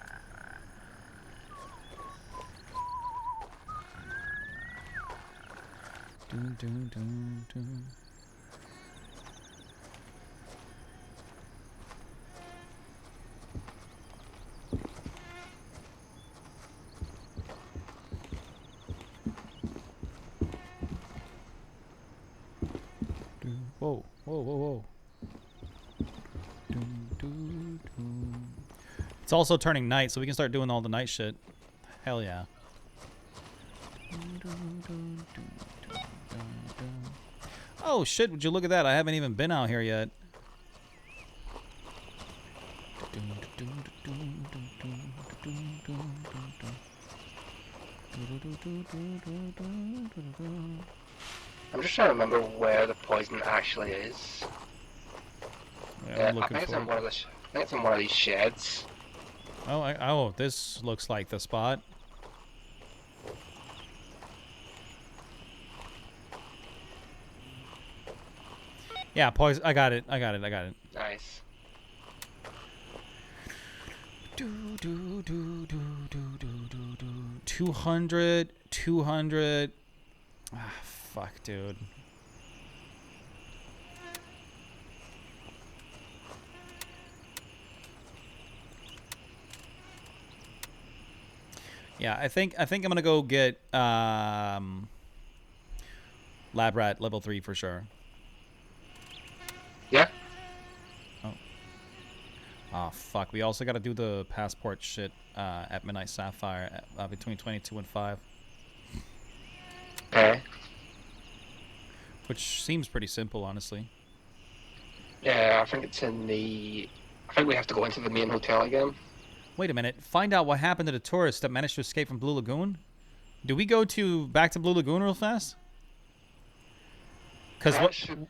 Whoa, whoa, whoa, whoa. It's also turning night, so we can start doing all the night shit. Hell yeah. Oh shit, would you look at that? I haven't even been out here yet. I'm just trying to remember where the poison actually is. Yeah, I think it's in one of the. I think it's in one of these sheds. Oh, oh, this looks like the spot. Yeah, poison. I got it. I got it. I got it. Nice. 200. Ah, fuck, dude. Yeah, I think I'm gonna go get Lab Rat level 3 for sure. Yeah. Oh. Oh fuck. We also gotta do the passport shit at Midnight Sapphire between 22 and 5. Okay. Which seems pretty simple, honestly. Yeah, I think it's in the. I think we have to go into the main hotel again. Wait a minute. Find out what happened to the tourists that managed to escape from Blue Lagoon. Do we go back to Blue Lagoon real fast? Because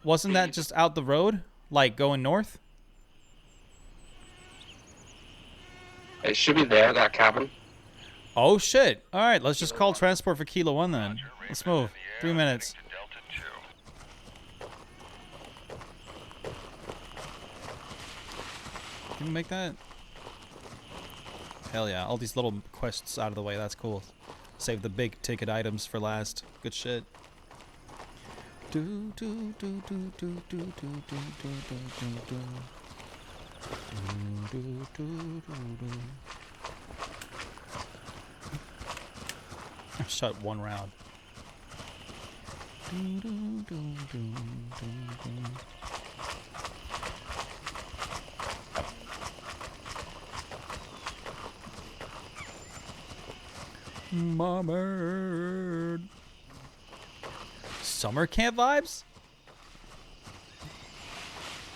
wasn't that just out the road, like going north? It should be there, that cabin. Oh shit! All right, let's just call transport for Kilo 1 then. Let's move. 3 minutes. Can we make that? Hell yeah! All these little quests out of the way. That's cool. Save the big ticket items for last. Good shit. I shot one round. Mama. Summer camp vibes?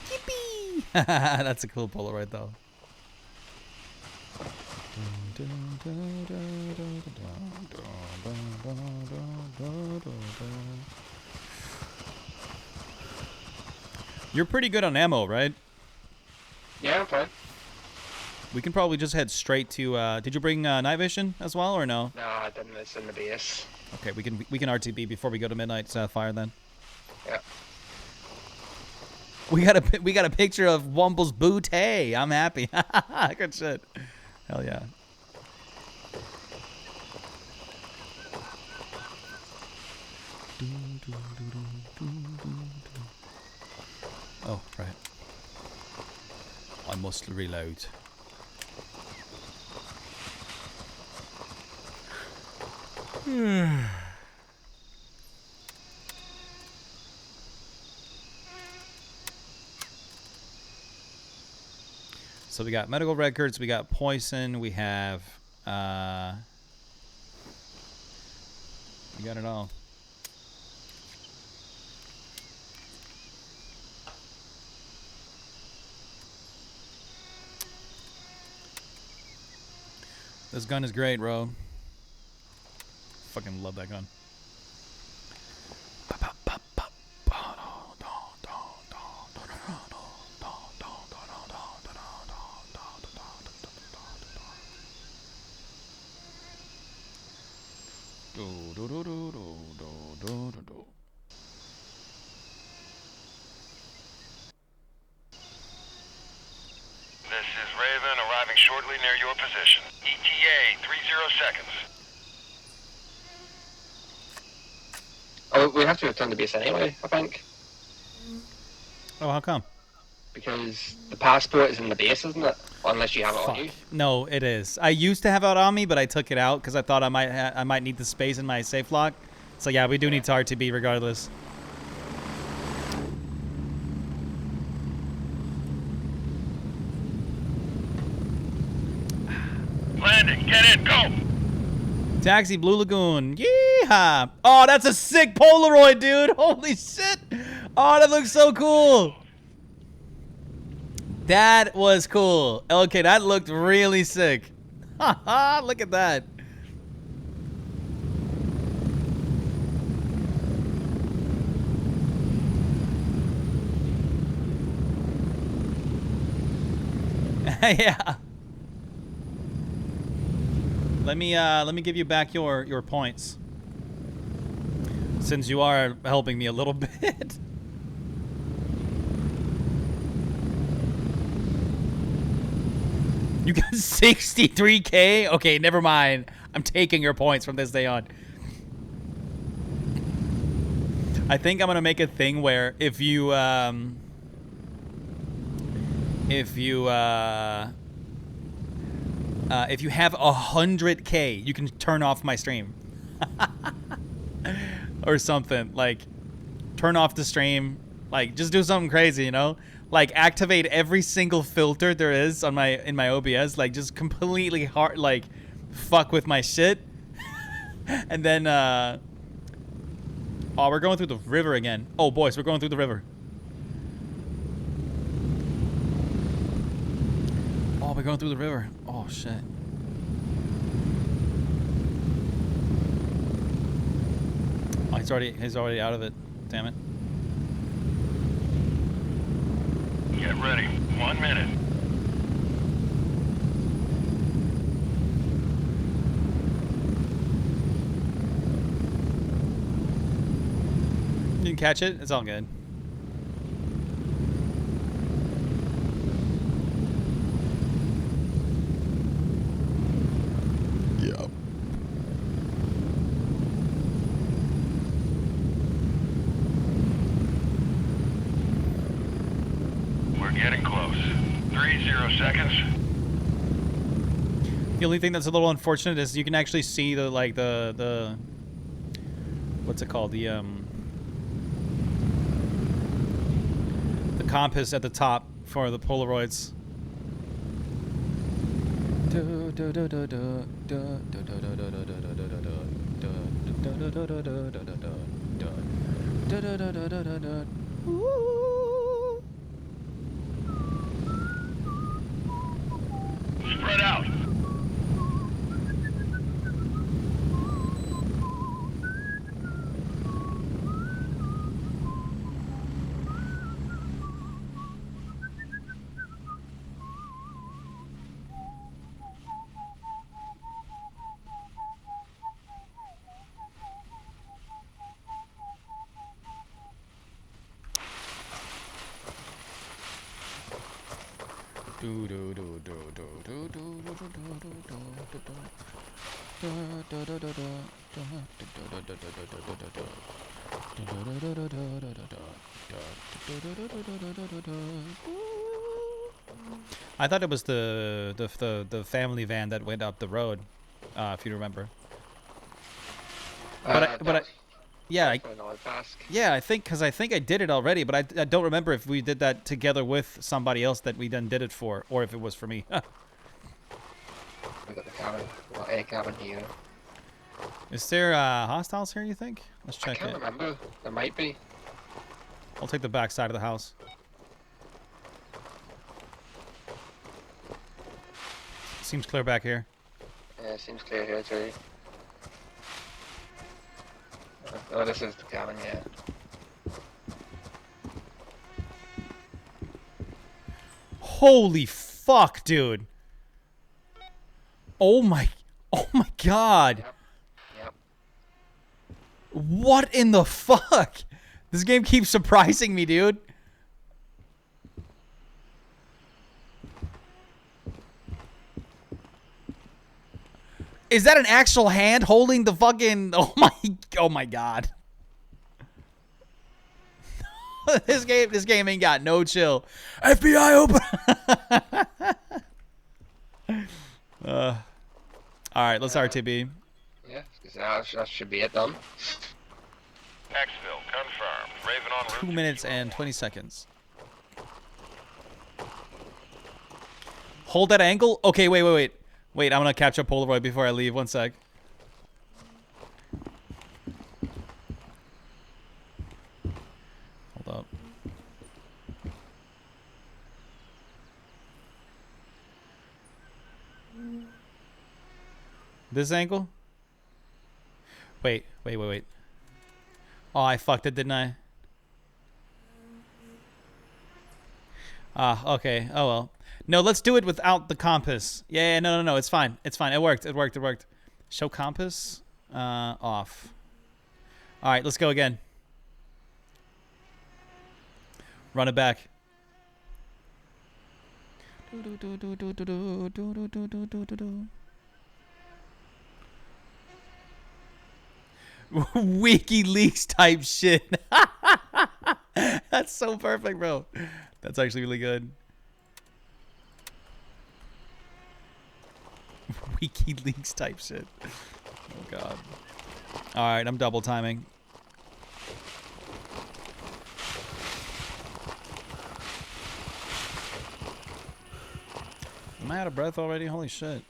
Yippee! That's a cool Polaroid though. You're pretty good on ammo, right? Yeah, I'm fine. We can probably just head straight to. Did you bring night vision as well, or no? No, I didn't. It's in the base. Okay, we can RTB before we go to Midnight Sapphire then. Yeah. We got a picture of Wumble's bootay. I'm happy. Good shit. Hell yeah. Oh, right. I must reload. So we got medical records, we got poison, we have we got it all. This gun is great, bro. Fucking love that gun. This is Raven arriving shortly near your position. ETA 30 seconds. Oh, we have to return to base anyway, I think. Oh, how come? Because the passport is in the base, isn't it? Unless you have it on you. No, it is. I used to have it on me, but I took it out because I thought I might need the space in my safe lock. So yeah, we do need to RTB regardless. Landing, get in, go! Taxi Blue Lagoon. Yeehaw! Oh, that's a sick Polaroid, dude. Holy shit. Oh, that looks so cool. That was cool. Okay, that looked really sick. Haha, look at that. Yeah. Let me give you back your points. Since you are helping me a little bit. You got 63K? Okay, never mind. I'm taking your points from this day on. I think I'm gonna make a thing where if you have 100K, you can turn off my stream. Or something. Like, turn off the stream. Like, just do something crazy, you know? Like, activate every single filter there is on in my OBS. Like, just completely fuck with my shit. And then, oh, we're going through the river again. Oh, boys, we're going through the river. Oh, we're going through the river. Oh, shit. Oh, he's already out of it. Damn it. Get ready. 1 minute. You can catch it. It's all good. Yep. We're getting close. 30 seconds. The only thing that's a little unfortunate is you can actually see the what's it called? The compass at the top for the Polaroids. Spread out. I thought it was the family van that went up the road, if you remember. Yeah, I think because I think I did it already, but I don't remember if we did that together with somebody else that we then did it for, or if it was for me. We got the cabin, well, a cabin here. Is there hostiles here? You think? Let's check I can't remember. There might be. I'll take the back side of the house. Seems clear back here. Yeah, seems clear here too. Oh, this is the cabin, yeah. Holy fuck, dude. Oh my god. Yep. What in the fuck? This game keeps surprising me, dude. Is that an actual hand holding the fucking... Oh my god. This game ain't got no chill. FBI open. All right, let's RTB. Yeah, that should be it done. Exfil, confirmed. Raven on route. 2 minutes and 20 seconds. Hold that angle. Okay, wait. Wait, I'm gonna capture Polaroid before I leave. 1 sec. Hold up. This angle? Wait. Oh, I fucked it, didn't I? Okay. Oh, well. No, let's do it without the compass. Yeah, no. It's fine. It worked. Show compass. Off. All right, let's go again. Run it back. WikiLeaks type shit. That's so perfect, bro. That's actually really good. WikiLeaks type shit. Oh god. All right, I'm double timing. Am I out of breath already? Holy shit.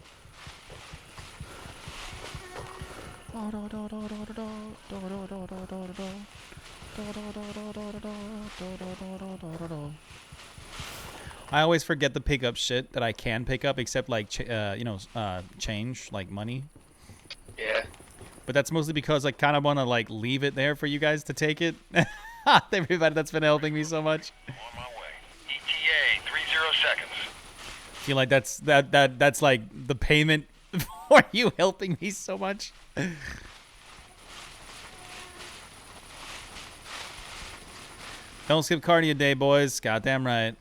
I always forget to pick up shit that I can pick up, except like change, like money. Yeah. But that's mostly because I kind of want to like leave it there for you guys to take it. Everybody that's been helping me so much. On my way. ETA 30 seconds. Feel like that's like the payment for you helping me so much. Don't skip cardio day, boys. Goddamn right.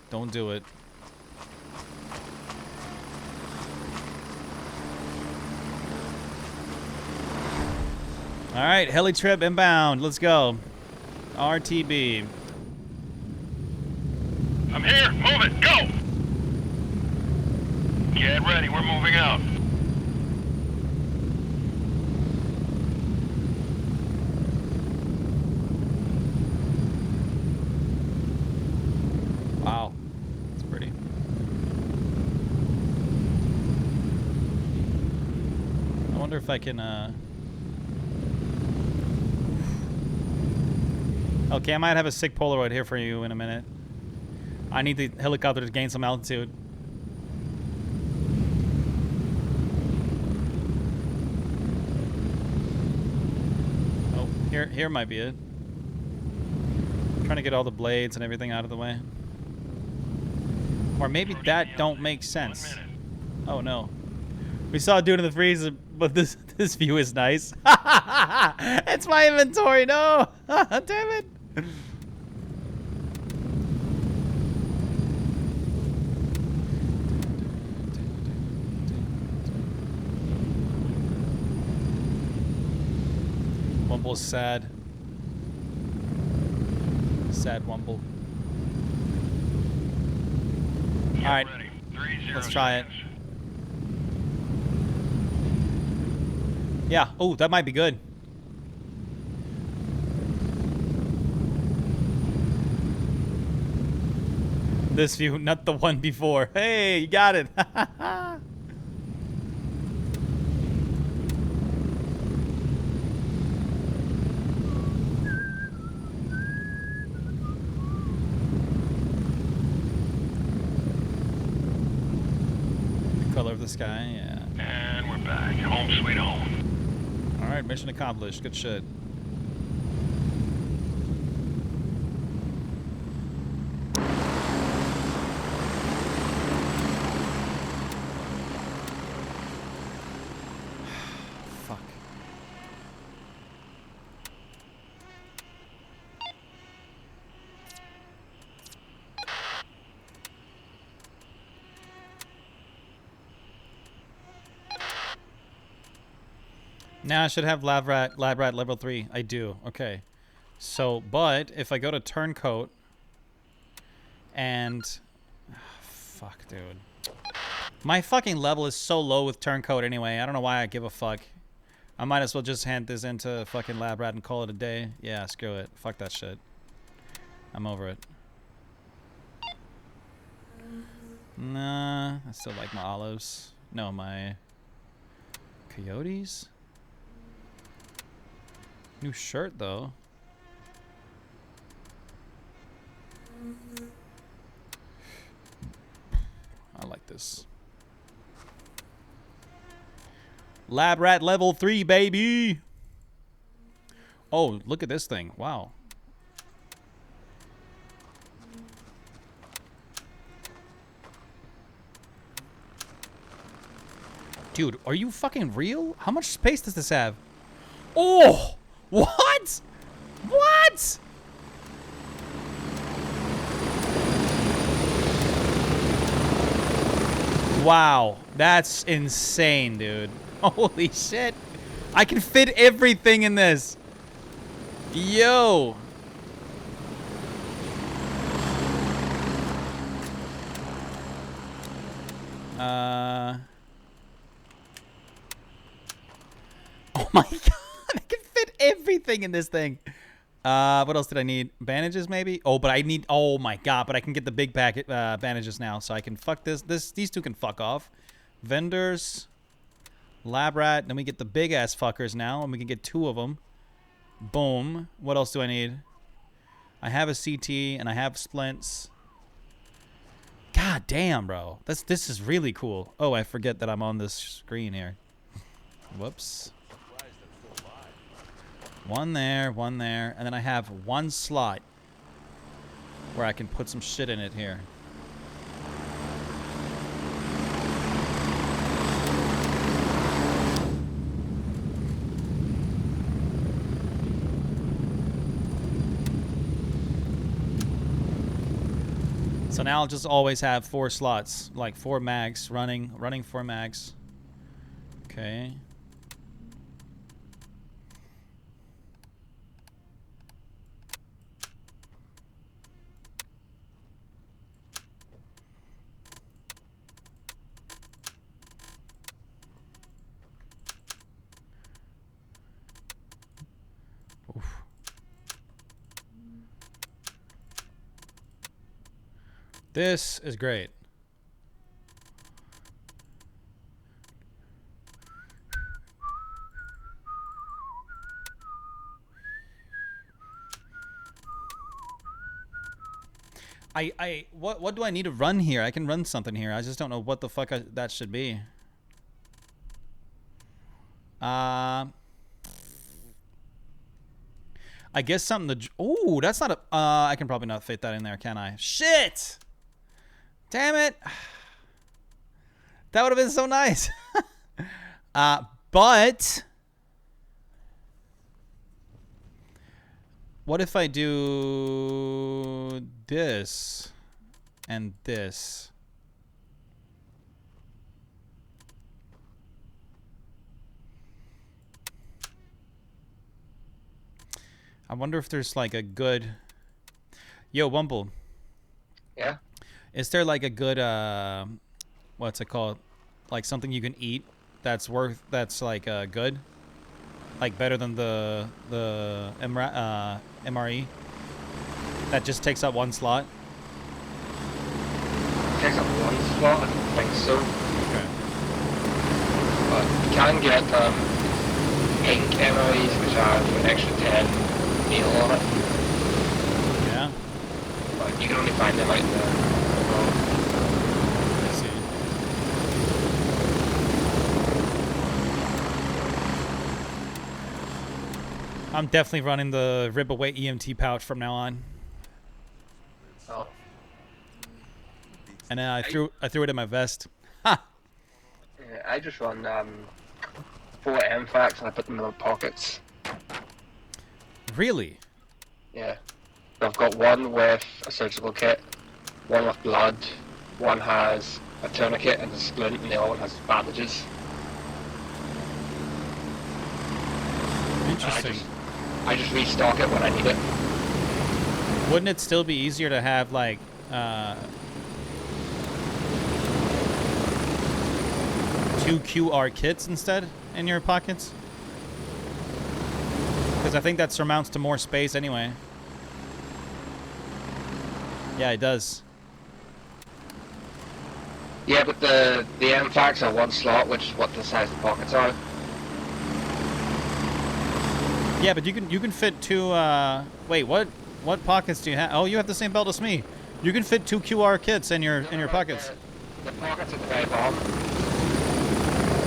Don't do it. All right, heli trip inbound. Let's go. RTB. I'm here. Move it. Go. Get ready. We're moving out. Wow. That's pretty. I wonder if I can, Okay, I might have a sick Polaroid here for you in a minute. I need the helicopter to gain some altitude. Oh, here might be it. Trying to get all the blades and everything out of the way. Or maybe that don't make sense. Oh no. We saw a dude in the freezer, but this view is nice. It's my inventory, no! Damn it! Wumble's sad. Sad Wumble. Alright, let's try it. Yeah, oh, that might be good. This view, not the one before. Hey, you got it. Color of the sky, yeah. And we're back. Home sweet home. Alright, mission accomplished. Good shit. Fuck. Now I should have lab rat level 3. I do. Okay. So, but if I go to turncoat and fuck, dude. My fucking level is so low with turncoat anyway. I don't know why I give a fuck. I might as well just hand this into fucking lab rat and call it a day. Yeah, screw it. Fuck that shit. I'm over it. Nah, I still like my olives. No, my coyotes. New shirt, though. I like this. Lab rat level 3, baby! Oh, look at this thing. Wow. Dude, are you fucking real? How much space does this have? Oh! What? What? Wow, that's insane, dude. Holy shit. I can fit everything in this. Yo. Oh my god. I can fit everything in this thing. What else did I need? Bandages, maybe? Oh, but I need... Oh, my God. But I can get the big packet bandages now. So I can fuck this. These two can fuck off. Vendors. Lab rat. Then we get the big-ass fuckers now. And we can get 2 of them. Boom. What else do I need? I have a CT. And I have splints. God damn, bro. This is really cool. Oh, I forget that I'm on this screen here. Whoops. One there, and then I have 1 slot where I can put some shit in it here. So now I'll just always have 4 slots, like 4 mags running 4 mags. Okay. Oof. This is great. What do I need to run here? I can run something here. I just don't know what the fuck that should be. I guess something to... Ooh, that's not a... I can probably not fit that in there, can I? Shit! Damn it! That would have been so nice. But... What if I do... this... and this? I wonder if there's like a good... Yo, Wumble. Yeah? Is there like a good, what's it called? Like something you can eat that's like good? Like better than the MRE? That just takes up one slot? Takes up one slot? I don't think so. Okay. But you can get pink MREs which have an extra 10 meal on it. Yeah? But you can only find them out in the world. I see. I'm definitely running the rib away EMT pouch from now on. Oh. And then I threw it in my vest. Ha! Yeah, I just run 4 MFACs and I put them in my pockets. Really? Yeah. I've got one with a surgical kit, one with blood, one has a tourniquet and a splint, and the other one has bandages. Interesting. I just restock it when I need it. Wouldn't it still be easier to have like 2 QR kits instead in your pockets? Because I think that surmounts to more space anyway. Yeah, it does. Yeah, but the MFACs are one slot, which is what the size of the pockets are. Yeah, but you can fit 2. Wait, what pockets do you have? Oh, you have the same belt as me. You can fit 2 QR kits in your pockets. The pockets at the very bottom.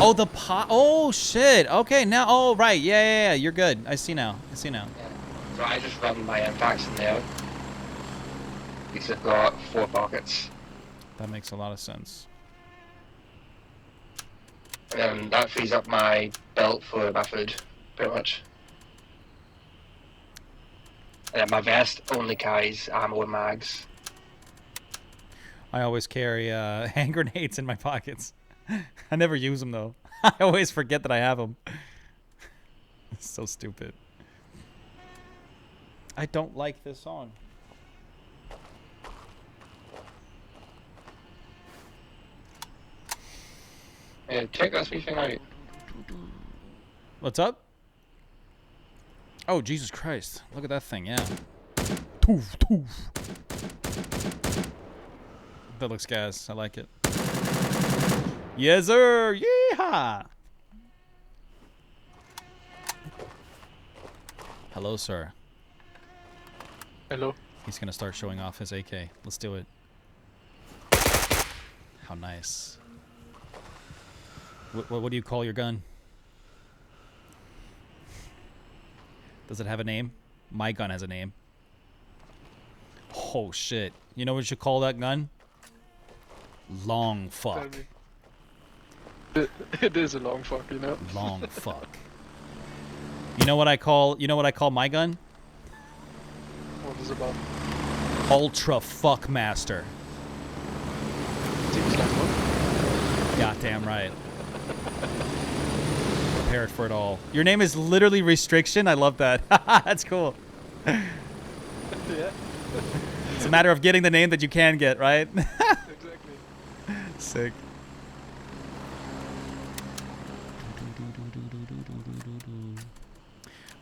Oh, oh shit. Okay, now. Oh, right. Yeah. You're good. I see now. Yeah. So I just run my MFACs in there. These have got 4 pockets. That makes a lot of sense. And then that frees up my belt for my food, pretty much. And then my vest only carries ammo and mags. I always carry hand grenades in my pockets. I never use them though. I always forget that I have them. It's so stupid. I don't like this song. Yeah, check that speed thing out. What's up? Oh, Jesus Christ. Look at that thing, yeah. Toof, toof. That looks gas. I like it. Yes, sir. Yeehaw. Hello, sir. Hello. He's gonna start showing off his AK. Let's do it. How nice. What do you call your gun? Does it have a name? My gun has a name. Oh shit. You know what you should call that gun? Long fuck. It is a long fuck, you know? Long fuck. You know what I call my gun? What is it about? Ultra fuck master. Seems like one. Goddamn right. Prepared for it all. Your name is literally Restriction? I love that. That's cool. Yeah. It's a matter of getting the name that you can get, right? Exactly. Sick.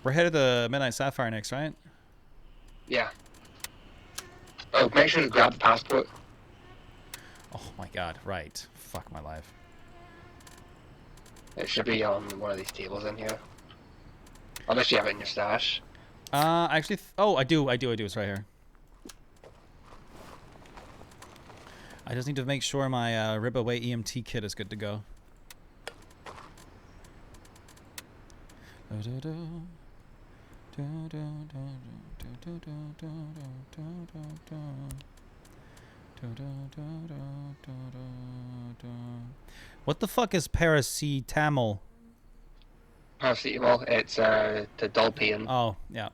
We're headed to Midnight Sapphire next, right? Yeah. Oh, make sure to grab the passport. Oh my god, right. Fuck my life. It should be on one of these tables in here. Unless you have it in your stash. Actually, oh, I do. It's right here. I just need to make sure my Rib Away EMT kit is good to go. What the fuck is paracetamol? Paracetamol, it's to dull pain. Oh, yeah.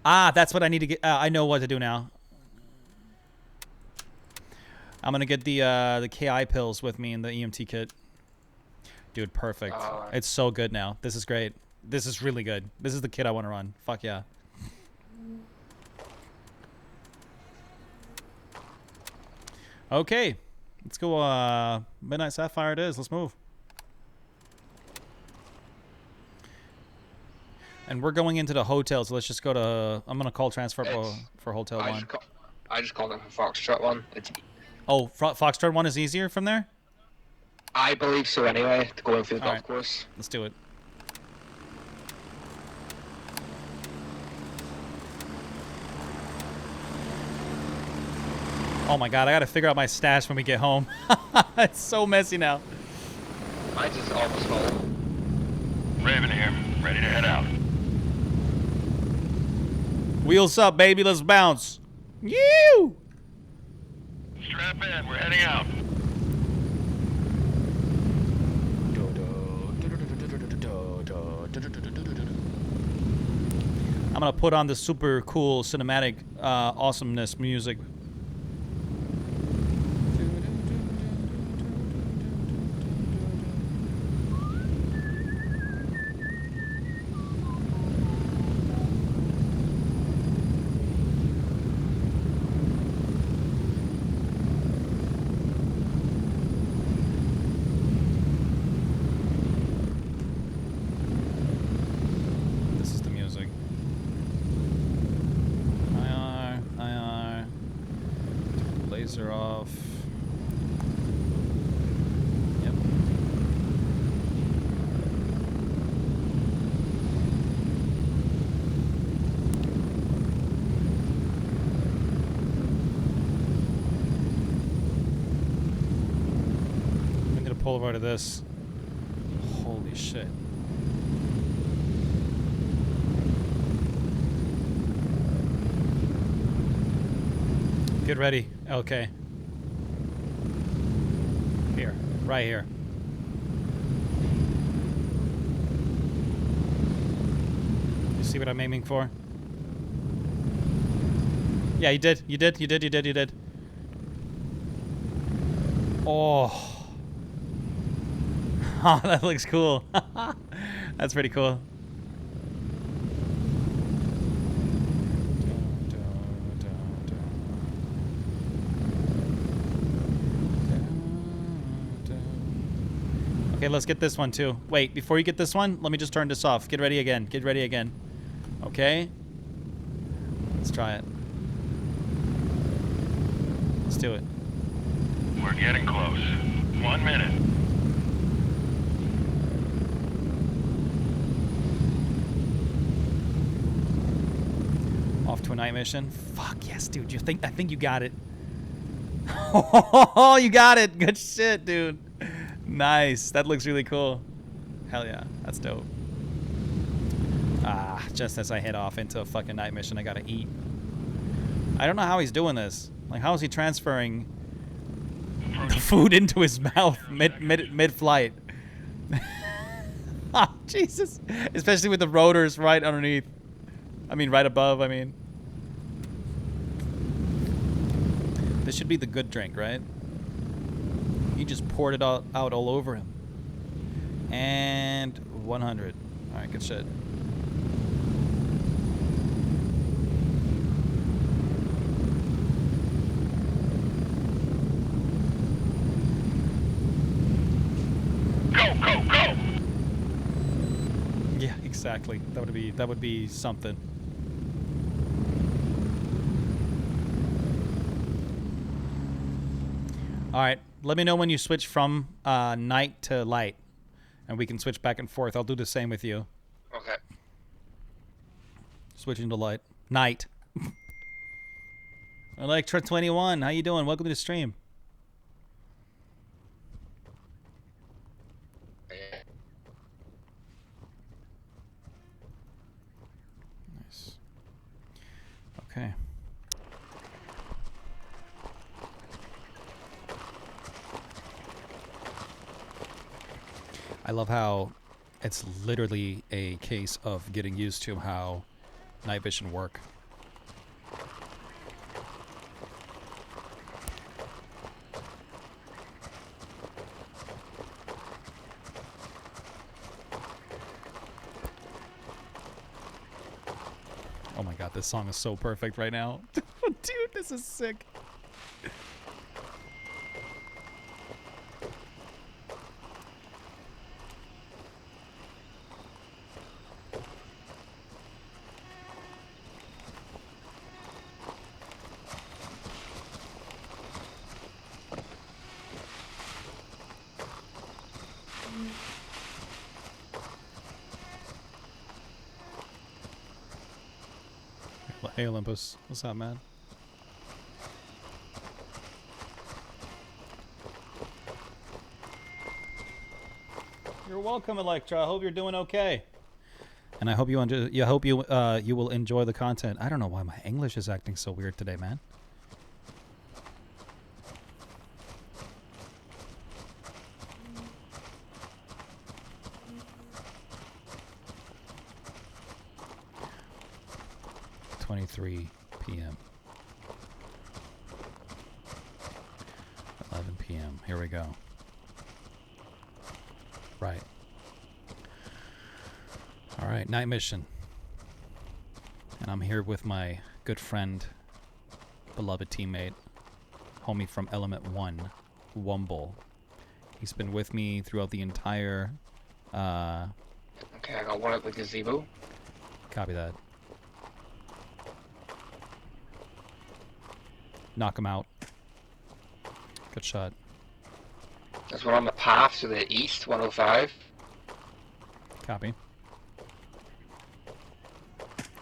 Ah, that's what I need to get. I know what to do now. I'm gonna get the KI pills with me in the EMT kit. Dude, perfect. It's so good now. This is great. This is really good. This is the kit I want to run. Fuck yeah. Okay. Let's go. Midnight Sapphire it is. Let's move. And we're going into the hotel, so let's just go to... I'm going to call transfer for Hotel 1. I just called it for Foxtrot 1. Oh, Foxtrot 1 is easier from there? I believe so anyway, to go in through the golf course. Let's do it. Oh my god, I gotta figure out my stash when we get home. It's so messy now. I just almost full. Raven here, ready to head out. Wheels up, baby, let's bounce. You! Strap in, we're heading out. I'm gonna put on the super cool cinematic awesomeness music. Are off. Yep. I'm gonna pull over to this. Holy shit. Get ready. Okay. Here. Right here. You see what I'm aiming for? Yeah, you did. You did. You did. You did. You did. Oh. Oh, that looks cool. That's pretty cool. Okay, let's get this one too. Wait, before you get this one, let me just turn this off. Get ready again. Get ready again. Okay? Let's try it. Let's do it. We're getting close. 1 minute. Off to a night mission. Fuck yes, dude. I think you got it. Oh, you got it. Good shit, dude. Nice. That looks really cool. Hell yeah. That's dope. Ah, just as I head off into a fucking night mission, I gotta eat. I don't know how he's doing this. Like, how is he transferring the food into his mouth mid-flight? Oh, Jesus. Especially with the rotors right underneath. I mean, right above, I mean. This should be the good drink, right? He just poured it out all over him. And 100. Alright, good shit. Go, go, go! Yeah, exactly. That would be something. Alright. Let me know when you switch from night to light, and we can switch back and forth. I'll do the same with you. Okay. Switching to light. Night. Electra21, how you doing? Welcome to the stream. Nice. Okay. I love how it's literally a case of getting used to how night vision work. Oh my god, this song is so perfect right now. Dude, this is sick. Hey Olympus, what's up, man? You're welcome, Electra. I hope you're doing okay. And I hope you you will enjoy the content. I don't know why my English is acting so weird today, man. .23 p.m. 11 p.m. Here we go. Right. All right, night mission. And I'm here with my good friend, beloved teammate, homie from Element 1, Wumble. He's been with me throughout the entire... Okay, I got one at the gazebo. Copy that. Knock him out. Good shot. There's one on the path to the east, 105. Copy.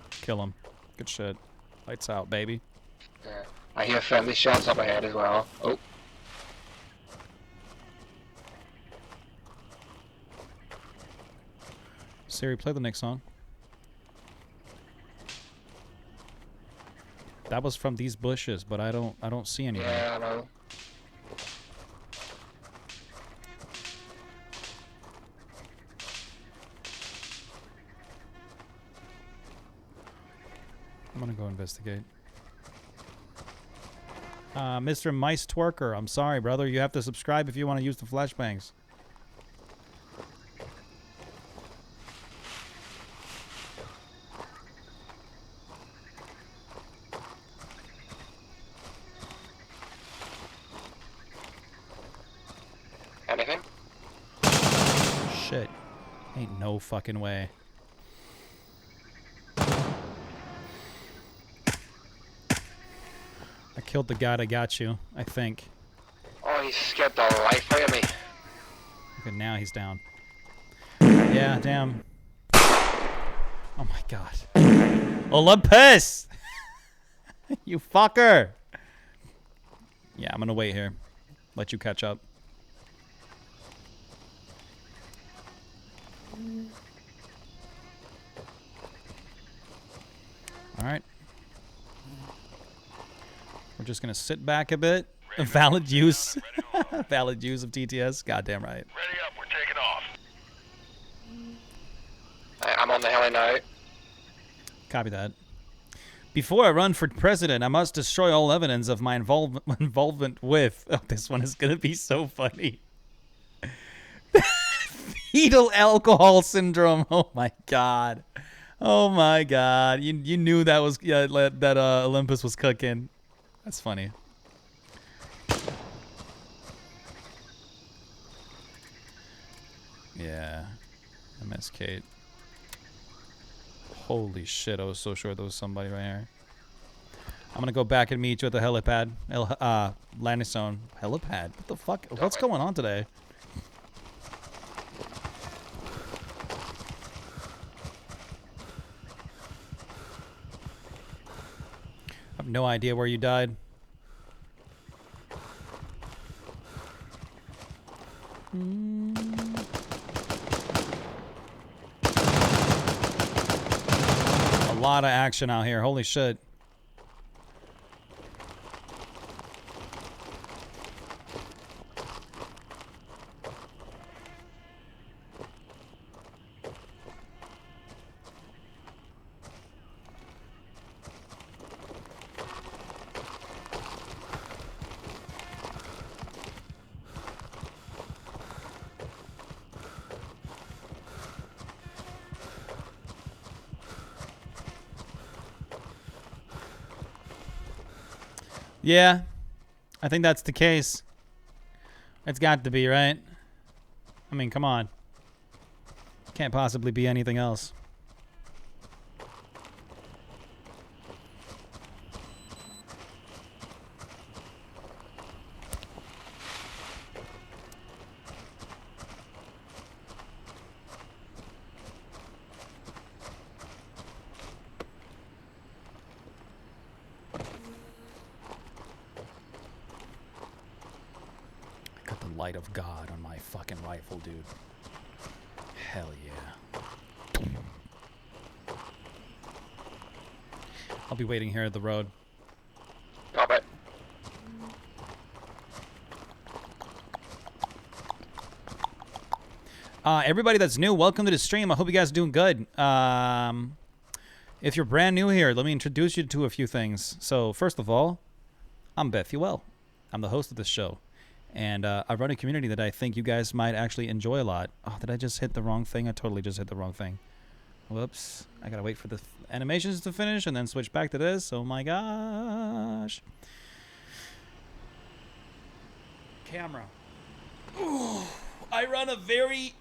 Kill him. Good shit. Lights out, baby. Yeah. I hear friendly shots up ahead as well. Oh. Siri, play the next song. That was from these bushes, but I don't see anything. Yeah, I know. I'm gonna go investigate. Mr. Mice Twerker, I'm sorry, brother. You have to subscribe if you want to use the flashbangs. Anything? Shit. Ain't no fucking way. I killed the guy that got you, I think. Oh, he scared the life out of me. Okay, now he's down. Yeah, damn. Oh my god. Olympus! You fucker! Yeah, I'm gonna wait here. Let you catch up. Alright. We're just gonna sit back a bit. Valid use. Valid use of TTS. Goddamn right. Ready up, we're taking off. I'm on the heli now. Copy that. Before I run for president, I must destroy all evidence of my involvement with... Oh, this one is gonna be so funny. Fetal alcohol syndrome. Oh my god. Oh my god. You knew that was that Olympus was cooking. That's funny. Yeah. MS Kate. Holy shit, I was so sure there was somebody right here. I'm gonna go back and meet you at the helipad. Landing zone. Helipad? What the fuck? What's going on today? I have no idea where you died. A lot of action out here. Holy shit. Yeah, I think that's the case. It's got to be, right? I mean, come on. Can't possibly be anything else. light of God on my fucking rifle, dude. Hell yeah. I'll be waiting here at the road. Copy. Everybody that's new, welcome to the stream. I hope you guys are doing good. If you're brand new here, let me introduce you to a few things. So, first of all, I'm Bethuel. I'm the host of this show. And I run a community that I think you guys might actually enjoy a lot. Oh, did I just hit the wrong thing? I totally just hit the wrong thing. Whoops. I gotta wait for the animations to finish and then switch back to this. Oh my gosh. Camera. Ooh, I run a very...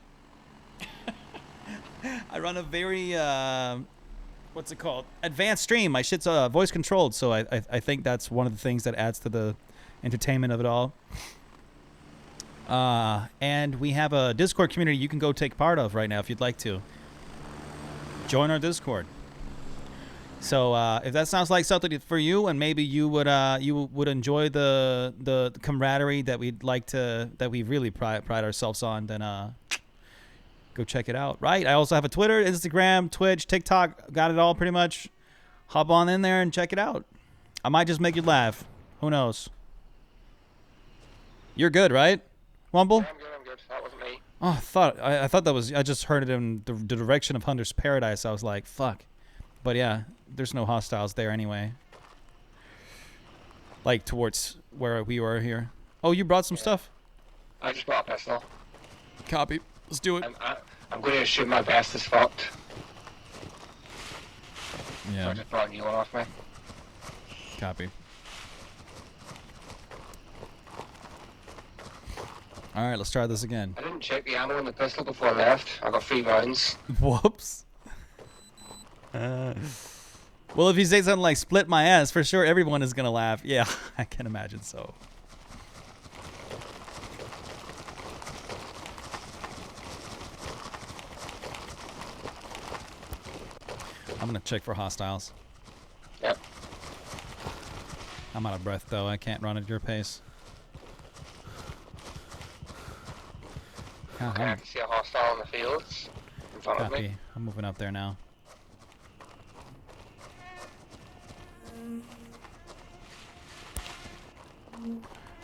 what's it called? Advanced stream. My shit's voice controlled, so I think that's one of the things that adds to the entertainment of it all. And we have a Discord community you can go take part of right now if you'd like to. Join our Discord. So if that sounds like something for you, and maybe you would enjoy the camaraderie that we really pride ourselves on, then go check it out. Right? I also have a Twitter, Instagram, Twitch, TikTok. Got it all pretty much. Hop on in there and check it out. I might just make you laugh. Who knows? You're good, right, Wumble? Yeah, I'm good. That wasn't me. Oh, I thought that was... I just heard it in the direction of Hunter's Paradise. I was like, fuck. But yeah, there's no hostiles there anyway. Like, towards where we were here. Oh, you brought some stuff? I just brought a pistol. Copy. Let's do it. I'm going to shoot my best as fucked. Yeah. So I just brought a new one off me. Copy. Alright, let's try this again. I didn't check the ammo in the pistol before I left. I got 3 rounds. Whoops. Well, if you say something like split my ass, for sure everyone is going to laugh. Yeah, I can imagine so. I'm going to check for hostiles. Yep. I'm out of breath, though. I can't run at your pace. Okay, I can see a hostile in the fields in front of me. I'm moving up there now.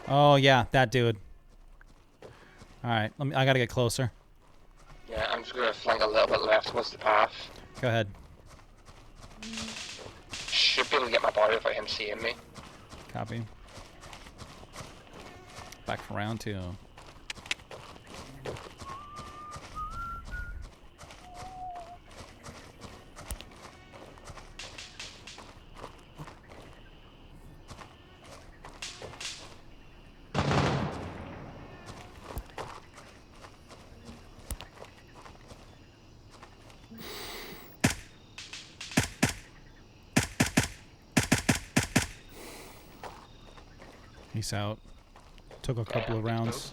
Oh yeah, that dude. All right, I gotta get closer. Yeah, I'm just gonna flank a little bit left towards the path. Go ahead. Should be able to get my body without him seeing me. Copy. Back for round 2. Peace out. Took a couple of rounds.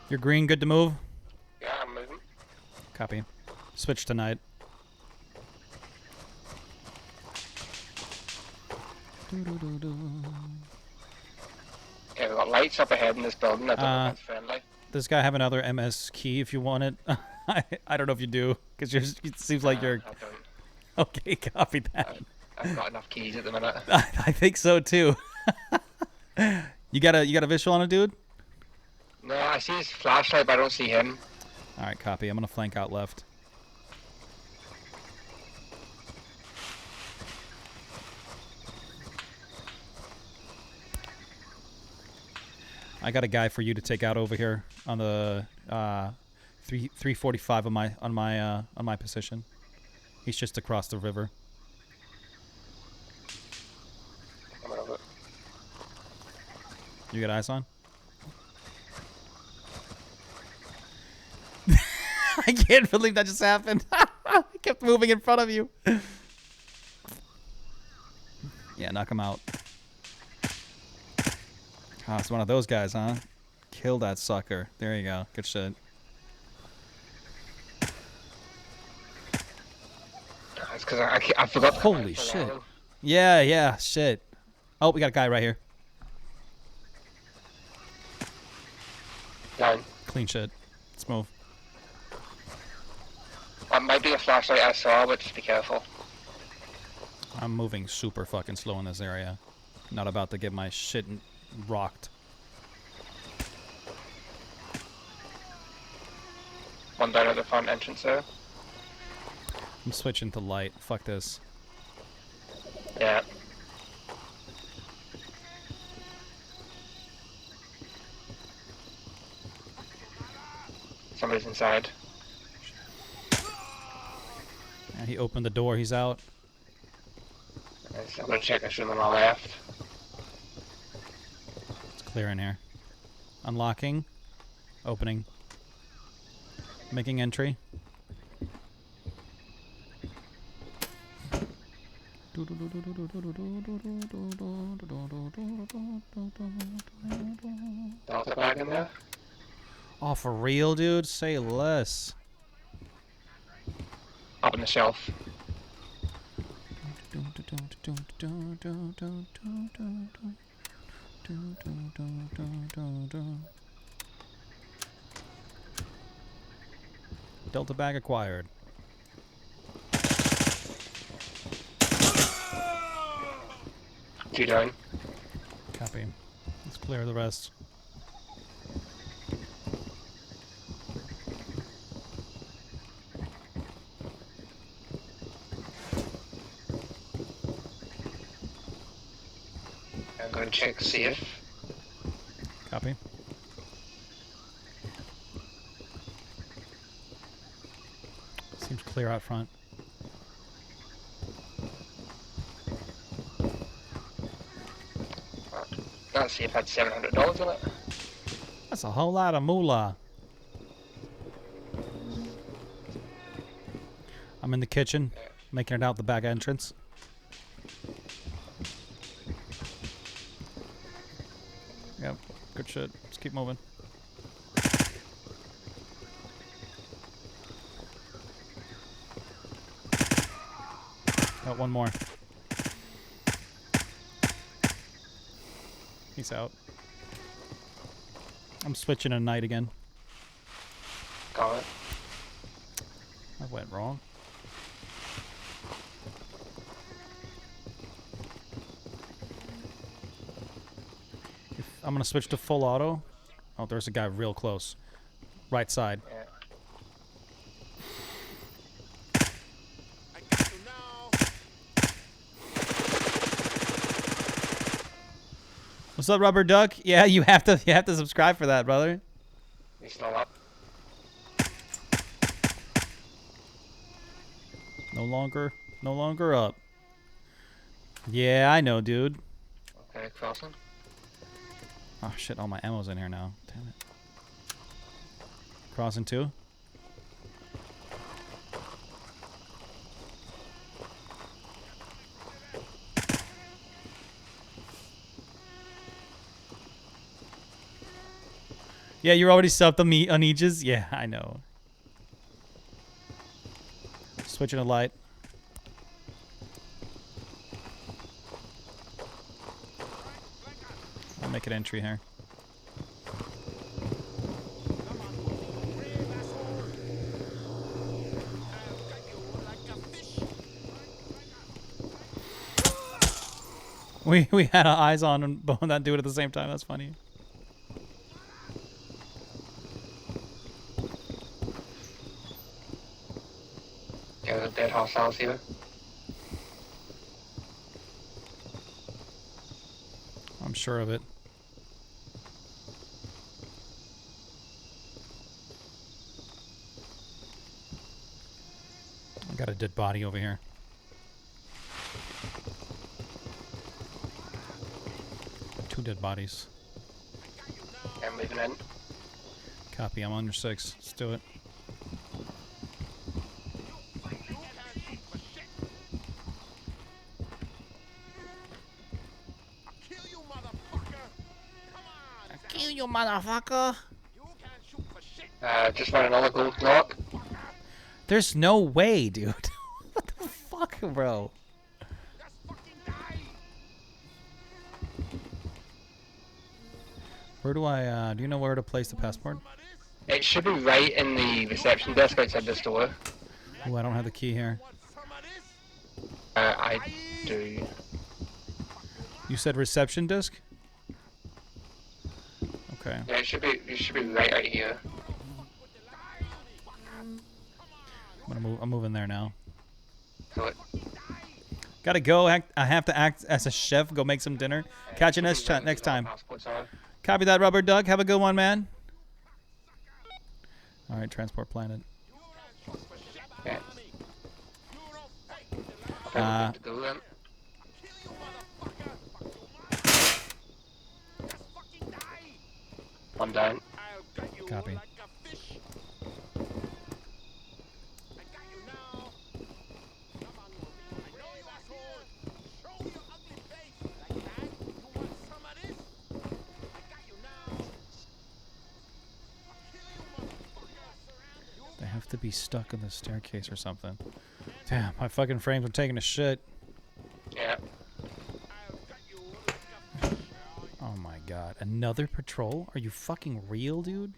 You're green, good to move? Yeah, I'm moving. Copy. Switch tonight. Yeah, we've got lights up ahead in this building. I don't know if that's friendly. Does this guy have another MS key if you want it? I don't know if you do, because it seems like you're... I don't. Okay, copy that. I've got enough keys at the minute. I think so too. You got a visual on it, dude? No, I see his flashlight, but I don't see him. All right, copy. I'm gonna flank out left. I got a guy for you to take out over here on the 345 on my position. He's just across the river. I'm over. You got eyes on? I can't believe that just happened. I kept moving in front of you. Yeah, knock him out. Oh, it's one of those guys, huh? Kill that sucker. There you go. Good shit. He's because I forgot. Holy shit. Yeah, shit. Oh, we got a guy right here. Down. Clean shit. Let's move. That might be a flashlight I saw, but just be careful. I'm moving super fucking slow in this area. Not about to get my shit rocked. One down at the front entrance there. I'm switching to light. Fuck this. Yeah. Somebody's inside. Yeah, he opened the door. He's out. Nice. I'm gonna check this room on my left. It's clear in here. Unlocking. Opening. Making entry. Delta bag in there? Oh, for real, dude? Say less. Up on the shelf. Delta bag acquired. Two down. Copy. Let's clear the rest. I'm going to check safe. Copy. Seems clear out front. That safe had $700 in it. That's a whole lot of moolah. I'm in the kitchen, making it out the back entrance. Yep, good shit. Let's keep moving. Got one more. He's out. I'm switching to night again. Got it. That went wrong. I'm gonna switch to full auto. Oh, there's a guy real close. Right side. Yeah. What's up, Rubber Duck? Yeah, you have to subscribe for that, brother. He's still up. No longer up. Yeah, I know, dude. Okay, crossing. Oh shit, all my ammo's in here now. Damn it. Crossing two. Yeah, you're already subbed on me on Aegis? Yeah, I know. Switching to light. I'll make an entry here. We had our eyes on that dude at the same time. That's funny. Yeah, there's dead hostiles here. I'm sure of it. I got a dead body over here. Two dead bodies. I'm moving in. Copy, I'm on your 6. Let's do it. Kill you, motherfucker! Just run another gold block. There's no way, dude. What the fuck? bro. Where do I, do you know where to place the passport? It should be right in the reception desk outside this door. Oh, I don't have the key here. I do. You said reception desk? Okay. Yeah, it should be right out here. I'm moving there now. So it, Gotta go. I have to act as a chef. Go make some dinner. Catch you next time. Copy that, Rubber Duck. Have a good one, man. All right, transport planet. Yeah. I'm down. Copy. They have to be stuck in the staircase or something. Damn, my fucking frames are taking a shit. Yeah. Oh my god. Another patrol? Are you fucking real, dude?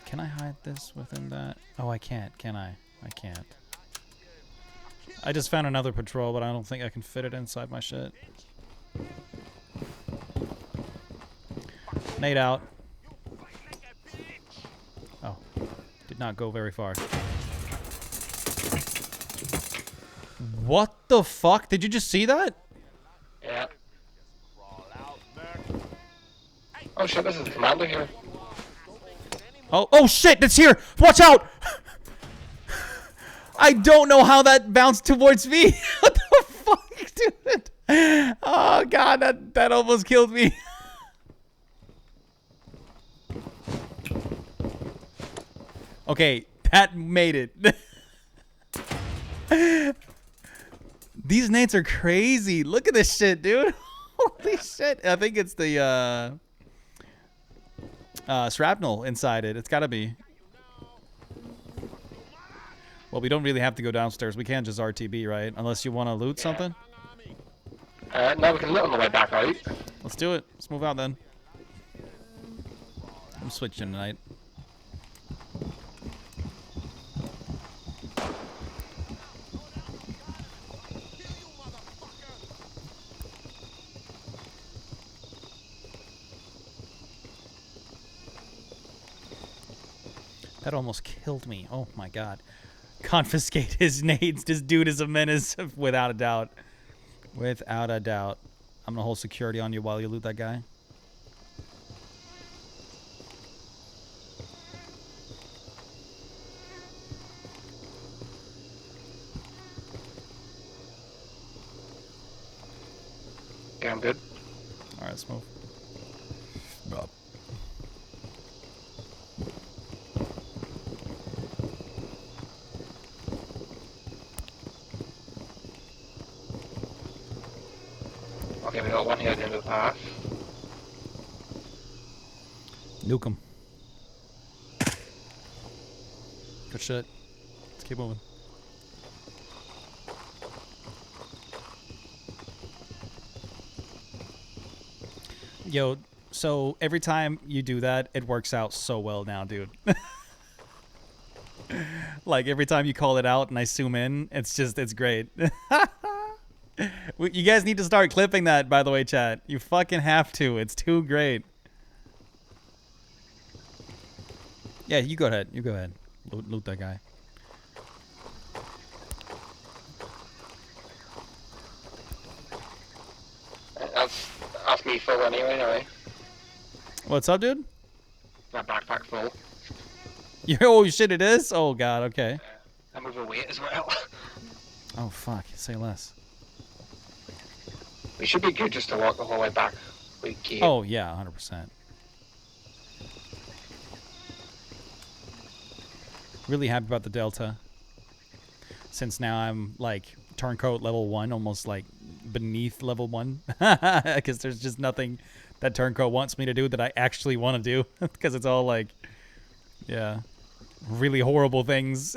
Can I hide this within that? Oh, I can't, can I? I can't. I just found another patrol, but I don't think I can fit it inside my shit. Nade out. Oh. Did not go very far. What the fuck? Did you just see that? Yeah. Oh shit, this is the commander here. Oh shit, it's here! Watch out! I don't know how that bounced towards me. What the fuck, dude? Oh god, that almost killed me. Okay, that made it. These nades are crazy. Look at this shit, dude. Holy shit. I think it's the shrapnel inside it. It's gotta be. Well, we don't really have to go downstairs. We can't just RTB, right? Unless you want to loot something. No, we can loot on the way back out. Let's do it. Let's move out then. I'm switching tonight. That almost killed me. Oh my god. Confiscate his nades. This dude is a menace, without a doubt. Without a doubt. I'm gonna hold security on you while you loot that guy. Yeah, I'm good. Alright, let's move. Okay, we got one here at the end of the path. Nuke him. Good shit. Let's keep moving. Yo, so every time you do that, it works out so well now, dude. Like, every time you call it out and I zoom in, it's great. You guys need to start clipping that, by the way, chat. You fucking have to. It's too great. Yeah, you go ahead. You go ahead. Loot that guy. That's me full anyway. What's up, dude? My backpack full. Oh shit, it is? Oh god, okay. I'm overweight as well. Oh fuck, say less. We should be good just to walk the whole way back. We keep. Oh yeah, 100%. Really happy about the Delta. Since now I'm like turncoat level 1, almost like beneath level 1. Because there's just nothing that turncoat wants me to do that I actually want to do. Because it's all like, yeah, really horrible things.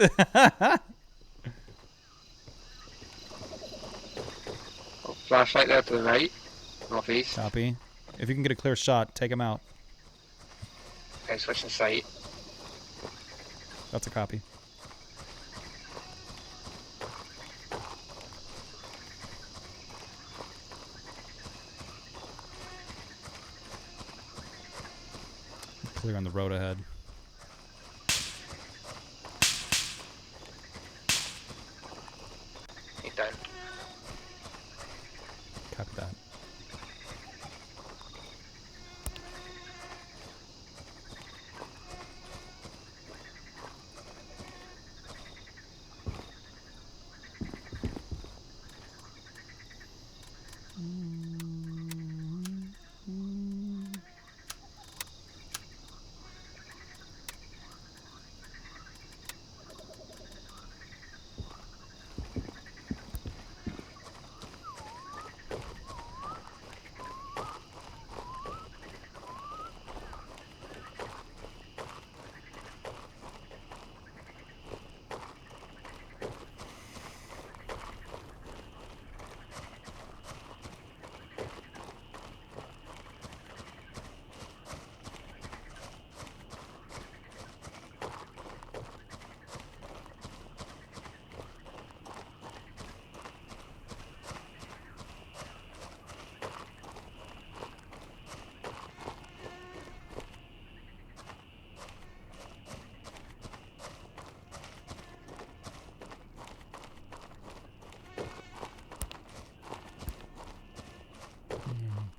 Flashlight there to the right. Northeast. Copy. If you can get a clear shot, take him out. Okay, switching sight. That's a copy. Clear on the road ahead. He's down. Copy that.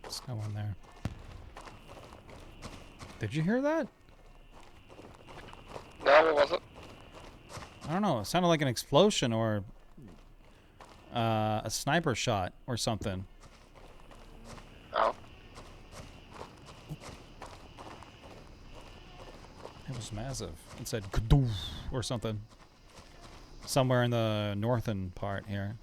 There's no one there. Did you hear that? No, what was it? I don't know. It sounded like an explosion or a sniper shot or something. Oh. It was massive. It said "Kadoof" or something. Somewhere in the northern part here.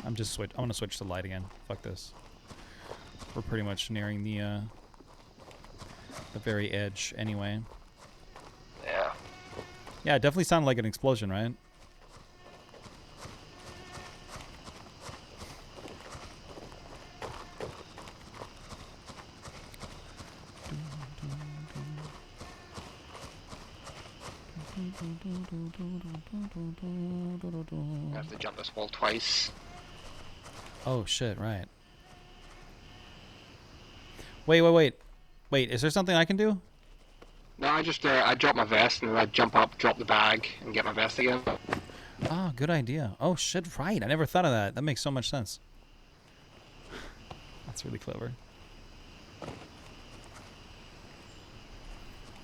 I want to switch to light again. Fuck this. We're pretty much nearing the very edge anyway. Yeah. Yeah, it definitely sounded like an explosion, right? I have to jump this wall twice. Oh shit, right. Wait, is there something I can do? No, I just I drop my vest and then I jump up, drop the bag, and get my vest again. Oh, good idea. Oh shit, right. I never thought of that. That makes so much sense. That's really clever.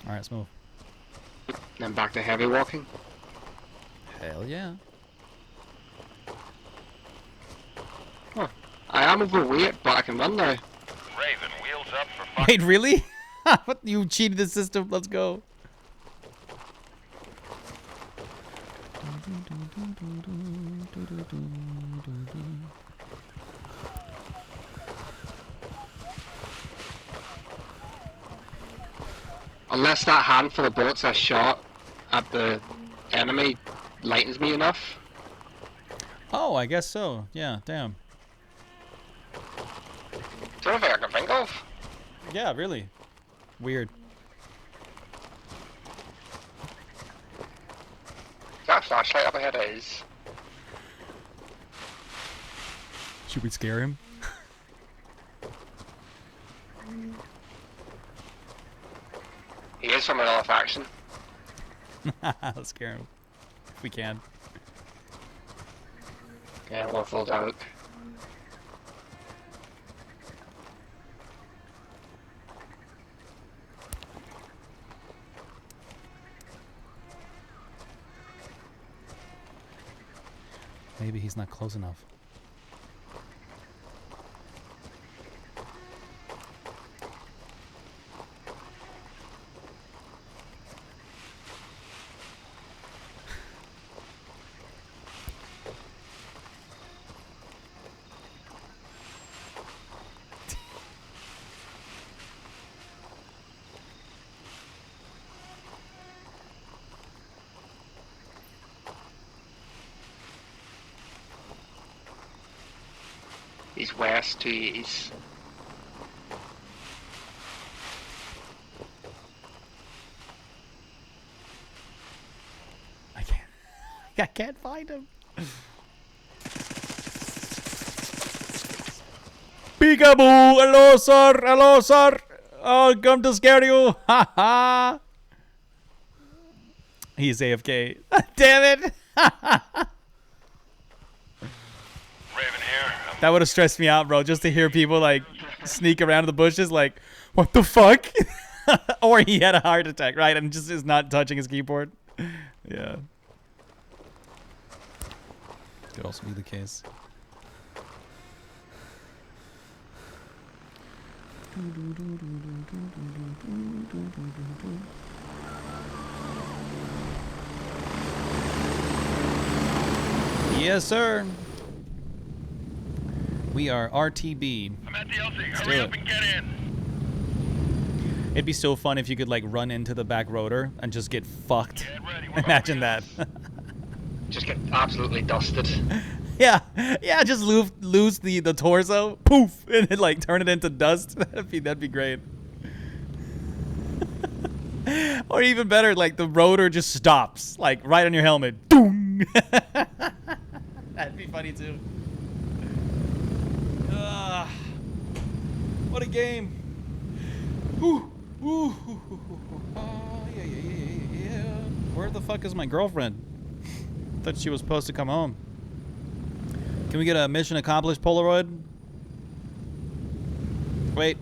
Alright, let's move. Then back to heavy walking. Hell yeah. Huh. I am overweight, but I can run now. Raven, wheels up for Wait, really? What? You cheated the system. Let's go. Unless that handful of bullets I shot at the enemy lightens me enough. Oh, I guess so. Yeah, damn. It's the only thing I can think of. Yeah, really. Weird. That flashlight up ahead is. Should we scare him? He is from another faction. Let's scare him. If we can. Yeah, one full out. Maybe he's not close enough. He's west 280s. I can't find him. Peekaboo! Hello, sir. Hello, sir. Oh, come to scare you. Ha ha. He's AFK. Damn it. That would have stressed me out, bro. Just to hear people like sneak around the bushes, like, what the fuck? Or he had a heart attack, right? And just is not touching his keyboard. Yeah. Could also be the case. Yes, sir. We are RTB. I'm at the LC. Hurry up and get in. It'd be so fun if you could like run into the back rotor and just get fucked. Imagine that. Just get absolutely dusted. Yeah, just lose the torso, poof, and then like turn it into dust. That'd be great. Or even better, like the rotor just stops, like right on your helmet. Doom. That'd be funny too. What a game. Ooh. Ooh. Yeah. Where the fuck is my girlfriend? Thought she was supposed to come home. Can we get a mission accomplished Polaroid? Wait.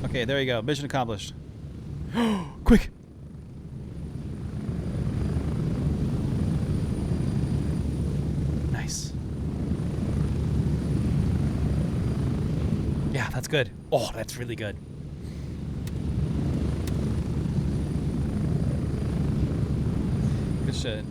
Okay, there you go. Mission accomplished. Quick. Nice. Yeah, that's good. Oh, that's really good. Good shit.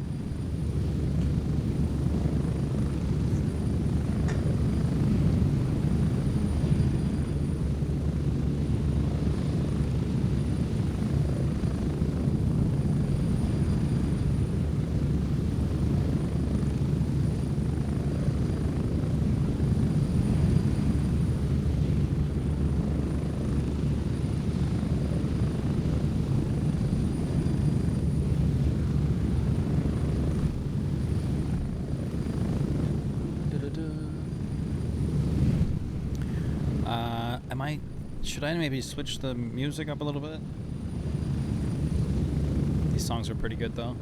Should I maybe switch the music up a little bit? These songs are pretty good though.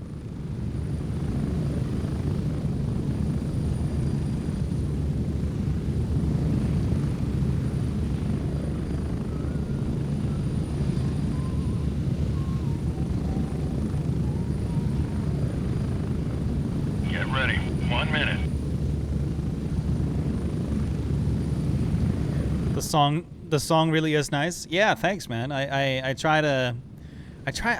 Get ready. 1 minute. The song really is nice. Yeah, thanks, man. I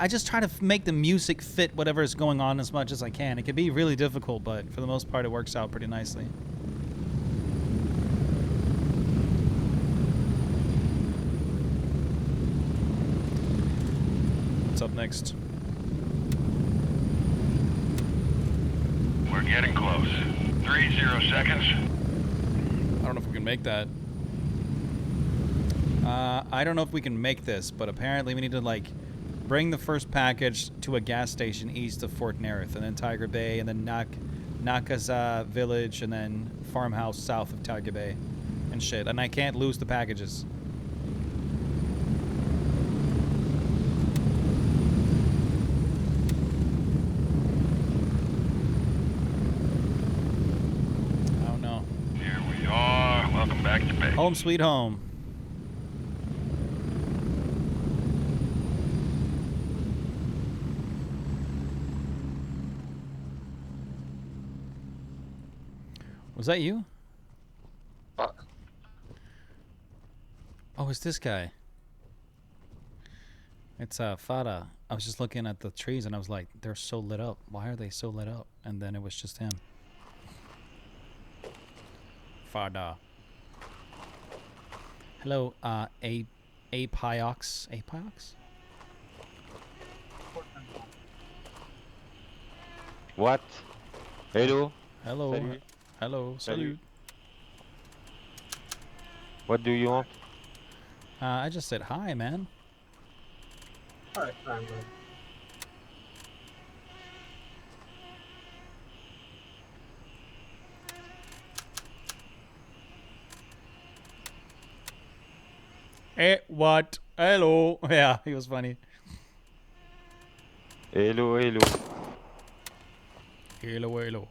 just try to make the music fit whatever is going on as much as I can. It can be really difficult, but for the most part, it works out pretty nicely. What's up next? We're getting close. 30 seconds. I don't know if we can make that. I don't know if we can make this, but apparently we need to like bring the first package to a gas station east of Fort Nerith, and then Tiger Bay, and then Nakaza Village, and then farmhouse south of Tiger Bay, and shit. And I can't lose the packages. I don't know. Here we are. Welcome back to base. Home sweet home. Was that you? What? Oh, it's this guy. It's Fada. I was just looking at the trees and I was like, they're so lit up. Why are they so lit up? And then it was just him. Fada. Hello, Apiox. Apiox? What? Hello? Hello. Salut. Hello. Salut. What do you want? I just said hi, man. Alright, fine, man. Hey, what? Hello. Yeah, he was funny. Hello, hello. Hello, hello.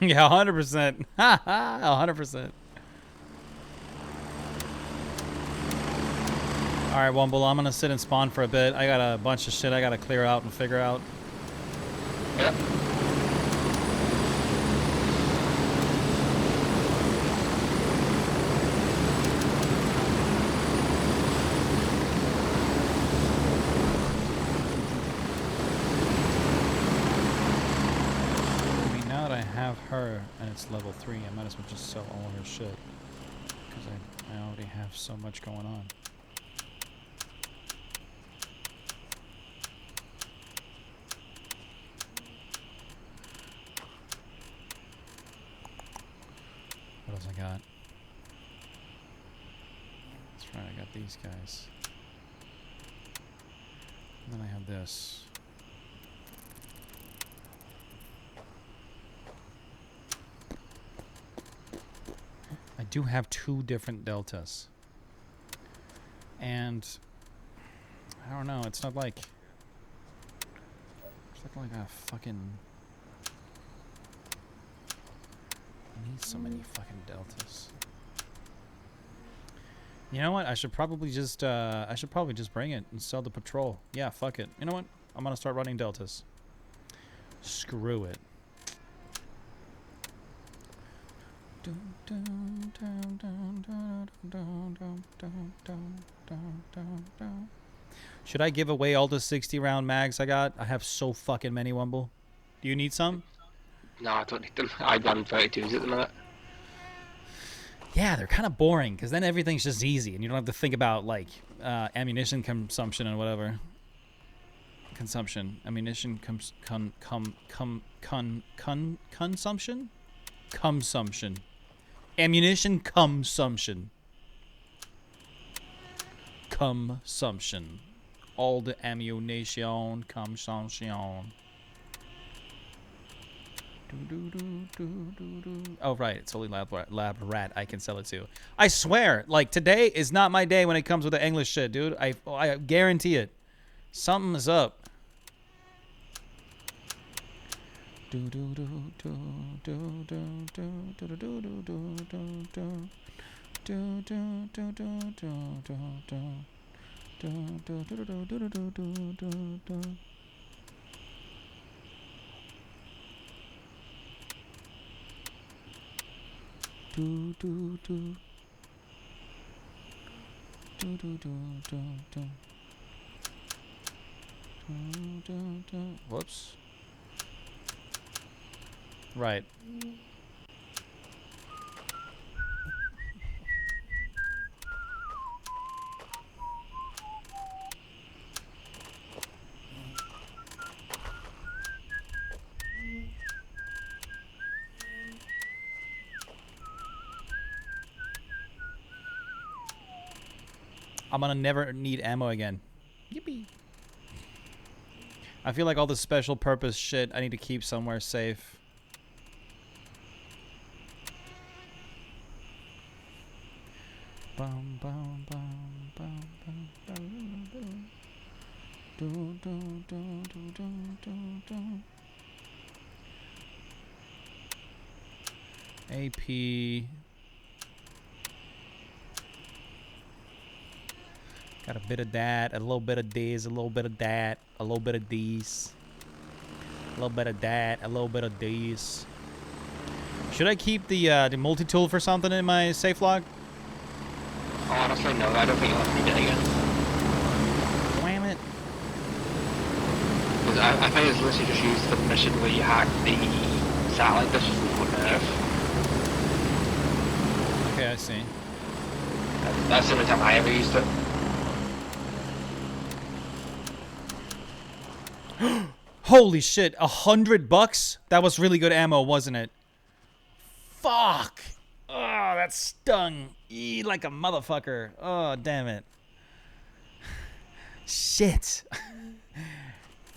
Yeah, 100%. 100%. Alright, Wumble, I'm gonna sit and spawn for a bit. I got a bunch of shit I gotta clear out and figure out. Yep. I mean, now that I have her and it's level 3, I might as well just sell all her shit. Because I already have so much going on. What else I got? That's right, I got these guys. And then I have this. I do have 2 different deltas. And I don't know, it's not like a fucking I need so many fucking deltas. You know what? I should probably just bring it and sell the patrol. Yeah, fuck it. You know what? I'm gonna start running deltas. Screw it. Should I give away all the 60-round mags I got? I have so fucking many, Wumble. Do you need some? No, I don't need them. I run 32s at the minute. Yeah, they're kind of boring because then everything's just easy and you don't have to think about like ammunition consumption and whatever. Consumption, ammunition consumption, ammunition consumption, all the ammunition consumption. Oh right, it's only lab rat I can sell it to. I swear, like today is not my day when it comes with the English shit, dude. I guarantee it. Something is up. Whoops. Right. I'm gonna never need ammo again. Yippee. I feel like all the special purpose shit I need to keep somewhere safe. Bum, bum, bum, bum, bum, bum, bum. Do, do, do, do, do, do, do. AP. Got a bit of that, a little bit of this, a little bit of that, a little bit of these, a little bit of that, a little bit of these. Should I keep the multi-tool for something in my safe log? Honestly, no, I don't think you'll have to need it again. Wham it. Because I think it's literally just used the mission where you hack the satellite dish from Earth. Okay, I see. That's the only time I ever used it. Holy shit, $100? That was really good ammo, wasn't it? Fuck! Oh, that stung. Like a motherfucker. Oh, damn it. Shit.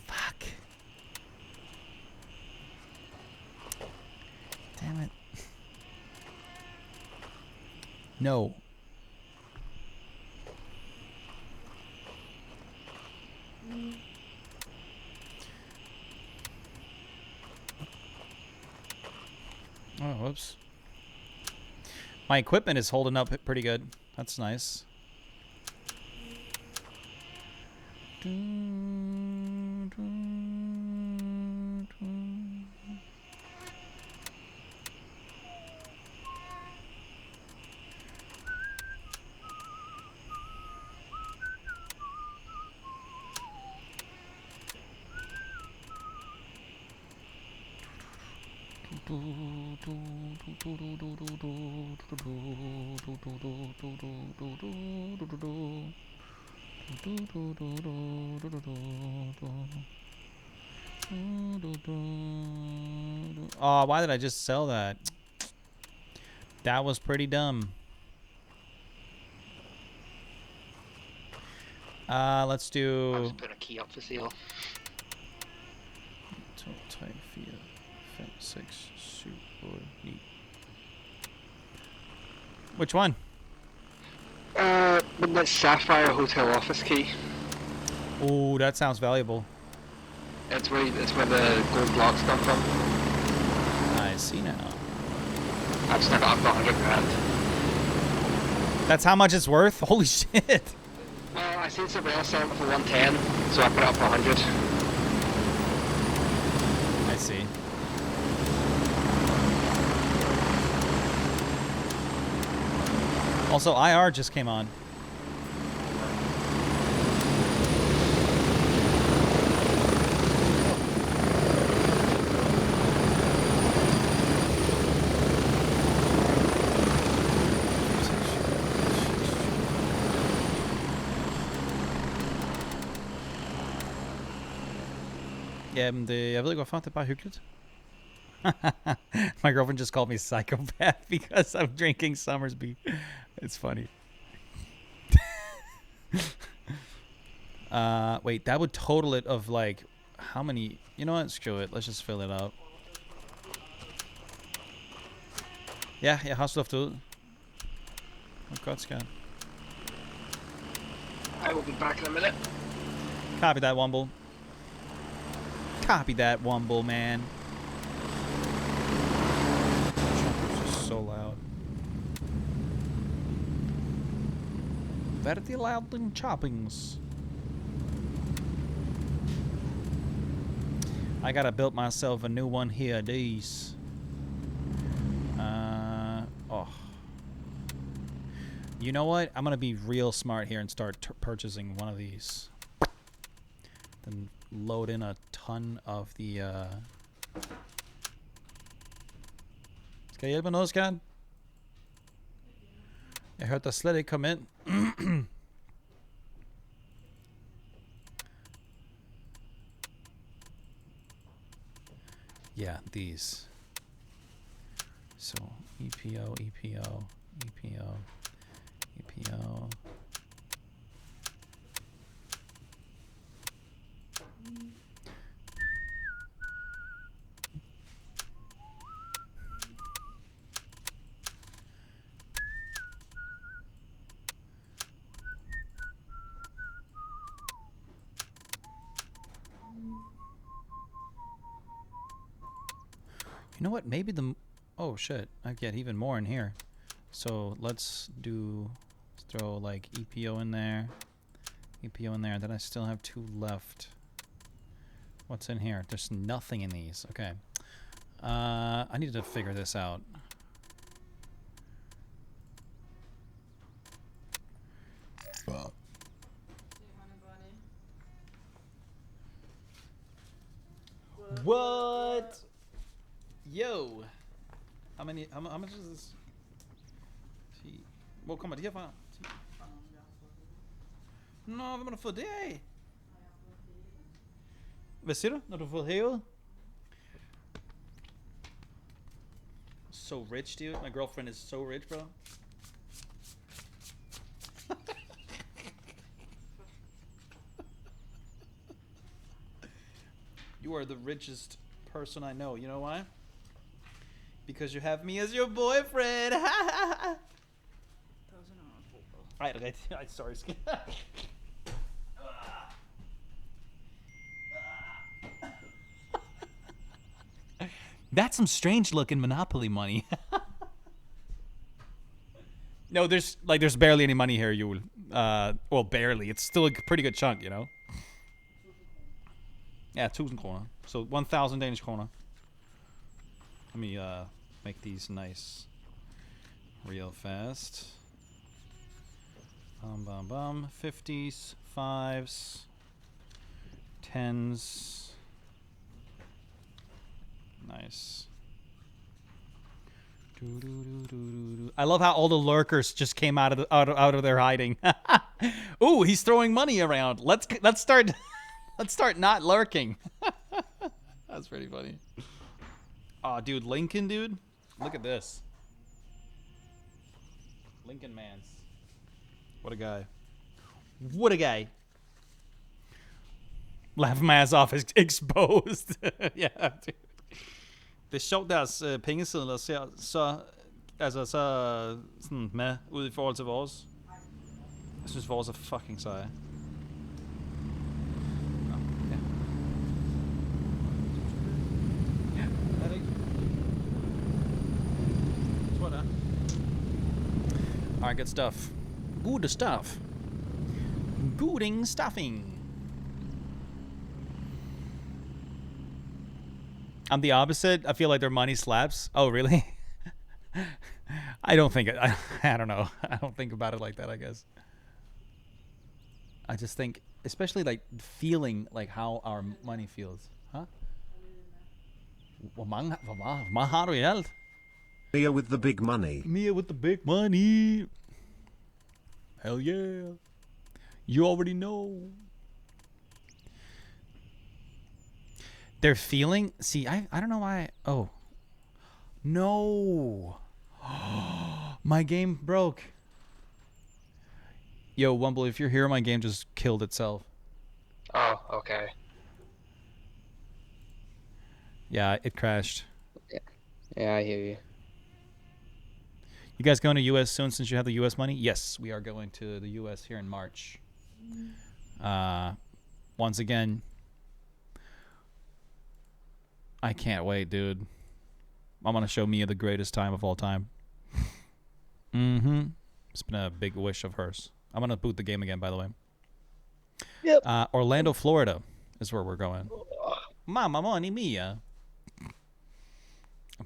Fuck. Damn it. No. Oh, whoops. My equipment is holding up pretty good. That's nice. Oh, why did I just sell that? That was pretty dumb. Let's do. I'll just put a key up for sale. Type Fiat Fit 6 Super Neat. Which one? The Sapphire Hotel office key. Ooh, that sounds valuable. It's where the gold blocks come from. I see now. I've got 100 grand. That's how much it's worth? Holy shit. Well, I seen somebody else selling it for 110, so I put it up for 100. I see. Also, IR just came on. Jamen, jeg ved ikke hvorfor, det er bare hyggeligt. My girlfriend just called me psychopath because I'm drinking Summersby. It's funny. Wait, that would total it of like how many? You know what? Screw it. Let's just fill it up. Ja, jeg har slået ud. Godt, skat. I will be back in a minute. Copy that, Wumble. Copy that, Wumble, man. Choppers are so loud. Very loud in choppings. I gotta build myself a new one here, these. Oh. You know what? I'm gonna be real smart here and start purchasing one of these. Then load in a ton of the, Skal jeg hjælpe med noget, skat? Jeg hørte dig slet ikke komme ind. Yeah, these. So, EPO, EPO, EPO, EPO. You know what? Maybe the... Oh, shit. I get even more in here. So, let's throw, like, EPO in there. EPO in there. Then I still have 2 left. What's in here? There's nothing in these. Okay. I need to figure this out. What? Yo. How much is this? Well, kom maar hiervan. Nå, hvad må du få det af? Hvad siger du, når du får hævet? So rich, dude. My girlfriend is so rich, bro. You are the richest person I know. You know why? Because you have me as your boyfriend. Ej, det er rigtigt. Ej, sorry, skin. That's some strange looking Monopoly money. No, there's barely any money here, Yul. Well, barely. It's still a pretty good chunk, you know? Yeah, 1,000 kroner. So 1,000 Danish kroner. Let me make these nice real fast. Bum bum bum. 50s, 5s, 10s. Nice. I love how all the lurkers just came out of their hiding. Ooh, he's throwing money around. Let's start not lurking. That's pretty funny. Oh, dude, Lincoln, dude. Look at this. Lincoln Mans. What a guy. What a guy. Laugh my ass off is exposed. Yeah, dude. Det er sjovt, deres pengesedler ser så sådan med ud i forhold til vores. Jeg synes, vores er fucking seje. Nå, ja. Ja, er det ikke? Jeg tror, det er. Alright, good stuff. Good stuff. Gooding stuffing. I'm the opposite. I feel like their money slaps. Oh, really? I don't think it. I don't know. I don't think about it like that, I guess. I just think, especially like feeling like how our money feels. Huh? Hvor meget har du i alt? Mia with the big money. Mia with the big money. Hell yeah. You already know. They're feeling. See, I don't know why. Oh. No. My game broke. Yo, Wumble, if you're here, my game just killed itself. Oh, okay. Yeah, it crashed. Yeah, I hear you. You guys going to US soon since you have the US money? Yes, we are going to the US here in March. Once again, I can't wait, dude. I'm going to show Mia the greatest time of all time. Mm-hmm. It's been a big wish of hers. I'm going to boot the game again, by the way. Yep. Orlando, Florida is where we're going. Mama money, Mia.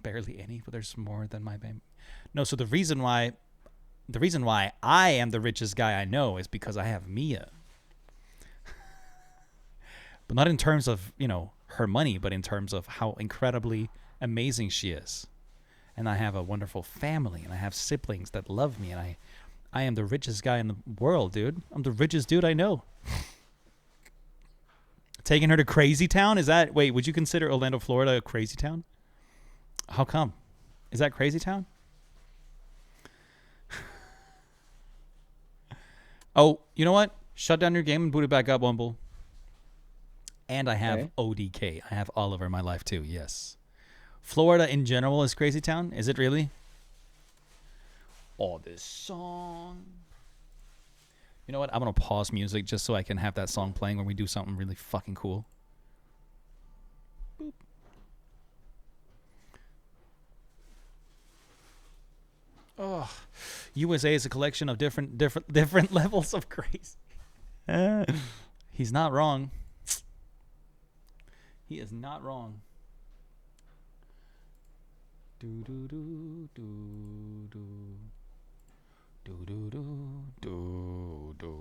Barely any, but there's more than my baby. No, so the reason why I am the richest guy I know is because I have Mia. But not in terms of, you know, her money, but in terms of how incredibly amazing she is. And I have a wonderful family, and I have siblings that love me, and I am the richest guy in the world, dude. I'm the richest dude I know. Taking her to Crazy Town? Is that... Wait, would you consider Orlando, Florida a crazy town? How come? Is that Crazy Town? Oh, you know what? Shut down your game and boot it back up, Wumble. And I have ODK. I have Oliver in my life too, yes. Florida in general is Crazy Town? Is it really? Oh, this song. You know what? I'm going to pause music just so I can have that song playing when we do something really fucking cool. Boop. Oh, USA is a collection of different levels of crazy. He's not wrong. He is not wrong. Do do do do do do do do do do do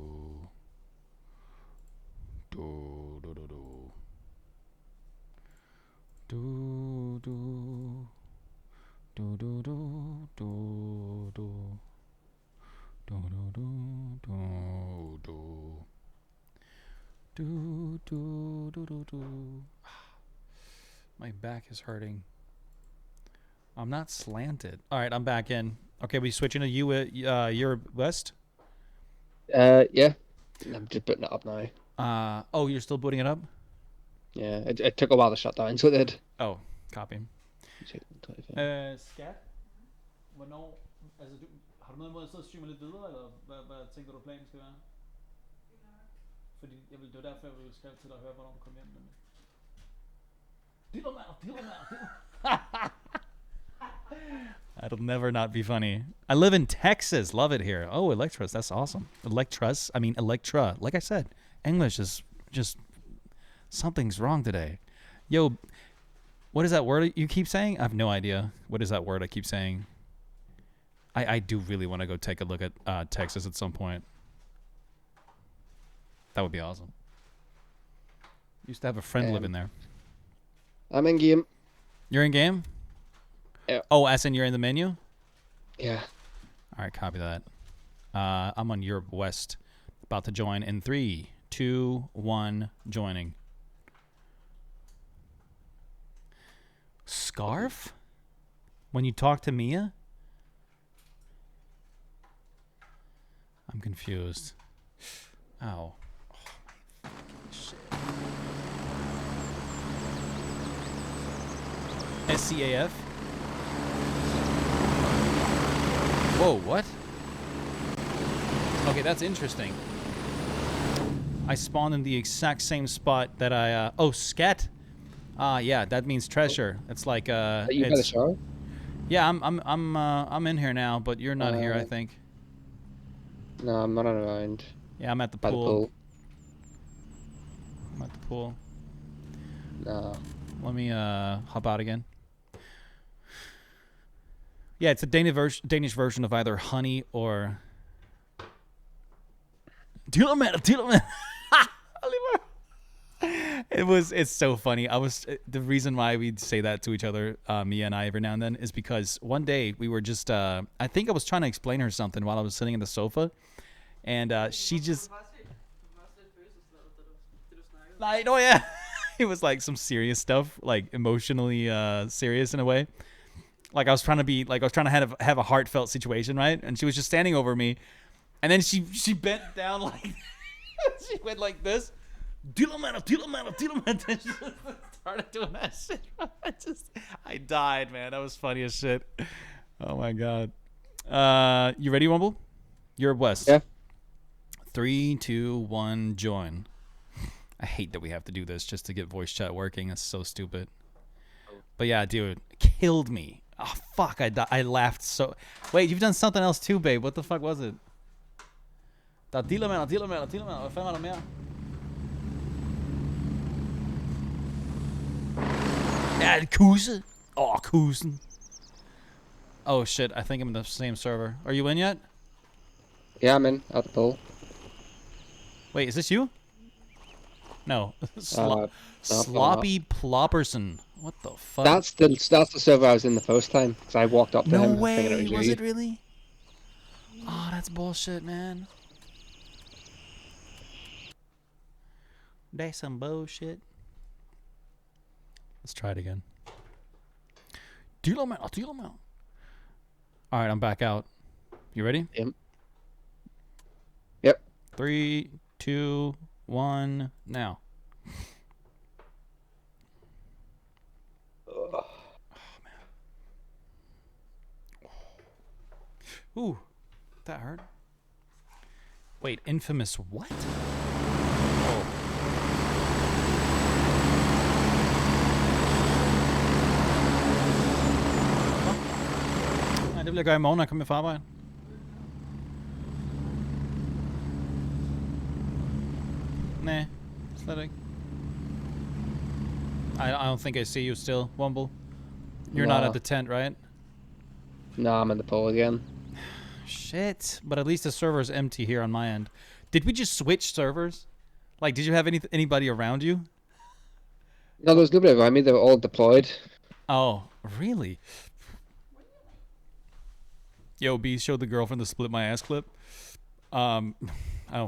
do do do do do. Do do do do do do do do do do. My back is hurting. I'm not slanted. All right, I'm back in. Okay, we switching to you. Europe West. Yeah. I'm just putting it up now. Oh, you're still booting it up? Yeah, it took a while to shut down, so it did. Oh, copy. Skat? Hvornår? Altså, har du noget imod at sidde og streame lidt videre, eller hvad tænker du planen skal være? Fordi det var derfor, jeg ville skrive til dig og høre, hvornår du kom hjem. That'll never not be funny. I live in Texas. Love it here. Oh, Electras. That's awesome. Electra. Like I said, English is just... Something's wrong today. Yo, what is that word you keep saying? I have no idea. What is that word I keep saying? I do really want to go take a look at Texas at some point. That would be awesome. Used to have a friend living there. I'm in game. You're in game? Yeah. Oh, as in you're in the menu? Yeah. All right, copy that. I'm on Europe West. About to join in 3, 2, 1, joining. Scarf? When you talk to Mia? I'm confused. Ow. Oh, my shit. SCAF? Whoa, what? Okay, that's interesting. I spawned in the exact same spot that I, oh, scat? Yeah, that means treasure. It's like, Are you by the shower? Yeah, I'm in here now, but you're not here, I think. No, I'm not around. Yeah, I'm at the pool. I'm at the pool. No. Let me hop out again. Yeah, it's a Danish version of either honey or... Tillerman. It's so funny. The reason why we'd say that to each other, Mia and I, every now and then, is because one day we were just, I think I was trying to explain her something while I was sitting in the sofa, and she just... Like, oh yeah, it was like some serious stuff, like emotionally serious in a way. Like I was trying to have a heartfelt situation, right? And she was just standing over me, and then she bent down like she went like this. And she just started doing that shit. I died, man. That was funny as shit. Oh my god. You ready, Wumble? You're West. Yeah. 3, 2, 1, join. I hate that we have to do this just to get voice chat working. It's so stupid. But yeah, dude, killed me. Oh fuck, I laughed so. Wait, you've done something else too, babe. What the fuck was it? Hvad fanden var der mere? Ja, kusse. Oh, kussen. Oh shit, I think I'm in the same server. Are you in yet? Yeah, I'm in at the pool. Wait, is this you? No. No, Sloppy Plopperson. What the fuck? That's the server I was in the first time. Cause I walked up to him. No way. Thinking it was it really? Oh, that's bullshit, man. That's some bullshit. Let's try it again. Deal 'em out. All right, I'm back out. You ready? Yep. 3, 2, 1, now. Oh, man. Ooh, that hurt. Wait, infamous what? Oh. Nej, det vil jeg gøre i morgen, når jeg kommer fra arbejde. Nah, slet ikke. I don't think I see you still, Wumble. You're not at the tent, right? No, I'm in the pool again. Shit. But at least the server's empty here on my end. Did we just switch servers? Like, did you have anybody around you? No, there was nobody around me. They were all deployed. Oh, really? Yo, B showed the girlfriend the split my ass clip. I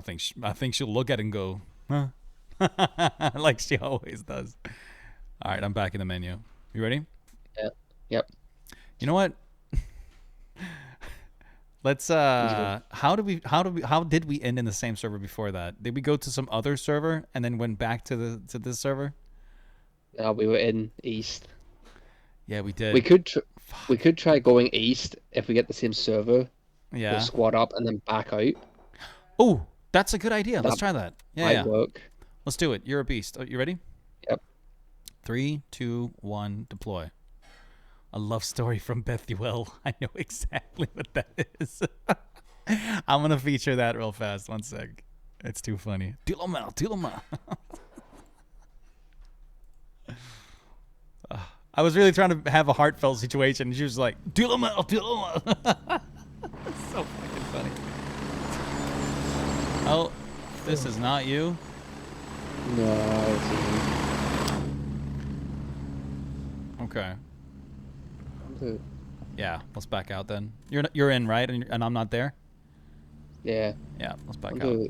think she'll look at it and go, huh? Like she always does. All right, I'm back in the menu. You ready? Yeah. Yep. You know what? Let's how did we end in the same server before that? Did we go to some other server and then went back to this server? No, we were in east. Yeah, we did. We could try going east if we get the same server. Yeah. We'll squad up and then back out. Oh, that's a good idea. Let's try that. Yeah, might work. Let's do it. You're a beast. You ready? Yep. 3, 2, 1, deploy. A love story from Bethuel. I know exactly what that is. I'm gonna feature that real fast. One sec. It's too funny. Tiloma. I was really trying to have a heartfelt situation, and she was like, Tiloma. So fucking funny. Oh, this is not you. No, it's you. Okay. Yeah, let's back out then. You're in, right? And I'm not there? Yeah. Yeah, let's back out. Go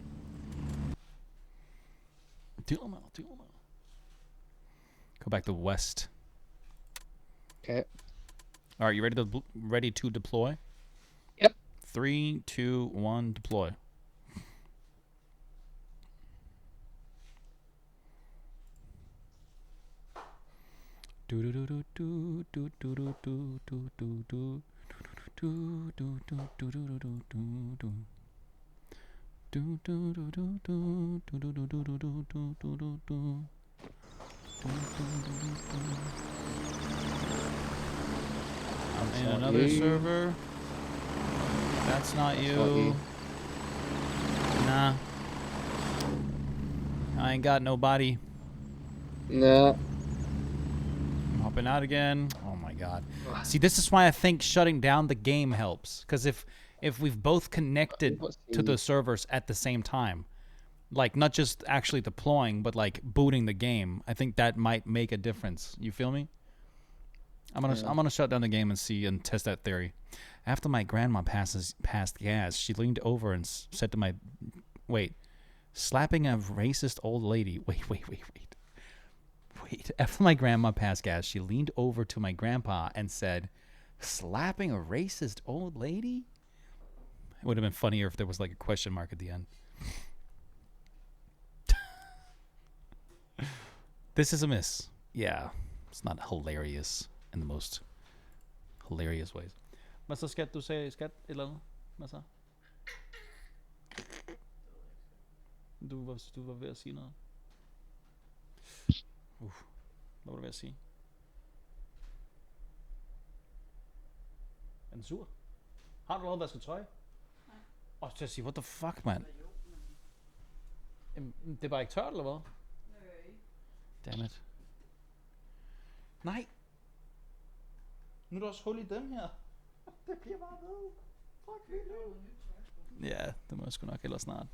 back to west. Okay. All right, you ready to deploy? Yep. 3, 2, 1, deploy. I'm in another server. That's not you. Nah. I ain't got nobody. Nah. I'm hopping out again. Oh my god. See, this is why I think shutting down the game helps. Because if we've both connected to the servers at the same time, like not just actually deploying, but like booting the game, I think that might make a difference. You feel me? I'm gonna shut down the game and see and test that theory. After my grandma passed gas, she leaned over and said to my, slapping a racist old lady. Wait. After my grandma passed gas, she leaned over to my grandpa and said, slapping a racist old lady? It would have been funnier if there was like a question mark at the end. This is a miss. Yeah, it's not hilarious in the most hilarious ways. Massa, skal du sige skat et eller andet? Massa? Du var ved at sige noget. Hvad var du ved at sige? Er den sur? Har du noget vasket tøj? Nej. Og til at sige, what the fuck, mand? Det er bare ikke tørt, eller hvad? Nej. Dammit. Nej. Nu er der også hul i dem her. Det bliver bare ved. Fuck me. Ja, det må jeg sgu nok ellers snart.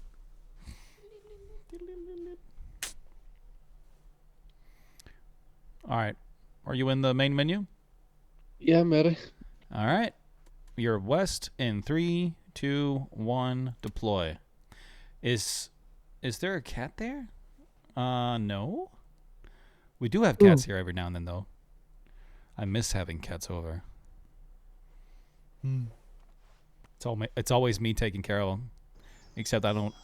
Alright. Are you in the main menu? Yeah, I'm ready. Alright. You're west in 3, 2, 1, deploy. Is there a cat there? No. We do have cats here every now and then, though. I miss having cats over. It's always me taking care of them. Except I don't...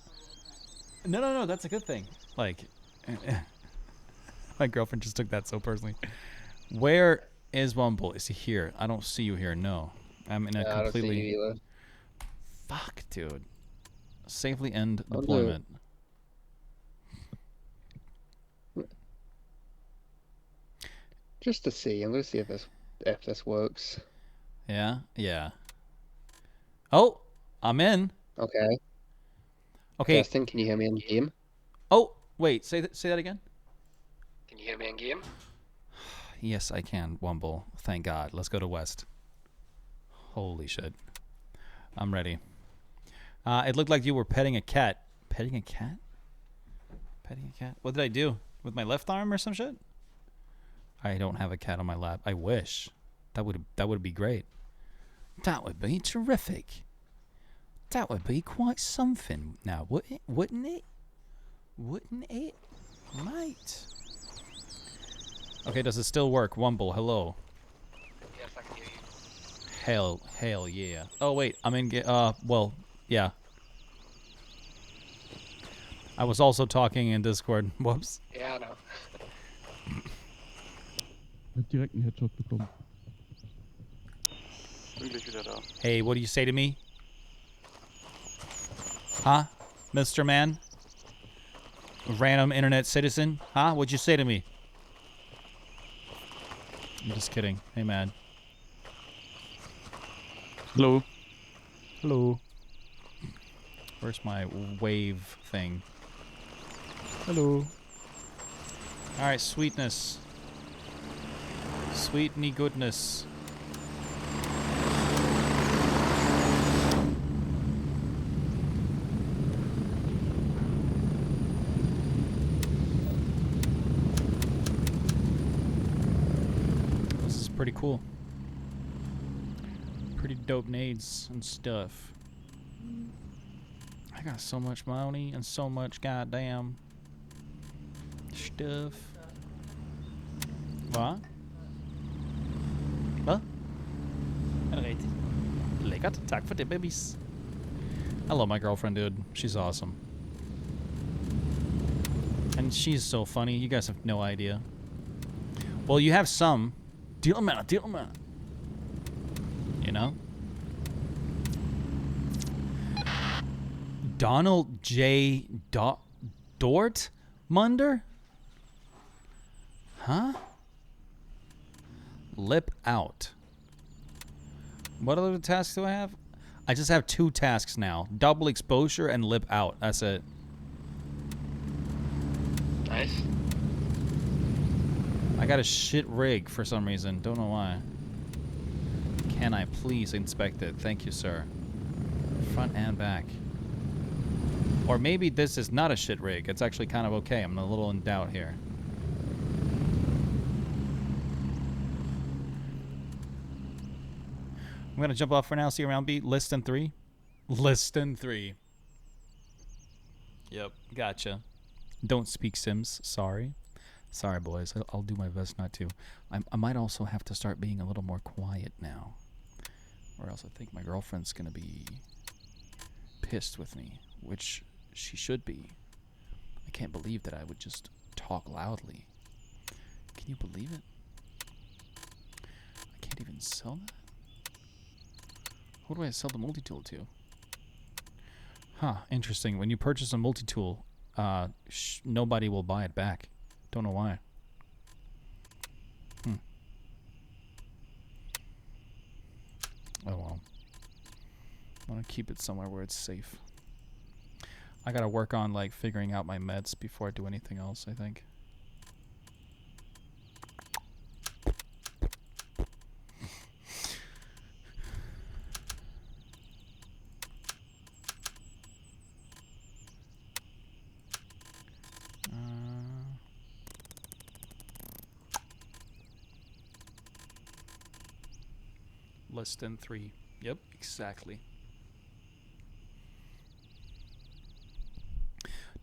No, that's a good thing. Like... My girlfriend just took that so personally. Where is Wumble? Is he here? I don't see you here. No. I'm in a completely... I don't see you either. Fuck, dude. Safely end deployment. Just to see. I'm going to see if this works. Yeah? Yeah. Oh! I'm in. Okay. Okay. Justin, can you hear me in game? Oh! Wait. Say that again. Can you hear me in game? Yes, I can, Wumble. Thank God. Let's go to West. Holy shit. I'm ready. It looked like you were petting a cat. Petting a cat? Petting a cat? What did I do? With my left arm or some shit? I don't have a cat on my lap. I wish. That would be great. That would be terrific. That would be quite something now, wouldn't it? Wouldn't it? Might. Okay, does it still work? Wumble, hello. Yes, I can hear you. Hell yeah. Oh wait, I'm in. Well, yeah. I was also talking in Discord. Whoops. Yeah, I know. Ich hab direkt einen Headshot bekommen. Bin gleich wieder da. Hey, what do you say to me? Huh? Mr. Man? Random internet citizen? Huh? What'd you say to me? I'm just kidding. Hey, man. Hello. Hello. Where's my wave thing? Hello. Alright, sweetness. Sweetney goodness. This is pretty cool. Pretty dope nades and stuff. I got so much money and so much goddamn stuff. Hvad? Hvad? Er det rigtigt? Lækkert. Tak for det, babies. I love my girlfriend, dude. She's awesome. And she's so funny. You guys have no idea. Well, you have some. Deal 'em out. You know? Donald J. Dortmunder? Huh? Lip out. What other tasks do I have? I just have 2 tasks now. Double exposure and lip out. That's it. Nice. I got a shit rig for some reason. Don't know why. Can I please inspect it? Thank you, sir. Front and back. Or maybe this is not a shit rig. It's actually kind of okay. I'm a little in doubt here. I'm going to jump off for now. See you around, beat. List in 3. List in 3. Yep. Gotcha. Don't speak Sims. Sorry. Sorry, boys. I'll do my best not to. I might also have to start being a little more quiet now. Or else I think my girlfriend's going to be pissed with me. Which she should be. I can't believe that I would just talk loudly. Can you believe it? I can't even sell that? Who do I sell the multi-tool to? Huh, interesting. When you purchase a multi-tool, nobody will buy it back. Don't know why. Oh well. I want to keep it somewhere where it's safe. I gotta work on like figuring out my meds before I do anything else, I think. Less than 3. Yep, exactly.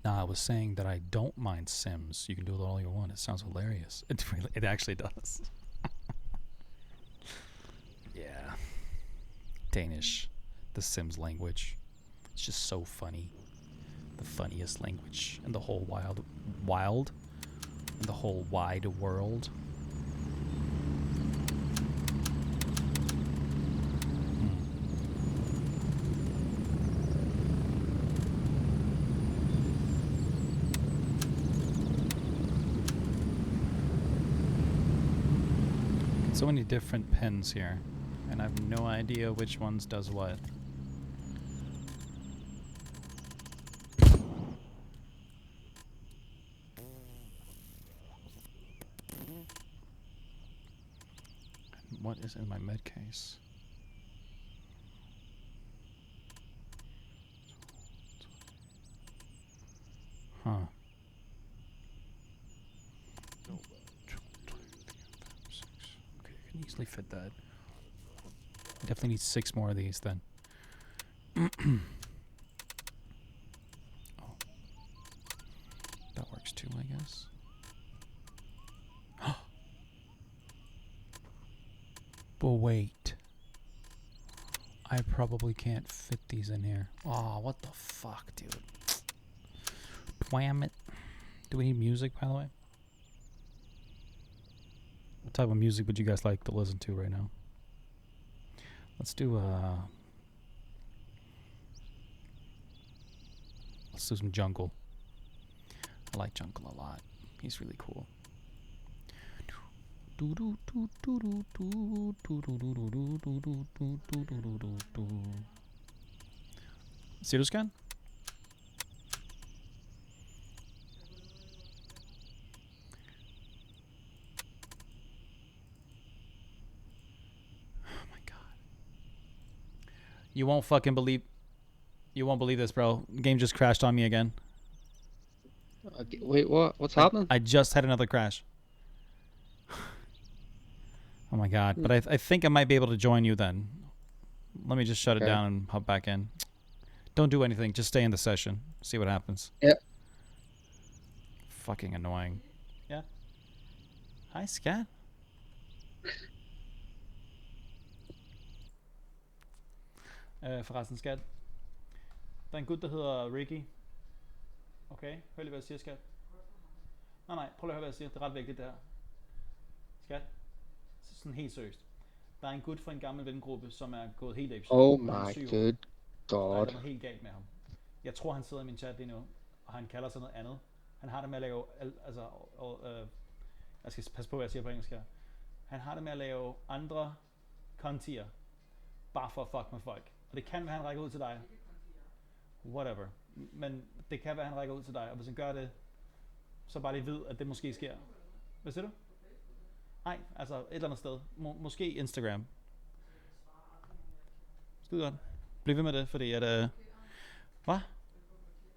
Nah, I was saying that I don't mind Sims. You can do it all you want. It sounds hilarious. It actually does. Yeah. Danish. The Sims language. It's just so funny. The funniest language in the whole in the whole wide world. So many different pens here, and I have no idea which ones does what. What is in my med case? Huh. Easily fit that. I definitely need 6 more of these then. Oh. That works too, I guess. wait. I probably can't fit these in here. Oh, what the fuck, dude. Damn it. Do we need music, by the way? What type of music would you guys like to listen to right now? Let's do some Jungle. I like Jungle a lot. He's really cool. Siger du, Skan? You won't fucking believe. You won't believe this, bro. Game just crashed on me again. Okay, wait, what? What's happening? I just had another crash. Oh my god! But I think I might be able to join you then. Let me just shut it down and hop back in. Don't do anything. Just stay in the session. See what happens. Yep. Fucking annoying. Yeah. Hi, Scat. Forresten, Skat. Der er en gut, der hedder Ricky. Okay, hør lige, hvad jeg siger, Skat. Nej, prøv lige at høre, hvad jeg siger. Det er ret vigtigt, det her. Skat. Sådan helt seriøst. Der er en gut fra en gammel vengruppe, som er gået helt apeshit. Oh my good god. Der er noget helt galt med ham. Jeg tror, han sidder i min chat lige nu, og han kalder sig noget andet. Han har det med at lave, jeg skal passe på, hvad jeg siger på engelsk her. Han har det med at lave andre kontier, bare for at fuck med folk. Og det kan være, han rækker ud til dig. Whatever. Men det kan være, han rækker ud til dig. Og hvis han gør det, så bare lige vid, at det måske sker. Hvad siger du? Nej, altså et eller andet sted. Måske Instagram. Skide godt. Bliv ved med det, fordi at... Hvad?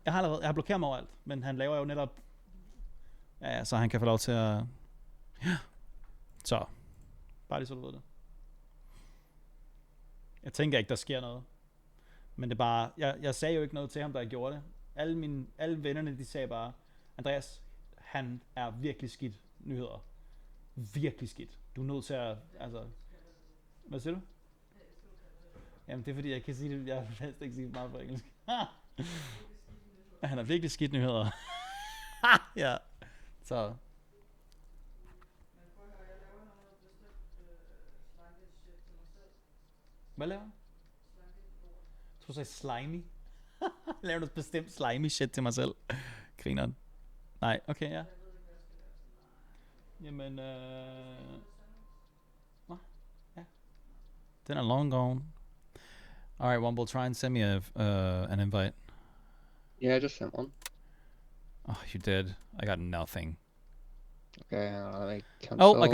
Jeg har blokeret mig overalt. Men han laver jo netop... Ja, så han kan få lov til at... Ja. Så. Bare lige så du ved det. Jeg tænker ikke, der sker noget. Men det er bare... Jeg sagde jo ikke noget til ham, da jeg gjorde det. Alle vennerne, de sagde bare... Andreas, han er virkelig skidt nyheder. Virkelig skidt. Du er nødt til at... Altså... Hvad siger du? Jamen, det er fordi, jeg kan sige det... Jeg vil helst ikke sige det meget på engelsk. Han er virkelig skidt nyheder. Ja. Så... Hvad laver du? Jeg tror, du sagde slimy. Laver du bestemt slimy shit til mig selv? Grineren. Nej, okay, ja. Jamen, ja. Den er long gone. Alright, Wumble, try and send me an invite. Yeah, I just sent one. Oh, you did. I got nothing. Okay, let me cancel. Oh, I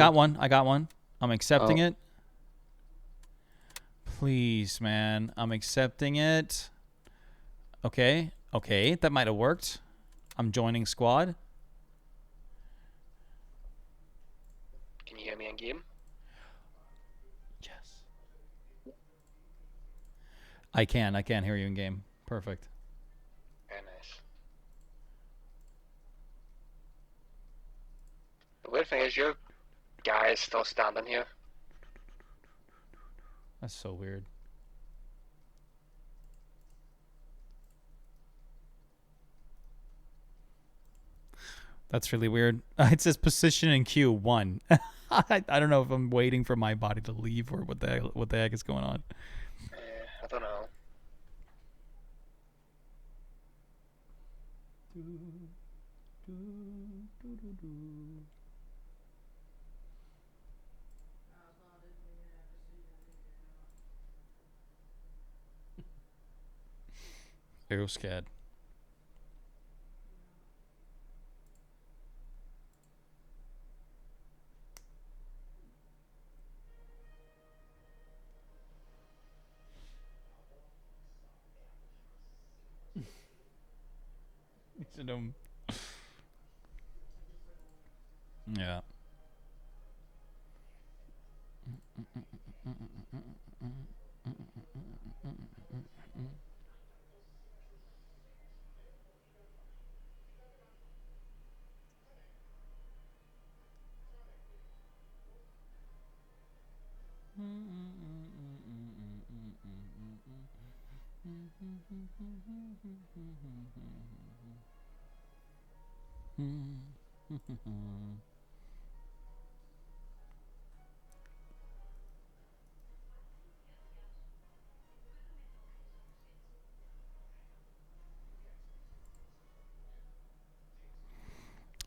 got one. I'm accepting it. Please, man. I'm accepting it. Okay, that might have worked. I'm joining squad. Can you hear me in game? Yes. I can hear you in game. Perfect. Very nice. The weird thing is your guy is still standing here. That's so weird. That's really weird. It says position in queue 1. I don't know if I'm waiting for my body to leave or what the heck is going on. I don't know. Ew, scared. Yeah.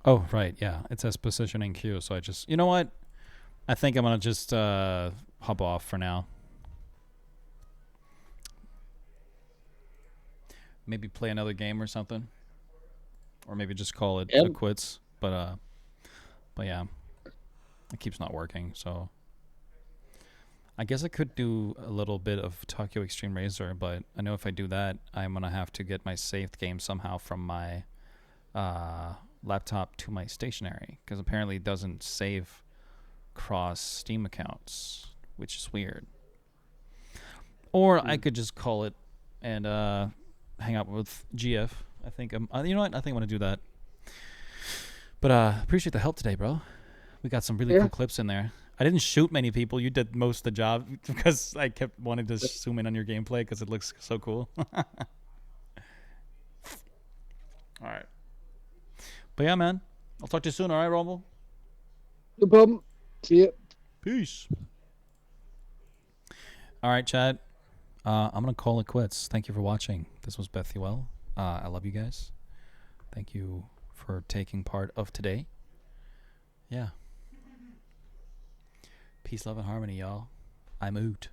Oh, right, yeah. It says positioning queue, so I just... You know what? I think I'm going to just hop off for now. Maybe play another game or something. Or maybe just call it quits. But yeah. It keeps not working, so... I guess I could do a little bit of Tokyo Extreme Racer, but I know if I do that, I'm going to have to get my saved game somehow from my... laptop to my stationary, because apparently it doesn't save cross Steam accounts, which is weird. Or I could just call it and hang out with GF. I think you know what? I think I'm gonna do that. But appreciate the help today, bro. We got some really cool clips in there. I didn't shoot many people. You did most of the job because I kept wanting to zoom in on your gameplay because it looks so cool. All right. But yeah, man. I'll talk to you soon, all right, Rumble? No problem. See ya. Peace. All right, Chad. I'm going to call it quits. Thank you for watching. This was Bethuel. I love you guys. Thank you for taking part of today. Yeah. Peace, love, and harmony, y'all. I'm out.